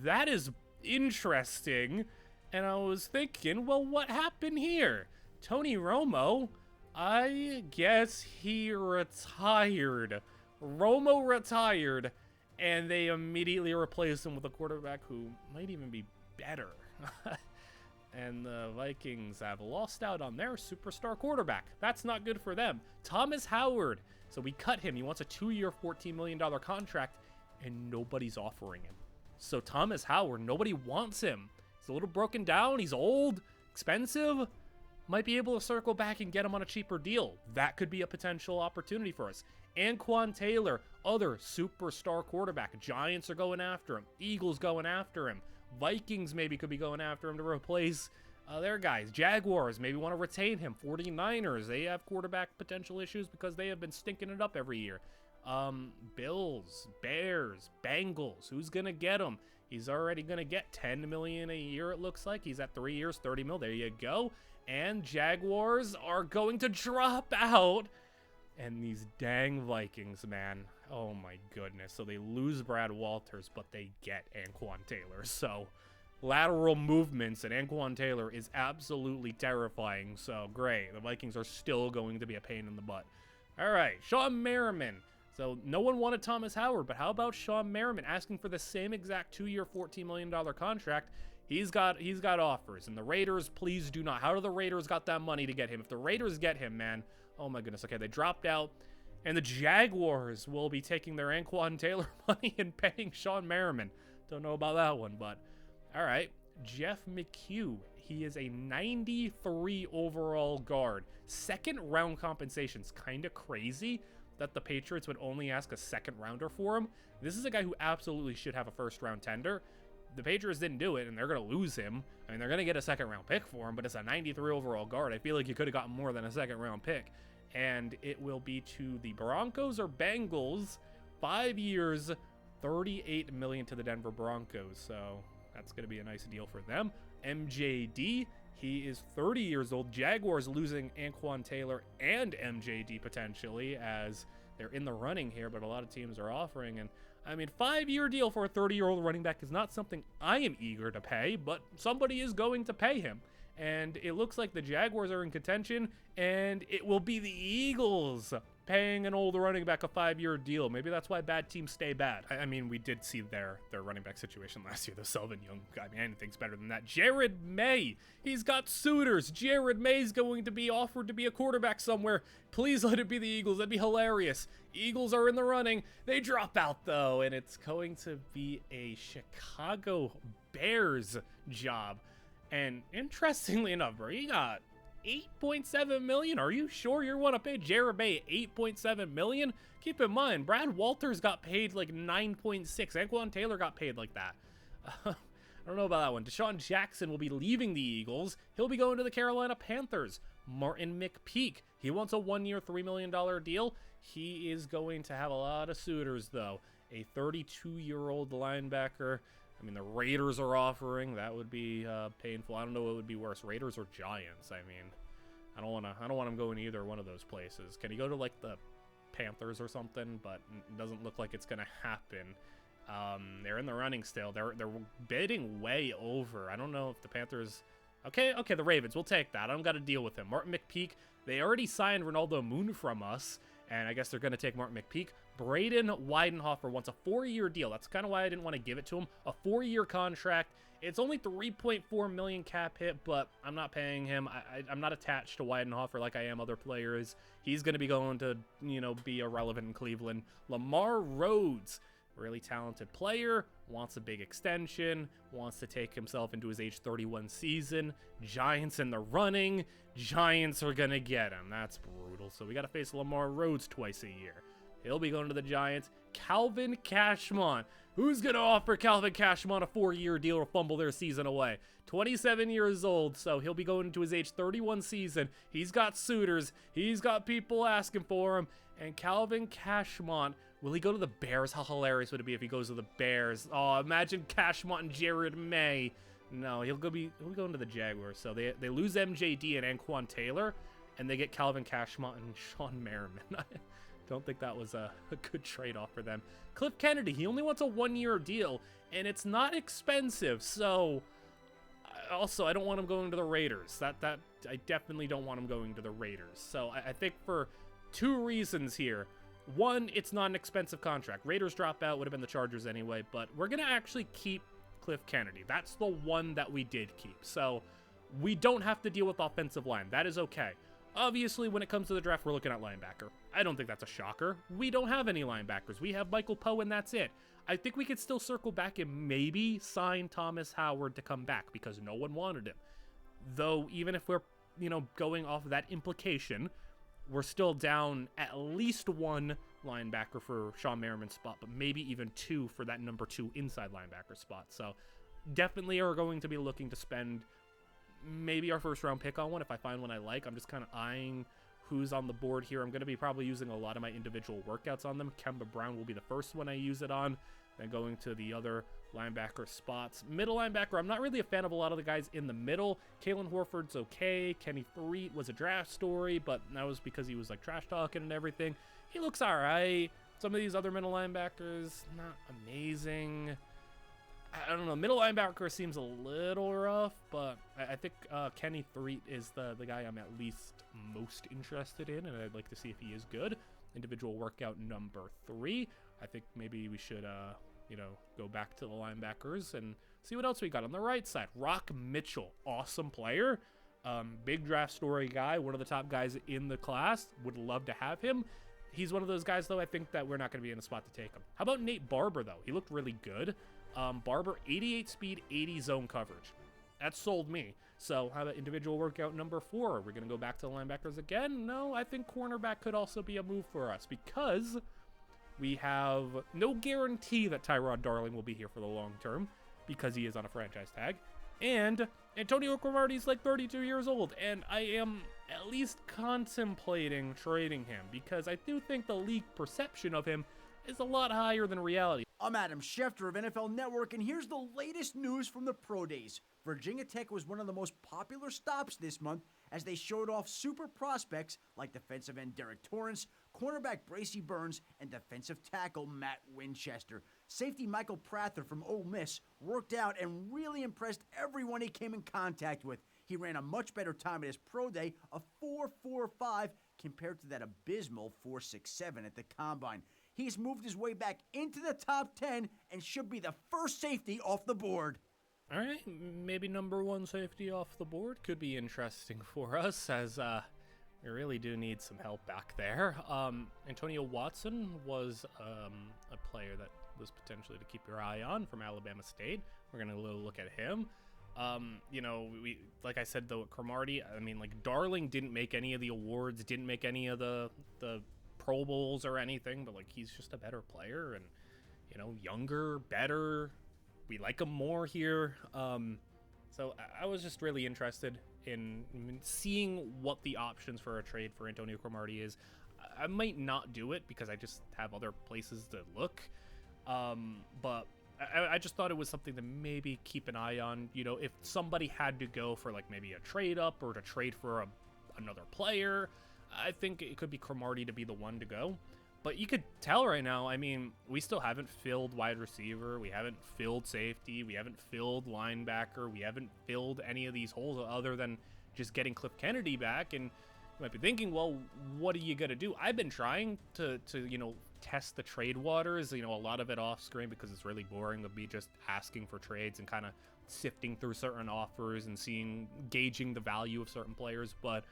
that is interesting. And I was thinking, well, what happened here? Tony Romo, I guess he retired. Romo retired, and they immediately replaced him with a quarterback who might even be better. And the Vikings have lost out on their superstar quarterback. That's not good for them. Thomas Howard. So we cut him. He wants a 2-year, $14 million contract, and nobody's offering him. So Thomas Howard, nobody wants him. He's a little broken down. He's old, expensive. Might be able to circle back and get him on a cheaper deal. That could be a potential opportunity for us. Anquan Taylor, other superstar quarterback. Giants are going after him. Eagles going after him. Vikings maybe could be going after him to replace their guys. Jaguars maybe want to retain him. 49ers, they have quarterback potential issues because they have been stinking it up every year. Bills, Bears, Bengals, who's going to get him? He's already going to get $10 million a year, it looks like. He's at 3 years, $30 million. There you go. And Jaguars are going to drop out. And these dang Vikings, man. Oh, my goodness. So they lose Brad Walters, but they get Anquan Taylor. So lateral movements, and Anquan Taylor is absolutely terrifying. So great. The Vikings are still going to be a pain in the butt. All right, Sean Merriman. So no one wanted Thomas Howard, but how about Sean Merriman asking for the same exact 2-year, $14 million contract? He's got offers, and the Raiders, please do not. How do the Raiders got that money to get him? If the Raiders get him, man, oh my goodness. Okay, they dropped out, and the Jaguars will be taking their Anquan Taylor money and paying Sean Merriman. Don't know about that one, but All right, Jeff McHugh. He is a 93 overall guard. Second round compensation's kind of crazy that the Patriots would only ask a second rounder for him. This is a guy who absolutely should have a first round tender. The Patriots didn't do it, and they're going to lose him. I mean, they're going to get a second round pick for him, but it's a 93 overall guard. I feel like you could have gotten more than a second round pick. And it will be to the Broncos or Bengals. 5 years, $38 million to the Denver Broncos. So that's going to be a nice deal for them. MJD, he is 30 years old. Jaguars losing Anquan Taylor and MJD potentially, as they're in the running here, but a lot of teams are offering. And I mean, 5-year deal for a 30-year-old running back is not something I am eager to pay, but somebody is going to pay him. And it looks like the Jaguars are in contention, and it will be the Eagles paying an old running back a 5-year deal. Maybe that's why bad teams stay bad. I mean, we did see their running back situation last year. The Selvin Young, I mean, anything's better than that. Jared May, he's got suitors. Jared May's going to be offered to be a quarterback somewhere. Please let it be the Eagles. That'd be hilarious. Eagles are in the running. They drop out, though, and it's going to be a Chicago Bears job. And interestingly enough, bro, you got $8.7 million. Are you sure you want to pay Jared May $8.7 million? Keep in mind, Brad Walters got paid like $9.6. Anquan Taylor got paid like that. I don't know about that one. Deshaun Jackson will be leaving the Eagles. He'll be going to the Carolina Panthers. Martin McPeak, he wants a 1-year, $3 million deal. He is going to have a lot of suitors, though. A 32-year-old linebacker. I mean, the Raiders are offering. That would be painful. I don't know what would be worse, Raiders or Giants. I mean, I don't want him going to either one of those places. Can he go to like the Panthers or something? But it doesn't look like it's gonna happen. They're in the running still. They're bidding way over. I don't know if the Panthers. Okay, the Ravens. We'll take that. I don't got to deal with him. Martin McPeak. They already signed Ronaldo Moon from us, and I guess they're gonna take Martin McPeak. Braden Weidenhofer wants a 4-year deal. That's kind of why I didn't want to give it to him. A 4-year contract. It's only $3.4 million cap hit, but I'm not paying him. I'm not attached to Weidenhofer like I am other players. He's going to be going to, be irrelevant in Cleveland. Lamar Rhodes, really talented player, wants a big extension, wants to take himself into his age 31 season. Giants in the running. Giants are going to get him. That's brutal. So we got to face Lamar Rhodes twice a year. He'll be going to the Giants. Calvin Cashmont. Who's going to offer Calvin Cashmont a 4-year deal or fumble their season away? 27 years old, so he'll be going into his age 31 season. He's got suitors. He's got people asking for him. And Calvin Cashmont, will he go to the Bears? How hilarious would it be if he goes to the Bears? Oh, imagine Cashmont and Jared May. No, he'll be going to the Jaguars. So they lose MJD and Anquan Taylor, and they get Calvin Cashmont and Sean Merriman. Don't think that was a good trade-off for them. Cliff Kennedy, he only wants a 1-year deal, and it's not expensive. So, also, I don't want him going to the Raiders. I definitely don't want him going to the Raiders. So, I think for 2 reasons here. One, it's not an expensive contract. Raiders drop out, would have been the Chargers anyway, but we're going to actually keep Cliff Kennedy. That's the one that we did keep. So, we don't have to deal with offensive line. That is okay. Obviously, when it comes to the draft, we're looking at linebacker. I don't think that's a shocker. We don't have any linebackers. We have Michael Poe, and that's it. I think we could still circle back and maybe sign Thomas Howard to come back because no one wanted him. Though, even if we're, going off of that implication, we're still down at least 1 linebacker for Sean Merriman's spot, but maybe even 2 for that number 2 inside linebacker spot. So, definitely are going to be looking to spend maybe our first round pick on one if I find one I like. I'm just kind of eyeing who's on the board here. I'm going to be probably using a lot of my individual workouts on them. Kemba Brown will be the first one I use it on. Then going to the other linebacker spots. Middle linebacker, I'm not really a fan of a lot of the guys in the middle. Kalen Horford's okay. Kenny Threet was a draft story, but that was because he was like trash talking and everything. He looks all right. Some of these other middle linebackers, not amazing. I don't know. Middle linebacker seems a little rough, but I think Kenny Threet is the guy I'm at least most interested in, and I'd like to see if he is good. Individual workout number 3. I think maybe we should, go back to the linebackers and see what else we got on the right side. Rock Mitchell, awesome player. Big draft story guy, one of the top guys in the class. Would love to have him. He's one of those guys, though, I think that we're not going to be in a spot to take him. How about Nate Barber, though? He looked really good. Barber, 88 speed, 80 zone coverage. That sold me. So how about individual workout number 4? Are we going to go back to the linebackers again? No, I think cornerback could also be a move for us because we have no guarantee that Tyrod Darling will be here for the long term because he is on a franchise tag. And Antonio Cromartie's like 32 years old, and I am at least contemplating trading him because I do think the league perception of him is a lot higher than reality. I'm Adam Schefter of NFL Network, and here's the latest news from the Pro Days. Virginia Tech was one of the most popular stops this month as they showed off super prospects like defensive end Derek Torrance, cornerback Bracy Burns, and defensive tackle Matt Winchester. Safety Michael Prather from Ole Miss worked out and really impressed everyone he came in contact with. He ran a much better time at his pro day, a 4.45, compared to that abysmal 4.67 at the combine. He's moved his way back into the top 10 and should be the first safety off the board. All right, maybe number 1 safety off the board could be interesting for us as we really do need some help back there. Antonio Watson was a player that was potentially to keep your eye on from Alabama State. We're going to look at him. We like I said, though, at Cromartie, I mean, like, Darling didn't make any of the awards, didn't make any of the Pro Bowls or anything, but, like, he's just a better player and, younger, better. We like him more here. So I was just really interested in seeing what the options for a trade for Antonio Cromartie is. I might not do it because I just have other places to look. But I just thought it was something to maybe keep an eye on. If somebody had to go for like maybe a trade up or to trade for another player, I think it could be Cromartie to be the one to go. But you could tell right now, I mean, we still haven't filled wide receiver. We haven't filled safety. We haven't filled linebacker. We haven't filled any of these holes other than just getting Cliff Kennedy back. And you might be thinking, well, what are you going to do? I've been trying to test the trade waters, a lot of it off screen because it's really boring to be just asking for trades and kind of sifting through certain offers and gauging the value of certain players. But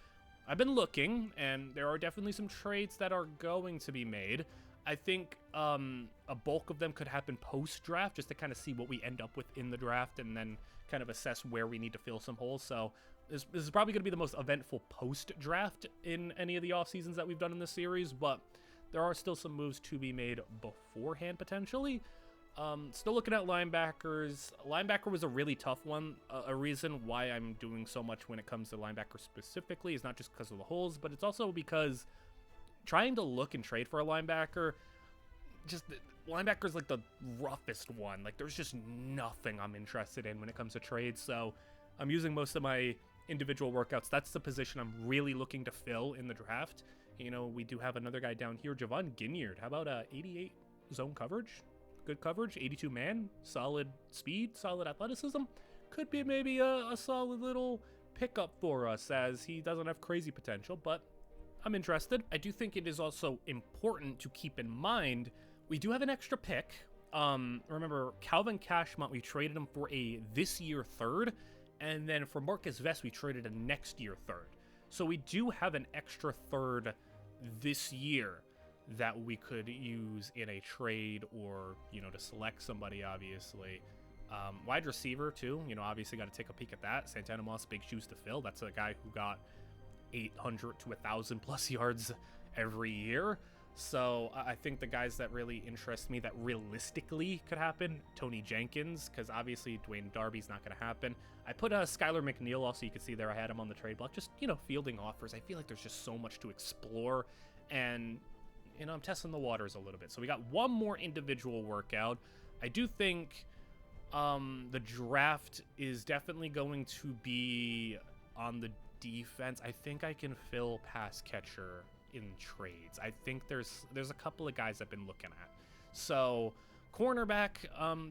I've been looking, and there are definitely some trades that are going to be made. I think a bulk of them could happen post-draft just to kind of see what we end up with in the draft and then kind of assess where we need to fill some holes. So this is probably going to be the most eventful post-draft in any of the off seasons that we've done in this series, but there are still some moves to be made beforehand potentially. Still looking at linebackers. Linebacker was a really tough one. A reason why I'm doing so much when it comes to linebacker specifically is not just because of the holes, but it's also because trying to look and trade for a linebacker, linebacker's like the roughest one. Like, there's just nothing I'm interested in when it comes to trades. So I'm using most of my individual workouts. That's the position I'm really looking to fill in the draft. We do have another guy down here, Javon Ginyard. How about 88 zone coverage? Good coverage, 82 man, solid speed, solid athleticism. Could be maybe a solid little pickup for us as he doesn't have crazy potential, but I'm interested. I do think it is also important to keep in mind we do have an extra pick. Remember, Calvin Cashmont, we traded him for a this year third, and then for Marcus Vest, we traded a next year third. So we do have an extra third this year that we could use in a trade or, to select somebody, obviously. Wide receiver, too. Obviously got to take a peek at that. Santana Moss, big shoes to fill. That's a guy who got 800 to 1,000 plus yards every year. So I think the guys that really interest me that realistically could happen, Tony Jenkins, because obviously Dwayne Darby's not going to happen. I put Skylar McNeil also, you can see there I had him on the trade block, just, fielding offers. I feel like there's just so much to explore, and, I'm testing the waters a little bit. So we got one more individual workout. I do think the draft is definitely going to be on the defense. I think I can fill pass catcher in trades. I think there's a couple of guys I've been looking at. So cornerback,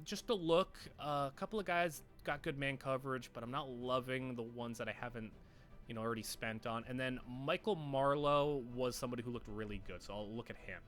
just a look. A couple of guys got good man coverage, but I'm not loving the ones that I haven't already spent on. And then Michael Marlowe was somebody who looked really good, so I'll look at him.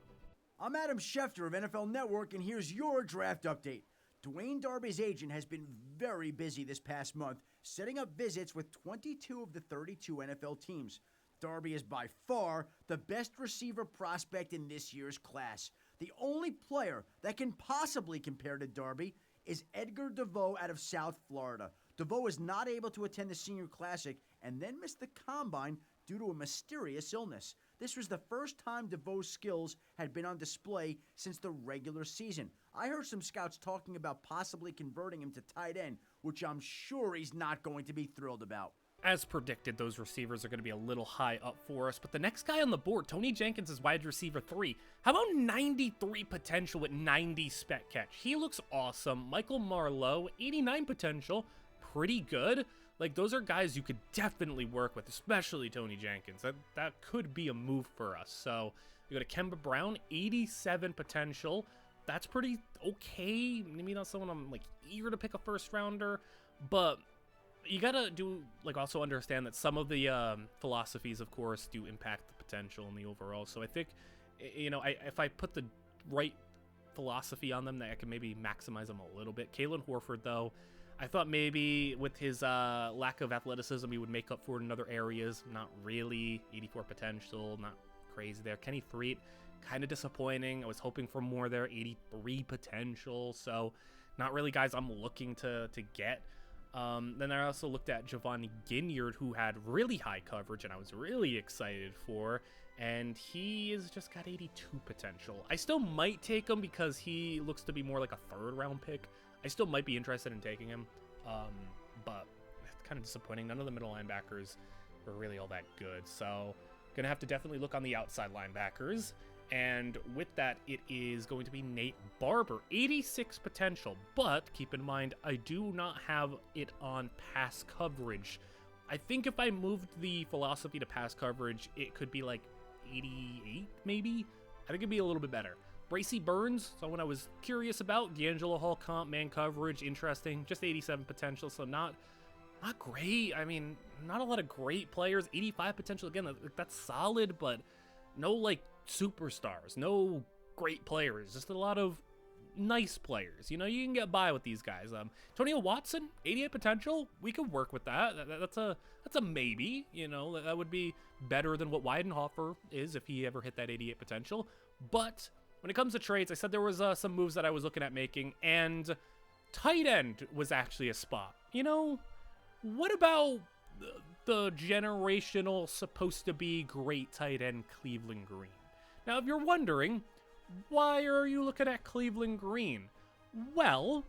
I'm Adam Schefter of NFL Network, and here's your draft update. Dwayne Darby's agent has been very busy this past month, setting up visits with 22 of the 32 NFL teams. Darby is by far the best receiver prospect in this year's class. The only player that can possibly compare to Darby is Edgar DeVoe out of South Florida. DeVoe was not able to attend the Senior Classic and then missed the Combine due to a mysterious illness. This was the first time DeVoe's skills had been on display since the regular season. I heard some scouts talking about possibly converting him to tight end, which I'm sure he's not going to be thrilled about. As predicted, those receivers are going to be a little high up for us, but the next guy on the board, Tony Jenkins, is wide receiver 3. How about 93 potential with 90 spec catch? He looks awesome. Michael Marlowe, 89 potential, pretty good. Like, those are guys you could definitely work with, especially Tony Jenkins. That could be a move for us. So, you go to Kemba Brown, 87 potential. That's pretty okay. Maybe not someone I'm, like, eager to pick a first rounder, but you gotta also understand that some of the philosophies, of course, do impact the potential and the overall. So I think, if I put the right philosophy on them, that I can maybe maximize them a little bit. Kalen Horford, though, I thought maybe with his lack of athleticism, he would make up for it in other areas. Not really. 84 potential, not crazy there. Kenny Threet, kind of disappointing. I was hoping for more there. 83 potential. So not really guys I'm looking to get. Then I also looked at Javon Ginyard, who had really high coverage and I was really excited for, and he has just got 82 potential. I still might take him because he looks to be more like a third-round pick. I still might be interested in taking him, but it's kind of disappointing. None of the middle linebackers were really all that good, so gonna have to definitely look on the outside linebackers. And with that, it is going to be Nate Barber, 86 potential, but keep in mind, I do not have it on pass coverage. I think if I moved the philosophy to pass coverage, it could be like 88, maybe? I think it'd be a little bit better. Bracy Burns, someone I was curious about. D'Angelo Hall comp, man coverage, interesting. Just 87 potential, so not great. I mean, not a lot of great players. 85 potential, again, that's solid, but no, like, superstars, no great players, just a lot of nice players. You can get by with these guys. Antonio Watson, 88 potential, we could work with that. That's a maybe. That would be better than what Weidenhofer is if he ever hit that 88 potential. But when it comes to trades, I said there was some moves that I was looking at making, and tight end was actually a spot. What about the generational, supposed to be great tight end Cleveland Green? Now, if you're wondering, why are you looking at Cleveland Green? Well,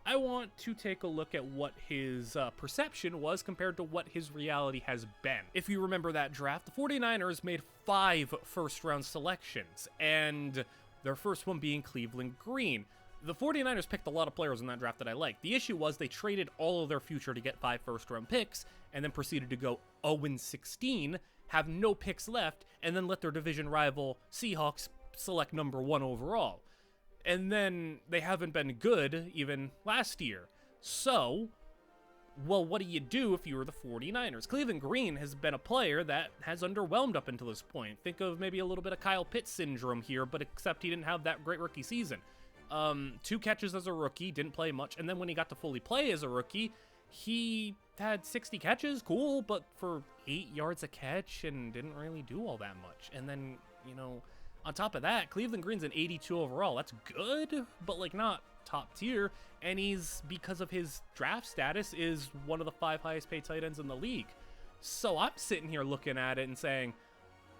I want to take a look at what his perception was compared to what his reality has been. If you remember that draft, the 49ers made 5 first-round selections, and their first one being Cleveland Green. The 49ers picked a lot of players in that draft that I liked. The issue was they traded all of their future to get 5 first-round picks, and then proceeded to go 0-16, have no picks left, and then let their division rival Seahawks select number 1 overall. And then they haven't been good even last year. So, well, what do you do if you were the 49ers? Cleveland Green has been a player that has underwhelmed up until this point. Think of maybe a little bit of Kyle Pitts syndrome here, but except he didn't have that great rookie season. 2 catches as a rookie, didn't play much, and then when he got to fully play as a rookie, he had 60 catches, cool, but for 8 yards a catch and didn't really do all that much. And then, on top of that, Cleveland Green's an 82 overall. That's good, but like not top tier. And he's, because of his draft status, is one of the 5 highest paid tight ends in the league. So I'm sitting here looking at it and saying,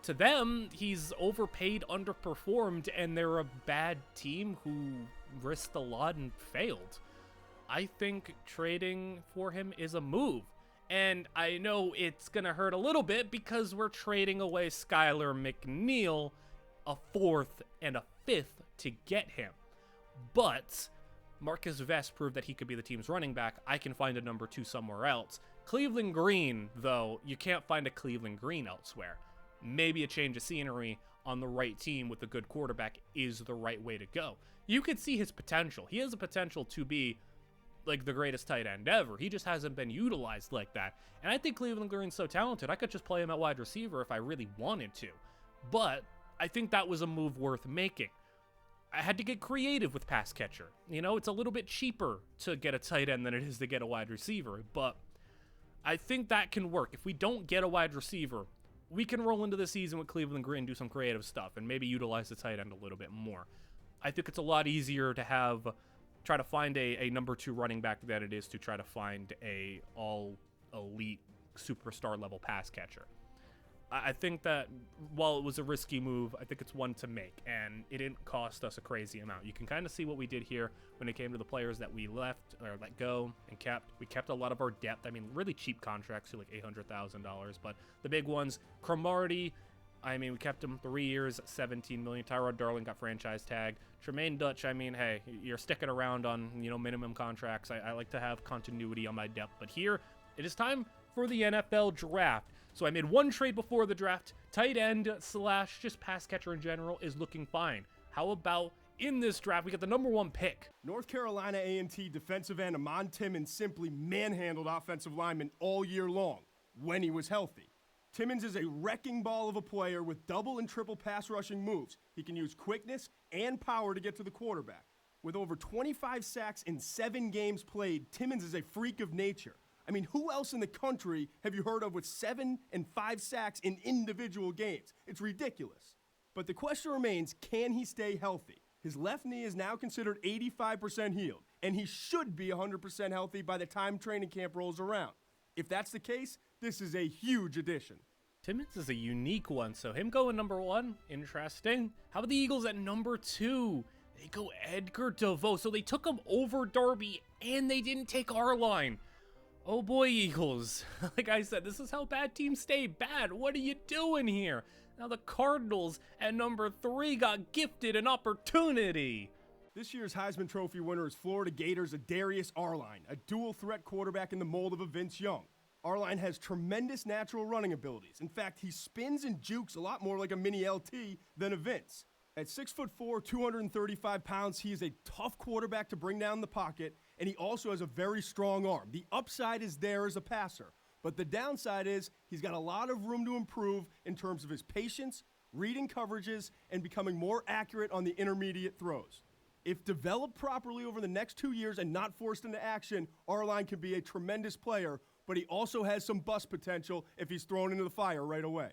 to them, he's overpaid, underperformed, and they're a bad team who risked a lot and failed. I think trading for him is a move. And I know it's going to hurt a little bit because we're trading away Skylar McNeil, a 4th and a 5th to get him. But Marcus Vest proved that he could be the team's running back. I can find a number 2 somewhere else. Cleveland Green, though, you can't find a Cleveland Green elsewhere. Maybe a change of scenery on the right team with a good quarterback is the right way to go. You could see his potential. He has a potential to be like the greatest tight end ever. He just hasn't been utilized like that. And I think Cleveland Green's so talented, I could just play him at wide receiver if I really wanted to. But I think that was a move worth making. I had to get creative with pass catcher. It's a little bit cheaper to get a tight end than it is to get a wide receiver, but I think that can work. If we don't get a wide receiver, we can roll into the season with Cleveland Green, do some creative stuff, and maybe utilize the tight end a little bit more. I think it's a lot easier to have try to find a number 2 running back than it is to try to find a all elite superstar level pass catcher. I think that while it was a risky move, I think it's one to make, and it didn't cost us a crazy amount. You can kind of see what we did here when it came to the players that we left or let go and kept. We kept a lot of our depth. I mean, really cheap contracts, too, like $800,000, but the big ones, Cromartie, I mean, we kept him 3 years, $17 million. Tyrod Darling got franchise tag. Tremaine Dutch, I mean, hey, you're sticking around on, minimum contracts. I like to have continuity on my depth, but here it is time for the NFL draft. So I made one trade before the draft. Tight end / just pass catcher in general is looking fine. How about in this draft, we got the number 1 pick. North Carolina A&T defensive end Amon Timmons simply manhandled offensive linemen all year long when he was healthy. Timmons is a wrecking ball of a player with double and triple pass rushing moves. He can use quickness and power to get to the quarterback. With over 25 sacks in 7 games played, Timmons is a freak of nature. I mean, who else in the country have you heard of with 7 and 5 sacks in individual games? It's ridiculous. But the question remains, can he stay healthy? His left knee is now considered 85% healed, and he should be 100% healthy by the time training camp rolls around. If that's the case, this is a huge addition. Timmons is a unique one, so him going number 1, interesting. How about the Eagles at number 2? They go Edgar DeVoe, so they took him over Darby, and they didn't take our line. Oh boy, Eagles. Like I said, this is how bad teams stay bad. What are you doing here? Now the Cardinals at number 3 got gifted an opportunity. This year's Heisman Trophy winner is Florida Gators' Darius Arline, a dual-threat quarterback in the mold of a Vince Young. Arline has tremendous natural running abilities. In fact, he spins and jukes a lot more like a mini LT than a Vince. At 6'4", 235 pounds, he is a tough quarterback to bring down the pocket, and he also has a very strong arm. The upside is there as a passer, but the downside is he's got a lot of room to improve in terms of his patience, reading coverages, and becoming more accurate on the intermediate throws. If developed properly over the next 2 years and not forced into action, Arline can be a tremendous player, but he also has some bust potential if he's thrown into the fire right away.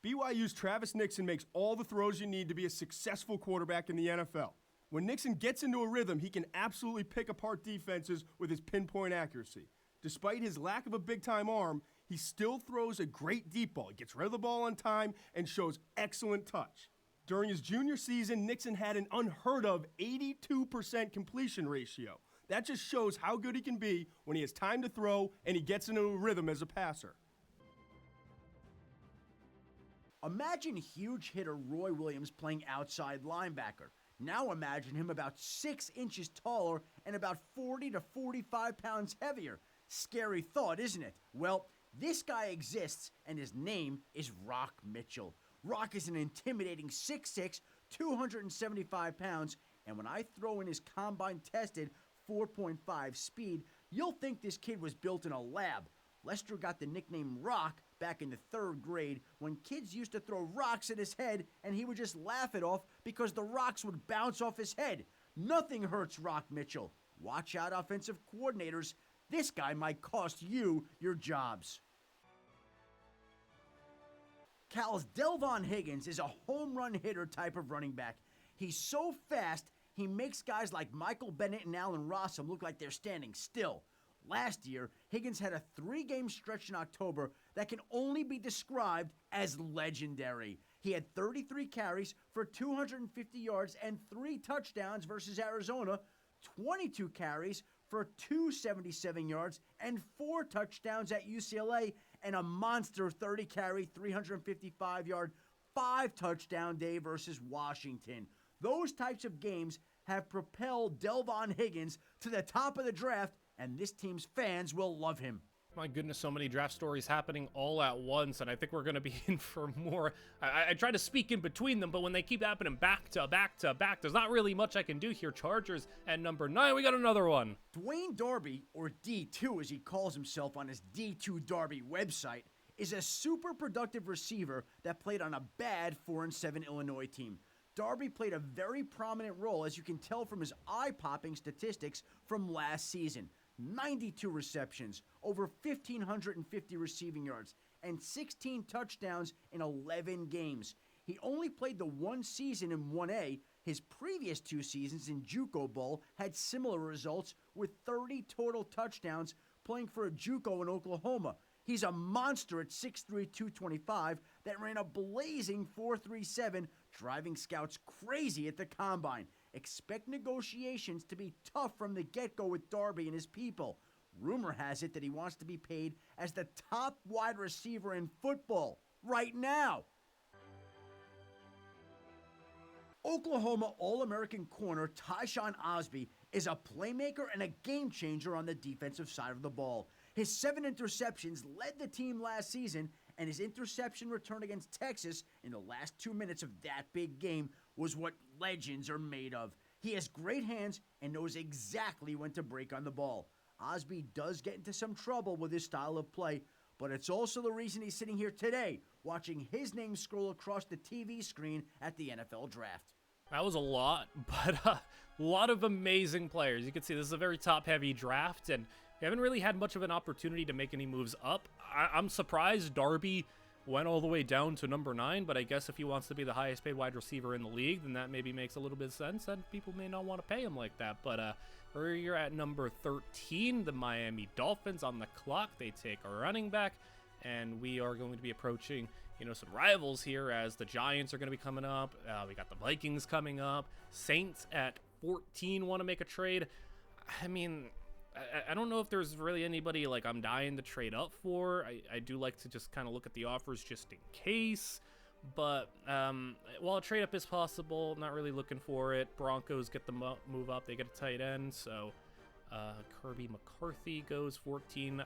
BYU's Travis Nixon makes all the throws you need to be a successful quarterback in the NFL. When Nixon gets into a rhythm, he can absolutely pick apart defenses with his pinpoint accuracy. Despite his lack of a big-time arm, he still throws a great deep ball. He gets rid of the ball on time and shows excellent touch. During his junior season, Nixon had an unheard of 82% completion ratio. That just shows how good he can be when he has time to throw and he gets into a rhythm as a passer. Imagine huge hitter Roy Williams playing outside linebacker. Now imagine him about 6 inches taller and about 40 to 45 pounds heavier. Scary thought, isn't it? Well, this guy exists, and his name is Rock Mitchell. Rock is an intimidating 6'6", 275 pounds, and when I throw in his combine-tested 4.5 speed, you'll think this kid was built in a lab. Lester got the nickname Rock back in the 3rd grade when kids used to throw rocks at his head and he would just laugh it off because the rocks would bounce off his head. Nothing hurts Rock Mitchell. Watch out, offensive coordinators. This guy might cost you your jobs. Cal's Delvon Higgins is a home run hitter type of running back. He's so fast, he makes guys like Michael Bennett and Allen Rossum look like they're standing still. Last year, Higgins had a 3-game stretch in October that can only be described as legendary. He had 33 carries for 250 yards and 3 touchdowns versus Arizona, 22 carries for 277 yards and 4 touchdowns at UCLA, and a monster 30-carry, 355-yard, 5-touchdown day versus Washington. Those types of games have propelled Delvon Higgins to the top of the draft, and this team's fans will love him. My goodness, so many draft stories happening all at once, and I think we're going to be in for more. I try to speak in between them, but when they keep happening back to back to back, there's not really much I can do here. Chargers at number 9, we got another one. Dwayne Darby, or D2 as he calls himself on his D2 Darby website, is a super productive receiver that played on a bad 4-7 Illinois team. Darby played a very prominent role, as you can tell from his eye-popping statistics from last season. 92 receptions, over 1,550 receiving yards, and 16 touchdowns in 11 games. He only played the one season in 1A. His previous 2 seasons in JUCO Bowl had similar results with 30 total touchdowns playing for a JUCO in Oklahoma. He's a monster at 6'3", 225 that ran a blazing 4.37, driving scouts crazy at the combine. Expect negotiations to be tough from the get-go with Darby and his people. Rumor has it that he wants to be paid as the top wide receiver in football right now. Oklahoma All-American corner Tyshawn Osby is a playmaker and a game changer on the defensive side of the ball. His 7 interceptions led the team last season, and his interception return against Texas in the last 2 minutes of that big game was what legends are made of. He has great hands and knows exactly when to break on the ball. Osby does get into some trouble with his style of play, but it's also the reason he's sitting here today watching his name scroll across the TV screen at the NFL Draft. That was a lot, but a lot of amazing players. You can see this is a very top-heavy draft, and we haven't really had much of an opportunity to make any moves up. I'm surprised Darby went all the way down to number 9, but I guess if he wants to be the highest-paid wide receiver in the league, then that maybe makes a little bit of sense, and people may not want to pay him like that. But we're at number 13, the Miami Dolphins on the clock. They take a running back, and we are going to be approaching some rivals here as the Giants are going to be coming up. We got the Vikings coming up. Saints at 14 want to make a trade. I mean, I don't know if there's really anybody like I'm dying to trade up for. I do like to just kind of look at the offers just in case. But while a trade up is possible, I'm not really looking for it. Broncos get the move up. They get a tight end. So Kirby McCarthy goes 14-15.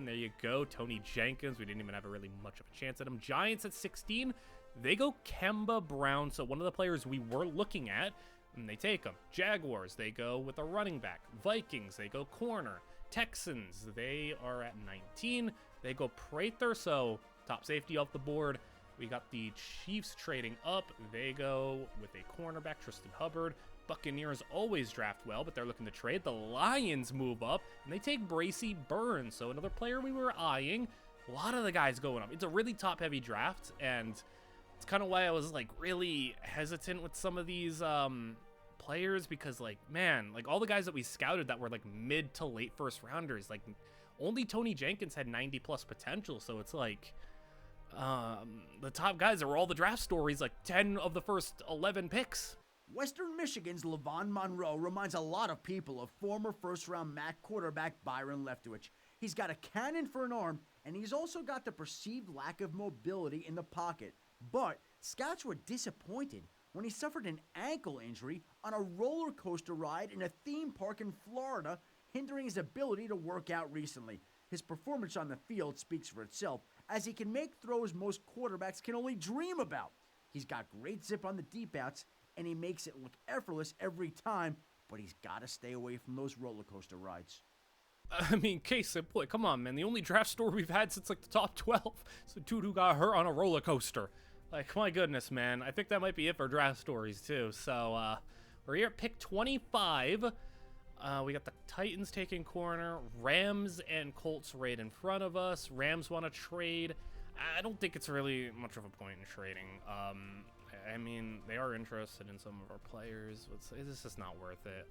There you go. Tony Jenkins. We didn't even have a really much of a chance at him. Giants at 16. They go Kemba Brown. So one of the players we were looking at, and they take him. Jaguars, they go with a running back. Vikings, they go corner. Texans, they are at 19. They go Prather, so top safety off the board. We got the Chiefs trading up. They go with a cornerback, Tristan Hubbard. Buccaneers always draft well, but they're looking to trade. The Lions move up, and they take Bracy Burns, so another player we were eyeing. A lot of the guys going up. It's a really top-heavy draft, and it's kind of why I was, really hesitant with some of these players, because, man, all the guys that we scouted that were, mid to late first-rounders, only Tony Jenkins had 90-plus potential, so it's the top guys that were all the draft stories, 10 of the first 11 picks. Western Michigan's Levon Monroe reminds a lot of people of former first-round MAC quarterback Byron Leftwich. He's got a cannon for an arm, and he's also got the perceived lack of mobility in the pocket. But scouts were disappointed when he suffered an ankle injury on a roller coaster ride in a theme park in Florida, hindering his ability to work out recently. His performance on the field speaks for itself, as he can make throws most quarterbacks can only dream about. He's got great zip on the deep outs, and he makes it look effortless every time, but he's got to stay away from those roller coaster rides. I mean, case in point, come on, man. The only draft story we've had since, the top 12 is a dude who got hurt on a roller coaster. My goodness, man. I think that might be it for draft stories, too. So, we're here at pick 25. We got the Titans taking corner. Rams and Colts right in front of us. Rams want to trade. I don't think it's really much of a point in trading. I mean, they are interested in some of our players. It's just not worth it.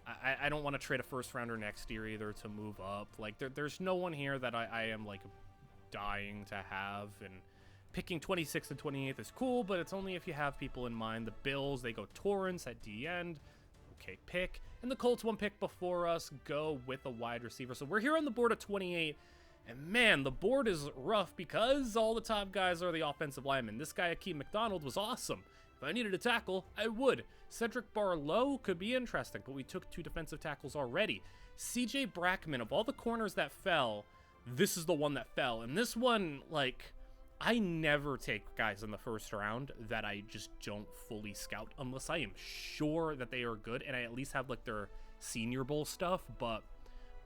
I don't want to trade a first rounder next year either to move up. There's no one here that I am dying to have. And picking 26th and 28th is cool, but it's only if you have people in mind. The Bills, they go Torrance at D end. Okay, pick. And the Colts, one pick before us, go with a wide receiver. So we're here on the board at 28. And man, the board is rough because all the top guys are the offensive linemen. This guy, Akeem McDonald, was awesome. If I needed a tackle, I would. Cedric Barlow could be interesting, but we took 2 defensive tackles already. CJ Brackman, of all the corners that fell, this is the one that fell. And this one, I never take guys in the first round that I just don't fully scout unless I am sure that they are good and I at least have their Senior Bowl stuff. But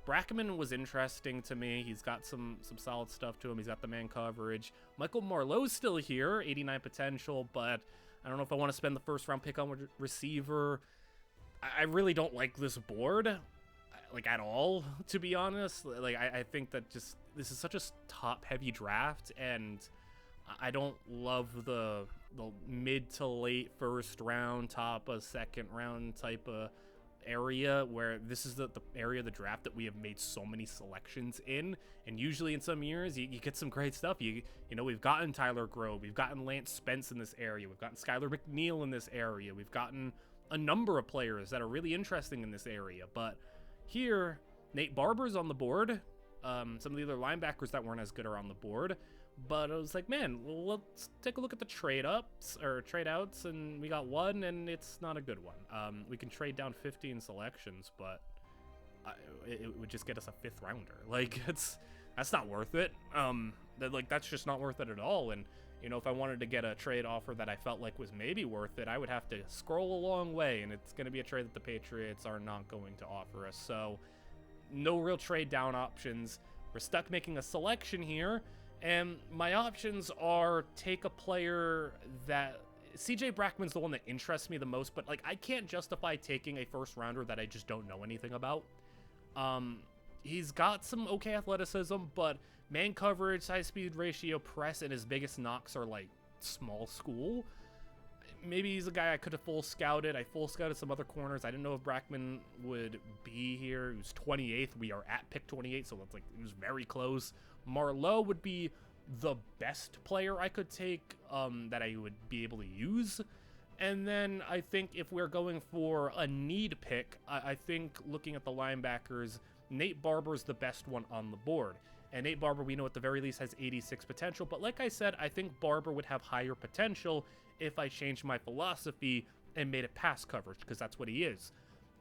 Brackman was interesting to me. He's got some solid stuff to him. He's got the man coverage. Michael Marlowe's still here, 89 potential, but I don't know if I want to spend the first round pick on receiver. I really don't like this board, at all, to be honest. I think that just this is such a top heavy draft, and I don't love the the mid to late first round, top of second round type of area, where this is the area of the draft that we have made so many selections in. And usually in some years you get some great stuff. You know, we've gotten Tyler Grove, we've gotten Lance Spence in this area, we've gotten Skylar McNeil in this area, we've gotten a number of players that are really interesting in this area. But here, Nate Barber's on the board. Some of the other linebackers that weren't as good are on the board. But I was like, man, well, let's take a look at the trade ups or trade outs, and we got one, and it's not a good one. We can trade down 15 selections, but it would just get us a 5th rounder. Like, that's not worth it. That's just not worth it at all. And you know, if I wanted to get a trade offer that I felt like was maybe worth it, I would have to scroll a long way, and it's going to be a trade that the Patriots are not going to offer us. So, no real trade down options. We're stuck making a selection here. And my options are take a player that CJ Brackman's the one that interests me the most, but like I can't justify taking a first rounder that I just don't know anything about. He's got some okay athleticism, but man coverage, high speed ratio, press, and his biggest knocks are like small school. Maybe he's a guy I could have full scouted. I full scouted some other corners. I didn't know if Brackman would be here. He was 28th. We are at pick 28, so it's like it was very close. Marlowe would be the best player I could take that I would be able to use. And then I think if we're going for a need pick, I think looking at the linebackers, Nate Barber's the best one on the board. And Nate Barber, we know at the very least has 86 potential. But like I said, I think Barber would have higher potential if I changed my philosophy and made it pass coverage, because that's what he is.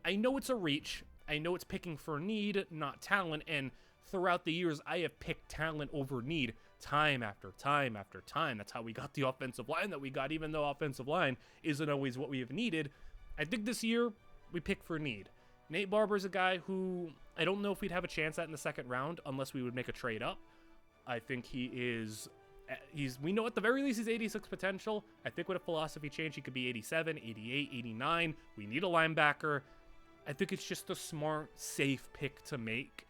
I know it's a reach. I know it's picking for need, not talent. And throughout the years, I have picked talent over need time after time after time. That's how we got the offensive line that we got, even though offensive line isn't always what we have needed. I think this year, we pick for need. Nate Barber's a guy who I don't know if we'd have a chance at in the second round unless we would make a trade up. I think we know at the very least he's 86 potential. I think with a philosophy change, he could be 87, 88, 89. We need a linebacker. I think it's just a smart, safe pick to make.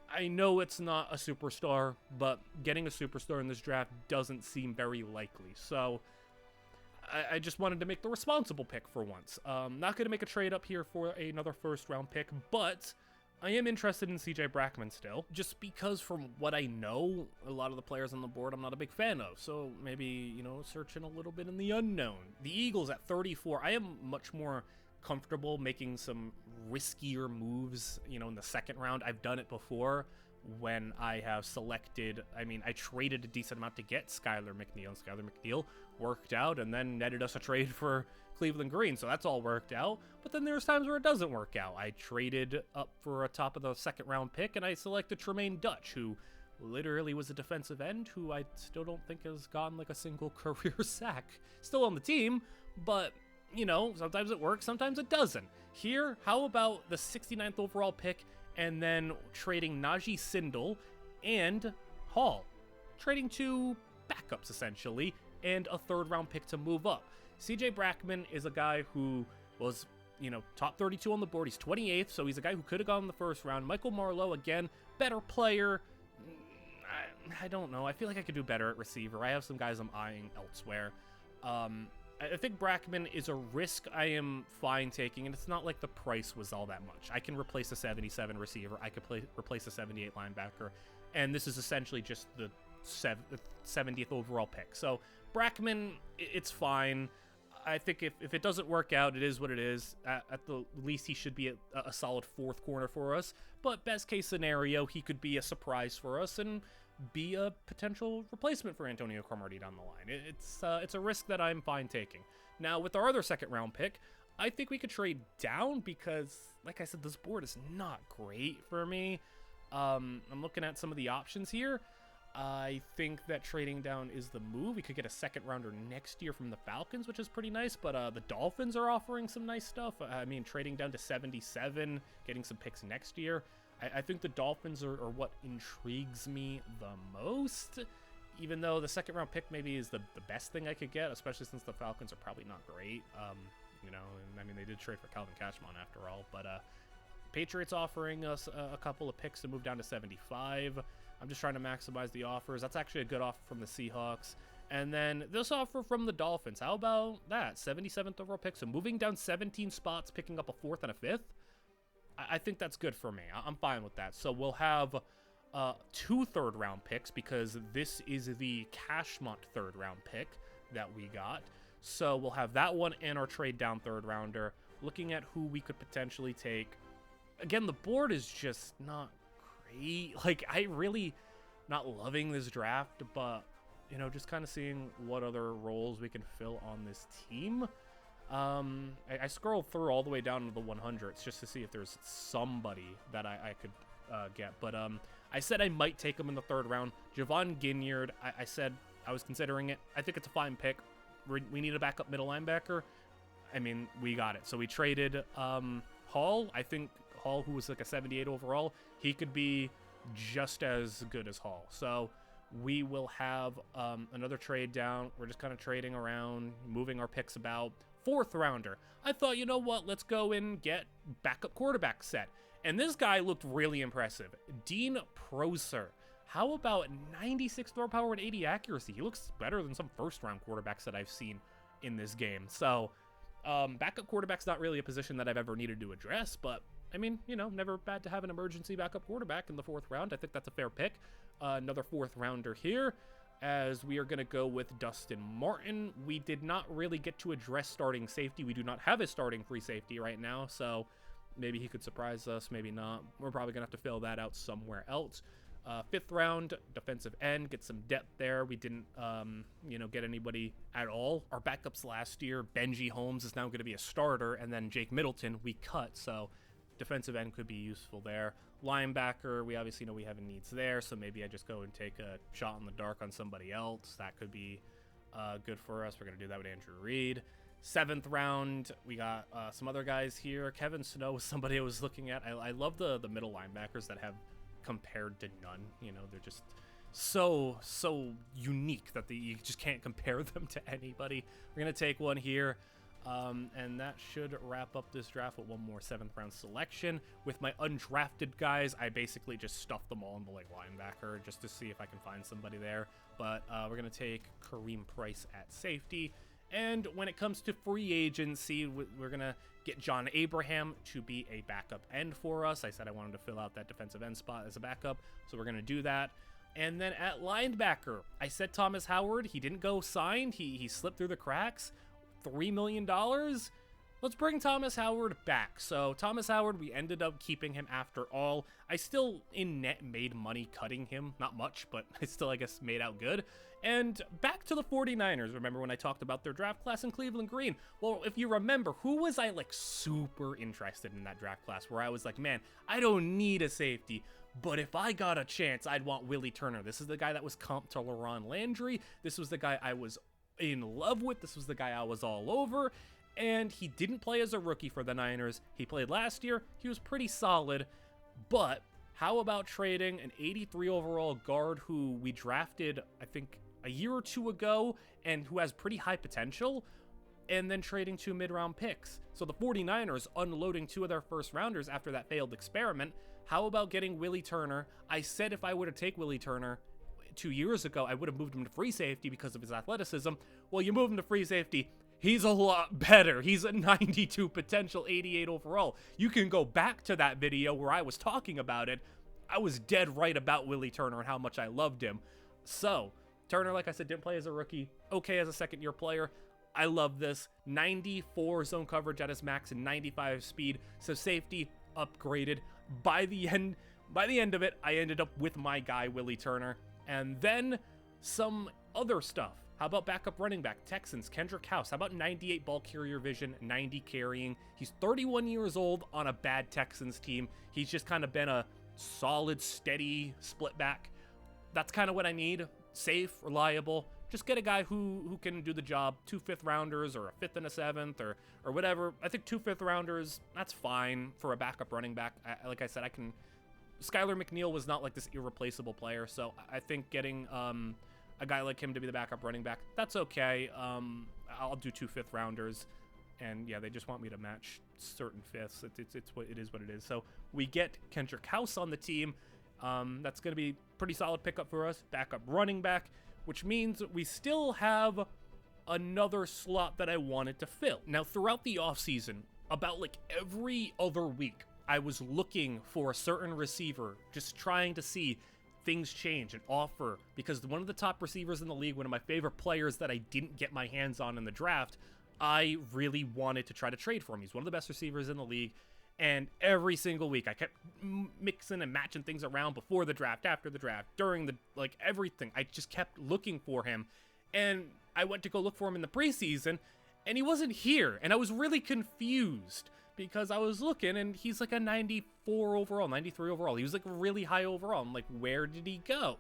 I know it's not a superstar, but getting a superstar in this draft doesn't seem very likely. So I just wanted to make the responsible pick for once. Not going to make a trade up here for another first round pick, but I am interested in CJ Brackman still, just because from what I know, a lot of the players on the board I'm not a big fan of. So maybe, you know, searching a little bit in the unknown. The Eagles at 34, I am much more comfortable making some riskier moves, you know, in the second round. I've done it before when I have selected, I traded a decent amount to get Skylar McNeil, and Skylar McNeil worked out and then netted us a trade for Cleveland Green, so that's all worked out. But then there's times where it doesn't work out. I traded up for a top of the second round pick, and I selected Tremaine Dutch, who literally was a defensive end who I still don't think has gotten like a single career sack. Still on the team, but you know, sometimes it works, sometimes it doesn't. Here, how about the 69th overall pick and then trading Najee Sindel and Hall? Trading 2 backups, essentially, and a third round pick to move up. CJ Brackman is a guy who was, you know, top 32 on the board. He's 28th, so he's a guy who could have gone in the first round. Michael Marlowe, again, better player. I don't know. I feel like I could do better at receiver. I have some guys I'm eyeing elsewhere. I think Brackman is a risk I am fine taking, and it's not like the price was all that much. I can replace a 77 receiver. I could replace a 78 linebacker, and this is essentially just the 70th overall pick. So Brackman, it's fine. I think if it doesn't work out, it is what it is. At the least, he should be a solid 4th corner for us. But best case scenario, he could be a surprise for us and be a potential replacement for Antonio Cromartie down the line. It's a risk that I'm fine taking. Now, with our other second round pick, I think we could trade down because, like I said, this board is not great for me. I'm looking at some of the options here. I think that trading down is the move. We could get a second rounder next year from the Falcons, which is pretty nice, but the Dolphins are offering some nice stuff. Trading down to 77, getting some picks next year. I think the Dolphins are what intrigues me the most, even though the second round pick maybe is the best thing I could get, especially since the Falcons are probably not great. They did trade for Calvin Cashman after all, but Patriots offering us a couple of picks to move down to 75. I'm just trying to maximize the offers. That's actually a good offer from the Seahawks. And then this offer from the Dolphins, how about that? 77th overall pick, so moving down 17 spots, picking up a 4th and a 5th. I think that's good for me. I'm fine with that. So we'll have 2 third-round picks because this is the Cashmont third-round pick that we got. So we'll have that one and our trade down third-rounder. Looking at who we could potentially take. Again, the board is just not great. Like, I really not loving this draft, but, you know, just kind of seeing what other roles we can fill on this team. I scrolled through all the way down to the 100s just to see if there's somebody that I could get. But I said I might take him in the 3rd round. Javon Ginyard, I said I was considering it. I think it's a fine pick. We need a backup middle linebacker. I mean, we got it. So we traded Hall. I think Hall, who was like a 78 overall, he could be just as good as Hall. So we will have another trade down. We're just kind of trading around, moving our picks about. 4th rounder. I thought, you know what? Let's go and get backup quarterback set. And this guy looked really impressive. Dean Prosser. How about 96 throw power and 80 accuracy? He looks better than some 1st-round quarterbacks that I've seen in this game. So, backup quarterback's not really a position that I've ever needed to address, but, I mean, you know, never bad to have an emergency backup quarterback in the 4th round. I think that's a fair pick. Another 4th rounder here, as we are going to go with Dustin Martin. We did not really get to address starting safety. We do not have a starting free safety right now, so maybe he could surprise us, maybe not. We're probably going to have to fill that out somewhere else. 5th round, defensive end, get some depth there. We didn't, you know, get anybody at all. Our backups last year, Benji Holmes is now going to be a starter, and then Jake Middleton we cut, so defensive end could be useful there. Linebacker, we obviously know we have needs there, so maybe I just go and take a shot in the dark on somebody else. That could be good for us. We're going to do that with Andrew Reed. 7th round, we got some other guys here. Kevin Snow was somebody I was looking at. I love the middle linebackers that have compared to none. You know, they're just so unique that you just can't compare them to anybody. We're going to take one here. And that should wrap up this draft with one more 7th round selection. With my undrafted guys, I basically just stuffed them all in the like linebacker just to see if I can find somebody there. But we're going to take Kareem Price at safety. And when it comes to free agency, we're going to get John Abraham to be a backup end for us. I said I wanted to fill out that defensive end spot as a backup, so we're going to do that. And then at linebacker, I said Thomas Howard. He didn't go signed. He slipped through the cracks. $3 million. Let's bring Thomas Howard back. So Thomas Howard, we ended up keeping him after all. I still in net made money cutting him. Not much, but I still, I guess, made out good. And back to the 49ers. Remember when I talked about their draft class in Cleveland Green? Well, if you remember, who was I like super interested in that draft class where I was like, man, I don't need a safety, but if I got a chance, I'd want Willie Turner. This is the guy that was comped to LaRon Landry. This was the guy I was in love with. This was the guy I was all over. And he didn't play as a rookie for the Niners. He played last year. He was pretty solid. But how about trading an 83 overall guard who we drafted, I think, a year or two ago and who has pretty high potential, and then trading 2 mid-round picks? So the 49ers unloading 2 of their first rounders after that failed experiment. How about getting Willie Turner? I said if I were to take Willie Turner 2 years ago, I would have moved him to free safety because of his athleticism. Well, you move him to free safety, he's a lot better. He's a 92 potential, 88 overall. You can go back to that video where I was talking about it. I was dead right about Willie Turner and how much I loved him. So, Turner, like I said, didn't play as a rookie. Okay as a second-year player. I love this. 94 zone coverage at his max and 95 speed. So safety upgraded. By the end of it, I ended up with my guy, Willie Turner. And then some other stuff. How about backup running back? Texans, Kendrick House. How about 98 ball carrier vision, 90 carrying? He's 31 years old on a bad Texans team. He's just kind of been a solid, steady split back. That's kind of what I need. Safe, reliable. Just get a guy who can do the job. 2 5th-rounders or a 5th and a 7th or whatever. I think 2 5th-rounders, that's fine for a backup running back. Like I said, I can... Skylar McNeil was not like this irreplaceable player, so I think getting a guy like him to be the backup running back, that's okay. I'll do 2 5th-rounders, and yeah, they just want me to match certain 5ths. It's what it is. So we get Kendrick House on the team. That's going to be pretty solid pickup for us. Backup running back. which means we still have another slot that I wanted to fill. Now, throughout the offseason, about like every other week, I was looking for a certain receiver, just trying to see things change and offer, because one of the top receivers in the league, one of my favorite players that I didn't get my hands on in the draft, I really wanted to try to trade for him. He's one of the best receivers in the league, and every single week I kept mixing and matching things around before the draft, after the draft, during the, like, everything. I just kept looking for him, and I went to go look for him in the preseason, and he wasn't here, and I was really confused because I was looking, and he's like a 94 overall, 93 overall. He was like really high overall. I'm like, where did he go?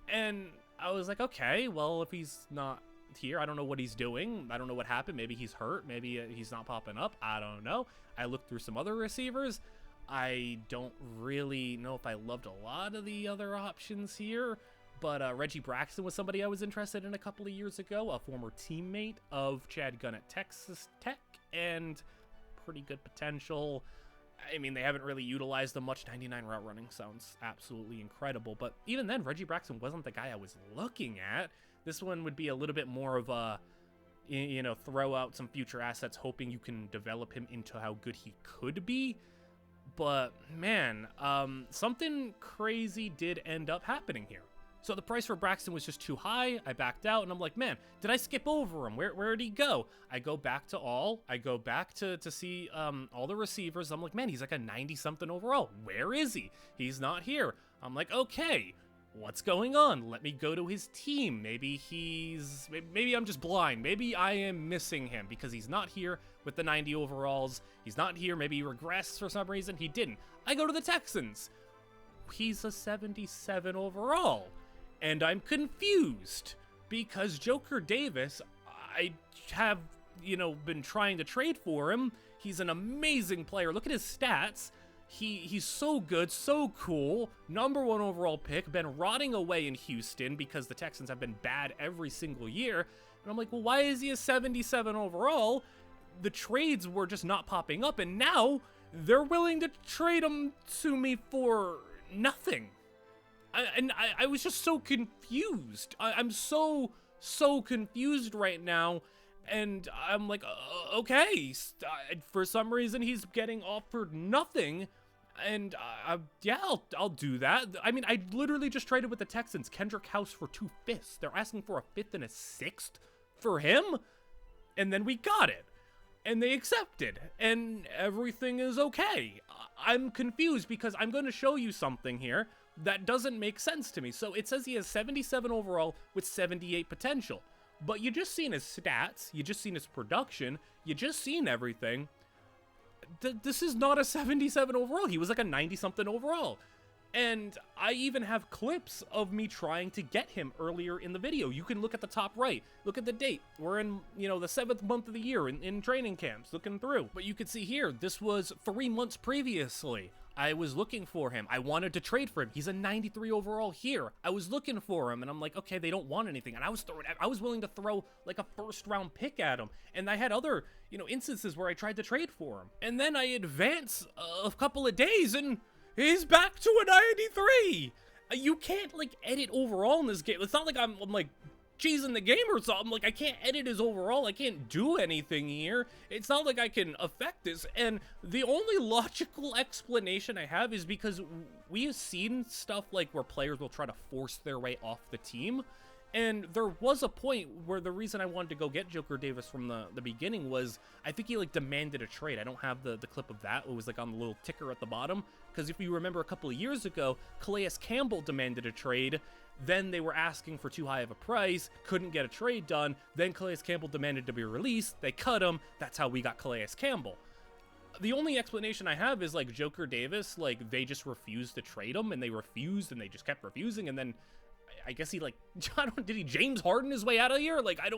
And I was like, okay, well, if he's not here, I don't know what he's doing. I don't know what happened. Maybe he's hurt. Maybe he's not popping up. I don't know. I looked through some other receivers. I don't really know if I loved a lot of the other options here, but Reggie Braxton was somebody I was interested in a couple of years ago, a former teammate of Chad Gunn at Texas Tech, and pretty good potential. I mean, they haven't really utilized them much. 99 route running sounds absolutely incredible, but even then, Reggie Braxton wasn't the guy I was looking at. This one would be a little bit more of a, you know, throw out some future assets, hoping you can develop him into how good he could be. But man, something crazy did end up happening here. So the price for Braxton was just too high. I backed out, and I'm like, man, did I skip over him? Where did he go? I go back to all. I go back to see all the receivers. I'm like, man, he's like a 90-something overall. Where is he? He's not here. I'm like, okay, what's going on? Let me go to his team. Maybe I'm just blind. Maybe I am missing him because he's not here with the 90 overalls. He's not here. Maybe he regressed for some reason. He didn't. I go to the Texans. He's a 77 overall. And I'm confused because Joker Davis, I have, you know, been trying to trade for him. He's an amazing player. Look at his stats. He's so good, so cool. #1 overall pick, been rotting away in Houston because the Texans have been bad every single year. And I'm like, well, why is he a 77 overall? The trades were just not popping up, and now they're willing to trade him to me for nothing. I was just so confused. I'm so confused right now, and I'm like, okay, for some reason he's getting offered nothing, and yeah, I'll do that. I mean, I literally just traded with the Texans, Kendrick House for 2 5ths. They're asking for a 5th and a 6th for him, and then we got it, and they accepted, and everything is okay. I'm confused because I'm going to show you something here that doesn't make sense to me. So it says he has 77 overall with 78 potential. But you just seen his stats, you just seen his production, you just seen everything. This is not a 77 overall. He was like a 90-something overall. And I even have clips of me trying to get him earlier in the video. You can look at the top right. Look at the date. We're in, you know, the 7th month of the year in training camps, looking through. But you can see here, this was 3 months previously. I was looking for him. I wanted to trade for him. He's a 93 overall here. I was looking for him, and I'm like, okay, they don't want anything. And I was willing to throw like a 1st-round pick at him. And I had other, you know, instances where I tried to trade for him. And then I advance a couple of days, and he's back to a 93. You can't like edit overall in this game. It's not like I'm like cheesing the game or something. Like, I can't edit his overall. I can't do anything here. It's not like I can affect this. And the only logical explanation I have is because we've seen stuff like where players will try to force their way off the team. And there was a point where the reason I wanted to go get Joker Davis from the beginning was I think he like demanded a trade. I don't have the clip of that. It was like on the little ticker at the bottom. Because if you remember a couple of years ago, Calais Campbell demanded a trade. Then they were asking for too high of a price, couldn't get a trade done. Then Calais Campbell demanded to be released. They cut him. That's how we got Calais Campbell. The only explanation I have is like Joker Davis, like they just refused to trade him, and they refused, and they just kept refusing, and then I guess he like, did he James Harden his way out of here? I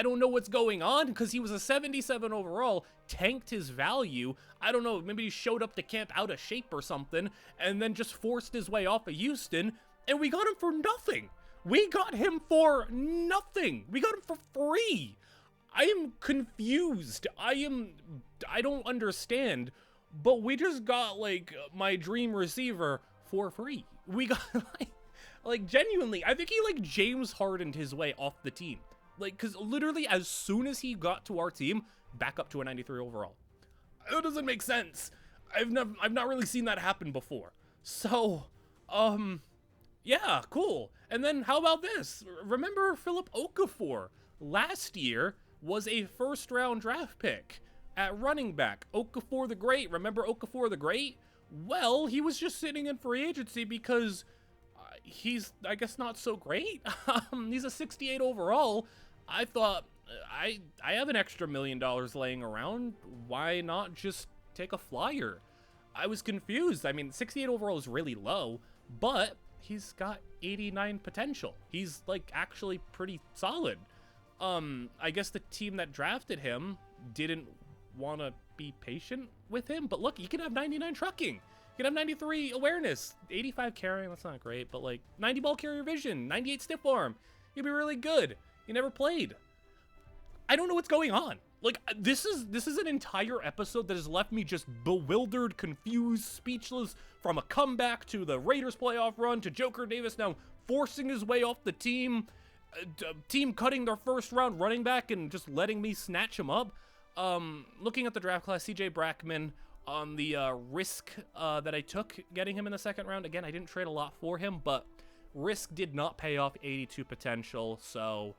don't know what's going on, because he was a 77 overall, tanked his value. I don't know, maybe he showed up to camp out of shape or something, and then just forced his way off of Houston, and we got him for nothing. We got him for nothing. We got him for free. I am confused. I don't understand, but we just got like my dream receiver for free. We got like, Like, genuinely, I think he, like, James Hardened his way off the team. Like, because literally as soon as he got to our team, back up to a 93 overall. It doesn't make sense. I've not really seen that happen before. So, yeah, cool. And then how about this? Remember Philip Okafor last year was a first-round draft pick at running back. Okafor the Great. Remember Okafor the Great? Well, he was just sitting in free agency because he's, I guess, not so great. He's a 68 overall. I thought, I have an extra $1 million laying around. Why not just take a flyer? I was confused. I mean, 68 overall is really low, but he's got 89 potential. He's, like, actually pretty solid. I guess the team that drafted him didn't want to be patient with him, but look, he can have 99 trucking. He can have 93 awareness, 85 carrying, that's not great, but like 90 ball carrier vision, 98 stiff arm. He'd be really good. He never played. I don't know what's going on. Like, this is an entire episode that has left me just bewildered, confused, speechless, from a comeback to the Raiders playoff run to Joker Davis now forcing his way off the team, team cutting their first round running back and just letting me snatch him up. Looking at the draft class, CJ Brackman on the risk that I took getting him in the second round. Again, I didn't trade a lot for him, but risk did not pay off. 82 potential, so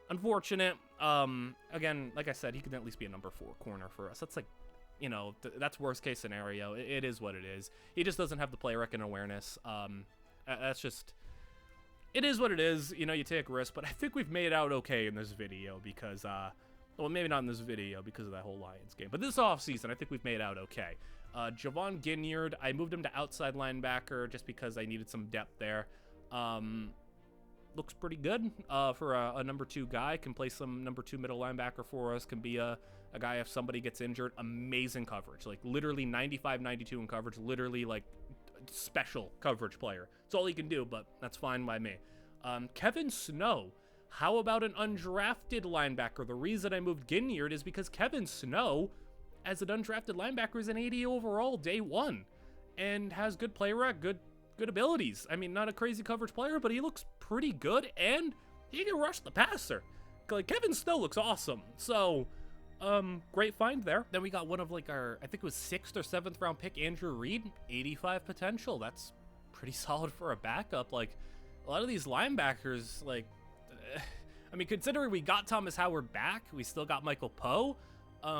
unfortunate. Again, like I said, he could at least be a number 4 corner for us. That's like, you know, that's worst case scenario. It is what it is. He just doesn't have the play rec and awareness. That's just, it is what it is. You know, you take risk, but I think we've made out okay in this video because, well, maybe not in this video because of that whole Lions game, but this offseason, I think we've made out okay. Javon Ginyard, I moved him to outside linebacker just because I needed some depth there. Looks pretty good for a number 2 guy. Can play some number 2 middle linebacker for us. Can be a guy if somebody gets injured. Amazing coverage. Like, literally 95, 92 in coverage. Literally, like, special coverage player. That's all he can do, but that's fine by me. Kevin Snow. How about an undrafted linebacker? The reason I moved Ginyard is because Kevin Snow, as an undrafted linebacker, is an 80 overall day 1 and has good play rec, good abilities. I mean, not a crazy coverage player, but he looks pretty good and he can rush the passer. Like, Kevin Snow looks awesome. So, great find there. Then we got one of, like, our, I think it was 6th or 7th round pick, Andrew Reed, 85 potential. That's pretty solid for a backup. Like, a lot of these linebackers, like, I mean, considering we got Thomas Howard back, we still got Michael Poe.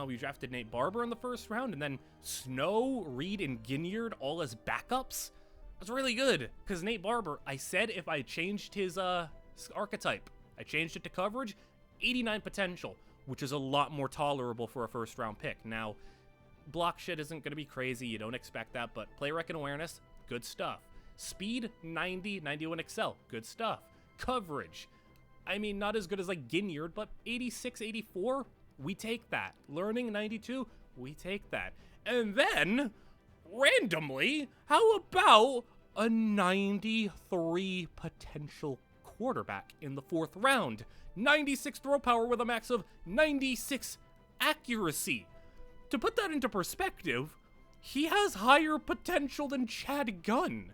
We drafted Nate Barber in the first round, and then Snow, Reed, and Ginyard all as backups. That's really good, because Nate Barber, I said if I changed his archetype, I changed it to coverage, 89 potential, which is a lot more tolerable for a first-round pick. Now, block shit isn't going to be crazy. You don't expect that, but play rec and awareness, good stuff. Speed, 90, 91 excel, good stuff. Coverage, I mean, not as good as, like, Ginyard, but 86, 84, we take that. Learning, 92, we take that. And then, randomly, how about a 93 potential quarterback in the 4th round? 96 throw power with a max of 96 accuracy. To put that into perspective, he has higher potential than Chad Gunn.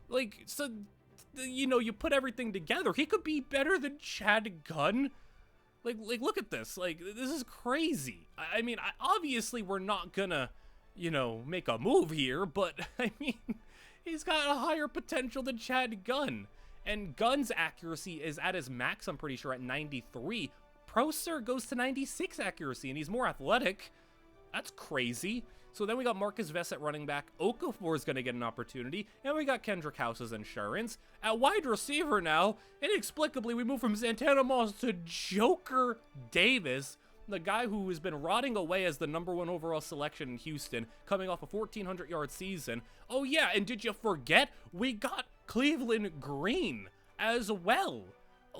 Like, so, you know, you put everything together, he could be better than Chad Gunn. Like, look at this. Like, this is crazy. I mean, obviously we're not gonna, you know, make a move here, but, I mean, he's got a higher potential than Chad Gunn. And Gunn's accuracy is at his max, I'm pretty sure, at 93. Prosser goes to 96 accuracy, and he's more athletic. That's crazy. So then we got Marcus Vest at running back. Okafor is going to get an opportunity. And we got Kendrick House's insurance. At wide receiver now, inexplicably, we move from Santana Moss to Joker Davis, the guy who has been rotting away as the number 1 overall selection in Houston, coming off a 1,400-yard season. Oh, yeah, and did you forget? We got Cleveland Green as well.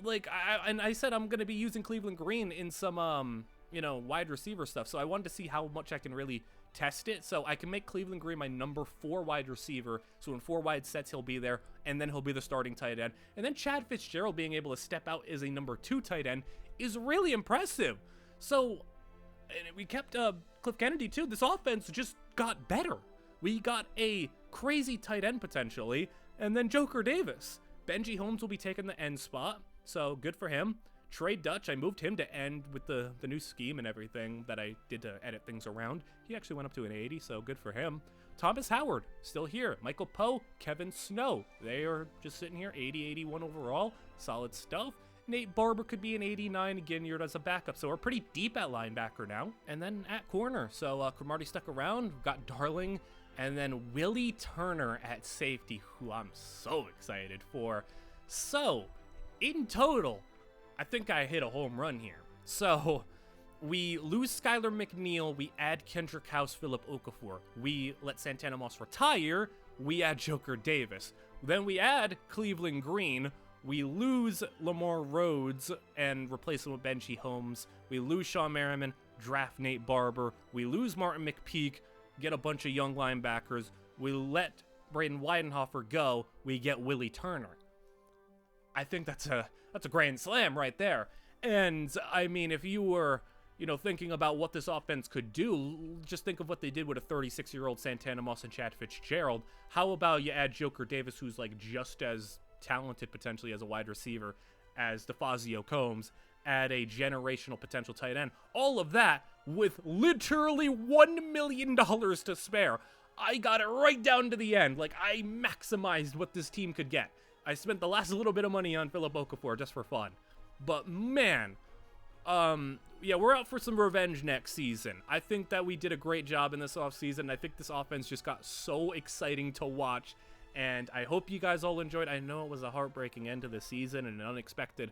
Like, I said I'm going to be using Cleveland Green in some, you know, wide receiver stuff. So I wanted to see how much I can really test it. So I can make Cleveland Green my number 4 wide receiver. So in 4 wide sets, he'll be there, and then he'll be the starting tight end. And then Chad Fitzgerald being able to step out as a number 2 tight end is really impressive. So and we kept Cliff Kennedy too. This offense just got better. We got a crazy tight end potentially, and then Joker Davis. Benji Holmes will be taking the end spot, so good for him. Trey Dutch, I moved him to end with the new scheme and everything that I did to edit things around. He actually went up to an 80, so good for him. Thomas Howard, still here. Michael Poe, Kevin Snow, they are just sitting here, 80, 81 overall. Solid stuff. Nate Barber could be an 89 again, year as a backup, so we're pretty deep at linebacker now. And then at corner, so Cromartie stuck around, we've got Darling, and then Willie Turner at safety, who I'm so excited for. So, in total, I think I hit a home run here. So, we lose Skylar McNeil, we add Kendrick House, Philip Okafor. We let Santana Moss retire, we add Joker Davis. Then we add Cleveland Green, we lose Lamar Rhodes and replace him with Benji Holmes. We lose Sean Merriman, draft Nate Barber. We lose Martin McPeak, get a bunch of young linebackers. We let Braden Weidenhofer go. We get Willie Turner. I think that's a grand slam right there. And I mean, if you were, thinking about what this offense could do, just think of what they did with a 36-year-old Santana Moss and Chad Fitzgerald. How about you add Joker Davis, who's like just as talented potentially as a wide receiver as DeFazio Combs, add a generational potential tight end. All of that with literally $1 million to spare. I got it right down to the end. Like, I maximized what this team could get. I spent the last little bit of money on Philip Okafor just for fun. But man, yeah, we're out for some revenge next season. I think that we did a great job in this offseason. I think this offense just got so exciting to watch. And I hope you guys all enjoyed. I know it was a heartbreaking end to the season and an unexpected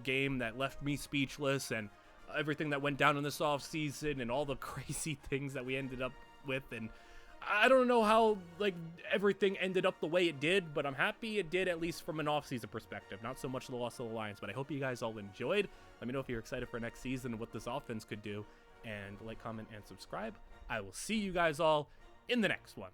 game that left me speechless, and everything that went down in this offseason and all the crazy things that we ended up with. And I don't know how everything ended up the way it did, but I'm happy it did, at least from an offseason perspective. Not so much the loss of the Lions, but I hope you guys all enjoyed. Let me know if you're excited for next season and what this offense could do. And like, comment, and subscribe. I will see you guys all in the next one.